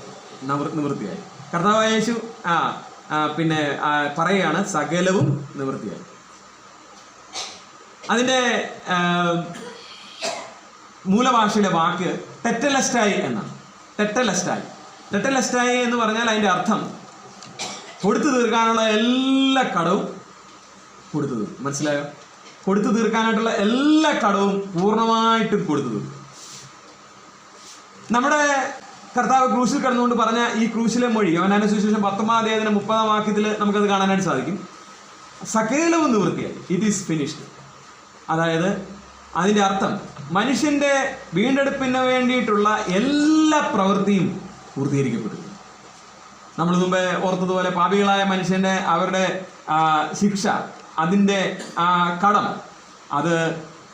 കർത്താവായ യേശു പിന്നെ പറയുകയാണ് സകലവും നിവൃത്തിയായി. അതിൻ്റെ മൂലഭാഷയുടെ വാക്ക് ടെറ്റലസ്റ്റായി എന്നാണ്. ടെറ്റലസ്റ്റായി എന്ന് പറഞ്ഞാൽ അതിൻ്റെ അർത്ഥം കൊടുത്തു തീർക്കാനുള്ള എല്ലാ കടവും കൊടുത്തു തീർക്കും. മനസ്സിലായോ? കൊടുത്തു തീർക്കാനായിട്ടുള്ള എല്ലാ കടവും പൂർണ്ണമായിട്ടും കൊടുത്തു തീർക്കും. നമ്മുടെ കർത്താവ് ക്രൂശിൽ കിടന്നുകൊണ്ട് പറഞ്ഞ ഈ ക്രൂശിലെ മൊഴി യോഹന്നാന്റെ സുവിശേഷം 10-ാം അധ്യായത്തിന്റെ 30-ാം വാക്യത്തിൽ നമുക്കത് കാണാനായിട്ട് സാധിക്കും. സകലവും നിവൃത്തിയായി, ഇറ്റ് ഈസ് ഫിനിഷ്ഡ്. അതായത് അതിൻ്റെ അർത്ഥം മനുഷ്യൻ്റെ വീണ്ടെടുപ്പിന് വേണ്ടിയിട്ടുള്ള എല്ലാ പ്രവൃത്തിയും പൂർത്തീകരിക്കപ്പെട്ടു. നമ്മൾ മുമ്പേ ഓർത്തതുപോലെ പാപികളായ മനുഷ്യൻ്റെ അവരുടെ ശിക്ഷ, അതിൻ്റെ കടം, അത്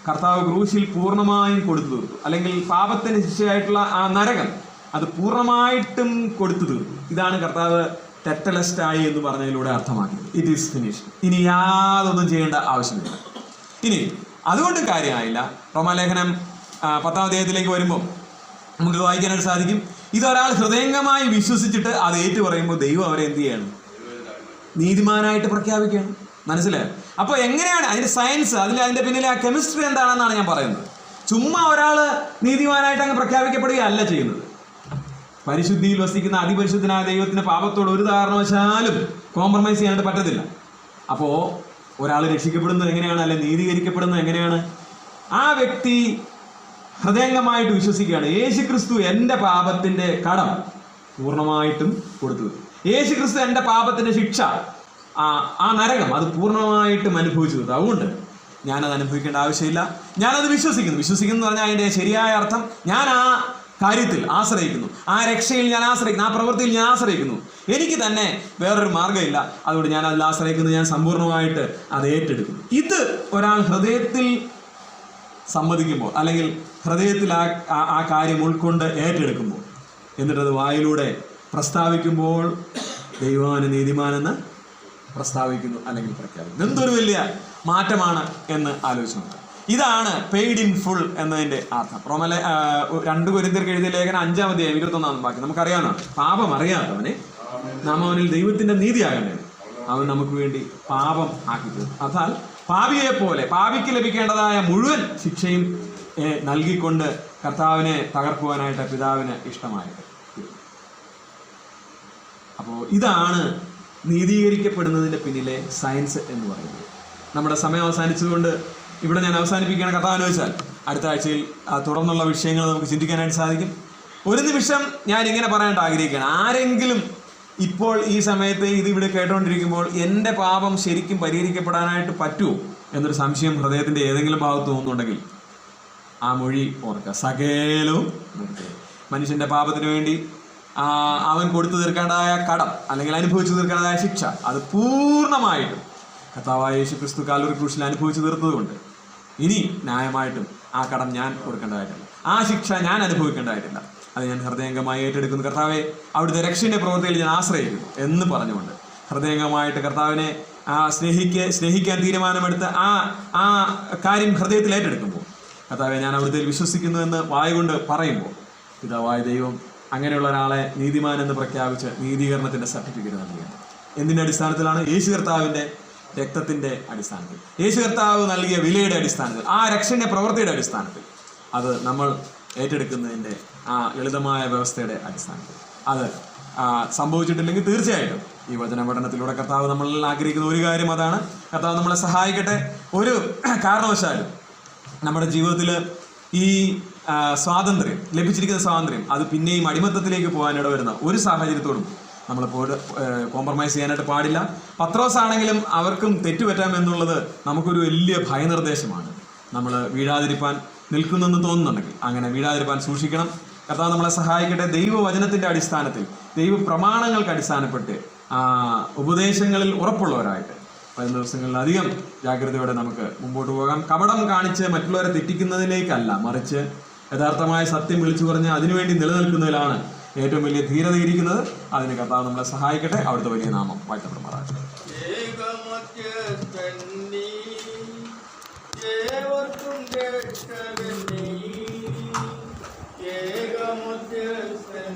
കർത്താവ് ക്രൂശിൽ പൂർണ്ണമായും കൊടുത്തു തീർത്തു. അല്ലെങ്കിൽ പാപത്തിന് ശിക്ഷയായിട്ടുള്ള ആ നരകം അത് പൂർണ്ണമായിട്ടും കൊടുത്തു തീർത്തു. ഇതാണ് കർത്താവ് ടെറ്റലസ്റ്റായി എന്ന് പറഞ്ഞതിലൂടെ അർത്ഥമാക്കിയത്. It is finished. ഇനി യാതൊന്നും ചെയ്യേണ്ട ആവശ്യമില്ല. ഇനി അതുകൊണ്ട് കാര്യമായില്ല. റോമാലേഖനം 10-ാം അധ്യായത്തിലേക്ക് വരുമ്പോൾ നമുക്ക് വായിക്കാനായിട്ട് സാധിക്കും, ഇതൊരാൾ ഹൃദയംഗമായി വിശ്വസിച്ചിട്ട് അത് ഏറ്റു പറയുമ്പോൾ ദൈവം അവരെ എന്ത് ചെയ്യാണ്? നീതിമാനായിട്ട് പ്രഖ്യാപിക്കുകയാണ്. മനസ്സിലായോ? അപ്പോൾ എങ്ങനെയാണ് അതിൻ്റെ സയൻസ്, അതിൻ്റെ പിന്നിലെ ആ കെമിസ്ട്രി എന്താണെന്നാണ് ഞാൻ പറയുന്നത്. ചുമ്മാ ഒരാൾ നീതിമാനായിട്ട് അങ്ങ് പ്രഖ്യാപിക്കപ്പെടുകയല്ല ചെയ്യുന്നത്. പരിശുദ്ധിയിൽ വസിക്കുന്ന അതിപരിശുദ്ധനായ ദൈവത്തിന് പാപത്തോട് ഒരു കാരണവശാലും കോംപ്രമൈസ് ചെയ്യാനായിട്ട് പറ്റത്തില്ല. അപ്പോൾ ഒരാൾ രക്ഷിക്കപ്പെടുന്നത് എങ്ങനെയാണ്, അല്ലെ നീതീകരിക്കപ്പെടുന്നത് എങ്ങനെയാണ്? ആ വ്യക്തി ഹൃദയംഗമായിട്ട് വിശ്വസിക്കുകയാണ്, യേശു ക്രിസ്തു എൻ്റെ പാപത്തിൻ്റെ കടം പൂർണ്ണമായിട്ടും കൊടുത്തു. യേശു ക്രിസ്തു എൻ്റെ പാപത്തിൻ്റെ ശിക്ഷ, ആ നരകം അത് പൂർണ്ണമായിട്ടും അനുഭവിച്ചു തീർത്തു. അതുകൊണ്ട് ഞാനത് അനുഭവിക്കേണ്ട ആവശ്യമില്ല. ഞാനത് വിശ്വസിക്കുന്നു എന്ന് പറഞ്ഞാൽ അതിൻ്റെ ശരിയായ അർത്ഥം, ഞാൻ ആ കാര്യത്തിൽ ആശ്രയിക്കുന്നു, ആ രക്ഷയിൽ ഞാൻ ആശ്രയിക്കുന്നു, ആ പ്രവൃത്തിയിൽ ഞാൻ ആശ്രയിക്കുന്നു. എനിക്ക് തന്നെ വേറൊരു മാർഗ്ഗമില്ല. അതുകൊണ്ട് ഞാൻ അതിൽ ആശ്രയിക്കുന്നു, ഞാൻ സമ്പൂർണ്ണമായിട്ട് അത് ഏറ്റെടുക്കുന്നു. ഇത് ഒരാൾ ഹൃദയത്തിൽ സമ്മതിക്കുമ്പോൾ, അല്ലെങ്കിൽ ഹൃദയത്തിൽ ആ കാര്യം ഉൾക്കൊണ്ട് ഏറ്റെടുക്കുമ്പോൾ, എന്നിട്ടത് വായിലൂടെ പ്രസ്താവിക്കുമ്പോൾ ദൈവവാന് നീതിമാനെന്ന് പ്രസ്താവിക്കുന്നു, അല്ലെങ്കിൽ പ്രഖ്യാപിക്കുന്നു. എന്തൊരു വലിയ മാറ്റമാണ് എന്ന് ആലോചിച്ചു നോക്കാം. ഇതാണ് പെയ്ഡ് ഇൻ ഫുൾ എന്നതിൻ്റെ അർത്ഥം. 2 കൊരിന്ത്യർക്ക് എഴുതിയ ലേഖനം 5-ാം അധ്യായം 21-ാം വാക്യം നമുക്കറിയാവുന്നതാണ്. പാപം അറിയാത്തവനെ നാം അവനിൽ ദൈവത്തിൻ്റെ നീതിയാകേണ്ടത് അവൻ നമുക്ക് വേണ്ടി പാപം ആക്കി തീർന്നു. അതാൽ പാപിയെ പോലെ പാപിക്ക് ലഭിക്കേണ്ടതായ മുഴുവൻ ശിക്ഷയും നൽകിക്കൊണ്ട് കർത്താവിനെ തകർക്കുവാനായിട്ട് പിതാവിന് ഇഷ്ടമായിട്ട്. അപ്പോൾ ഇതാണ് നീതീകരിക്കപ്പെടുന്നതിൻ്റെ പിന്നിലെ സയൻസ് എന്ന് പറയുന്നത്. നമ്മുടെ സമയം അവസാനിച്ചതുകൊണ്ട് ഇവിടെ ഞാൻ അവസാനിപ്പിക്കുകയാണ്. കർത്താവിനെ വെച്ചാൽ അടുത്ത ആഴ്ചയിൽ തുടർന്നുള്ള വിഷയങ്ങൾ നമുക്ക് ചിന്തിക്കാനായിട്ട് സാധിക്കും. ഒരു നിമിഷം ഞാൻ ഇങ്ങനെ പറയാനായിട്ട് ആഗ്രഹിക്കുകയാണ്, ആരെങ്കിലും ഇപ്പോൾ ഈ സമയത്ത് ഇതിവിടെ കേട്ടുകൊണ്ടിരിക്കുമ്പോൾ എൻ്റെ പാപം ശരിക്കും പരിഹരിക്കപ്പെടാനായിട്ട് പറ്റുമോ എന്നൊരു സംശയം ഹൃദയത്തിൻ്റെ ഏതെങ്കിലും ഭാഗത്ത് തോന്നുന്നുണ്ടെങ്കിൽ ആ മൊഴി ഓർക്കുക. സകലവും മനുഷ്യൻ്റെ പാപത്തിന് വേണ്ടി അവൻ കൊടുത്തു തീർക്കേണ്ടതായ കടം, അല്ലെങ്കിൽ അനുഭവിച്ചു തീർക്കേണ്ടതായ ശിക്ഷ, അത് പൂർണ്ണമായിട്ടും കർത്താവായ യേശു ക്രിസ്തു കാൽവരി ക്രൂശിൽ അനുഭവിച്ചു തീർത്തതുകൊണ്ട് ഇനി ന്യായമായിട്ടും ആ കടം ഞാൻ കൊടുക്കേണ്ടതായിട്ടില്ല, ആ ശിക്ഷ ഞാൻ അനുഭവിക്കേണ്ടതായിട്ടില്ല. അത് ഞാൻ ഹൃദയംഗമായി ഏറ്റെടുക്കുന്നു. കർത്താവെ, അവിടുത്തെ രക്ഷയുടെ പ്രവൃത്തിയിൽ ഞാൻ ആശ്രയിക്കുന്നു എന്ന് പറഞ്ഞുകൊണ്ട് ഹൃദയംഗമായിട്ട് കർത്താവിനെ സ്നേഹിക്കാൻ തീരുമാനമെടുത്ത് ആ കാര്യം ഹൃദയത്തിൽ ഏറ്റെടുക്കുമ്പോൾ, കർത്താവെ ഞാൻ അവിടുത്തെ വിശ്വസിക്കുന്നു എന്ന് വായുകൊണ്ട് പറയുമ്പോൾ, പിതാവായ ദൈവം അങ്ങനെയുള്ള ഒരാളെ നീതിമാൻ എന്ന് പ്രഖ്യാപിച്ച് നീതീകരണത്തിൻ്റെ സർട്ടിഫിക്കറ്റ് നൽകുകയാണ്. എന്തിൻ്റെ അടിസ്ഥാനത്തിലാണ്? യേശു കർത്താവിൻ്റെ രക്തത്തിൻ്റെ അടിസ്ഥാനത്തിൽ, യേശു കർത്താവ് നൽകിയ വിലയുടെ അടിസ്ഥാനത്തിൽ, ആ രക്ഷണ പ്രവൃത്തിയുടെ അടിസ്ഥാനത്തിൽ, അത് നമ്മൾ ഏറ്റെടുക്കുന്നതിൻ്റെ ആ ലളിതമായ വ്യവസ്ഥയുടെ അടിസ്ഥാനത്തിൽ. അത് സംഭവിച്ചിട്ടില്ലെങ്കിൽ തീർച്ചയായിട്ടും ഈ വചന പഠനത്തിലൂടെ കർത്താവ് നമ്മളിൽ ആഗ്രഹിക്കുന്ന ഒരു കാര്യം അതാണ്. കർത്താവ് നമ്മളെ സഹായിക്കട്ടെ. ഒരു കാരണവശാലും നമ്മുടെ ജീവിതത്തിൽ ഈ സ്വാതന്ത്ര്യം, ലഭിച്ചിരിക്കുന്ന സ്വാതന്ത്ര്യം, അത് പിന്നെയും അടിമത്തത്തിലേക്ക് പോകാനിട വരുന്ന ഒരു സാഹചര്യത്തോടും നമ്മൾ കോംപ്രമൈസ് ചെയ്യാനായിട്ട് പാടില്ല. പത്രോസ് ആണെങ്കിലും അവർക്കും തെറ്റുപറ്റാമെന്നുള്ളത് നമുക്കൊരു വലിയ ഭയനിർദ്ദേശമാണ്. നമ്മൾ വീഴാതിരിപ്പാൻ നിൽക്കുന്നെന്ന് തോന്നുന്നുണ്ടെങ്കിൽ അങ്ങനെ വീഴാതിരിപ്പാൻ സൂക്ഷിക്കണം. കർത്താവ് നമ്മളെ സഹായിക്കട്ടെ. ദൈവവചനത്തിൻ്റെ അടിസ്ഥാനത്തിൽ, ദൈവ പ്രമാണങ്ങൾക്ക് അടിസ്ഥാനപ്പെട്ട് ഉപദേശങ്ങളിൽ ഉറപ്പുള്ളവരായിട്ട് വരും ദിവസങ്ങളിൽ അധികം ജാഗ്രതയോടെ നമുക്ക് മുമ്പോട്ട് പോകാം. കപടം കാണിച്ച് മറ്റുള്ളവരെ തെറ്റിക്കുന്നതിലേക്കല്ല, മറിച്ച് യഥാർത്ഥമായ സത്യം വിളിച്ചു പറഞ്ഞ് അതിനുവേണ്ടി നിലനിൽക്കുന്നതിലാണ് ഏറ്റവും വലിയ ധീരത ഇരിക്കുന്നത്. അതിന് കർത്താവ് നമ്മളെ സഹായിക്കട്ടെ. അവിടുത്തെ വലിയ നാമം വാഴ്ത്തപ്പെടുമാറാകട്ടെ. ഏകമധ്യസ്ഥൻ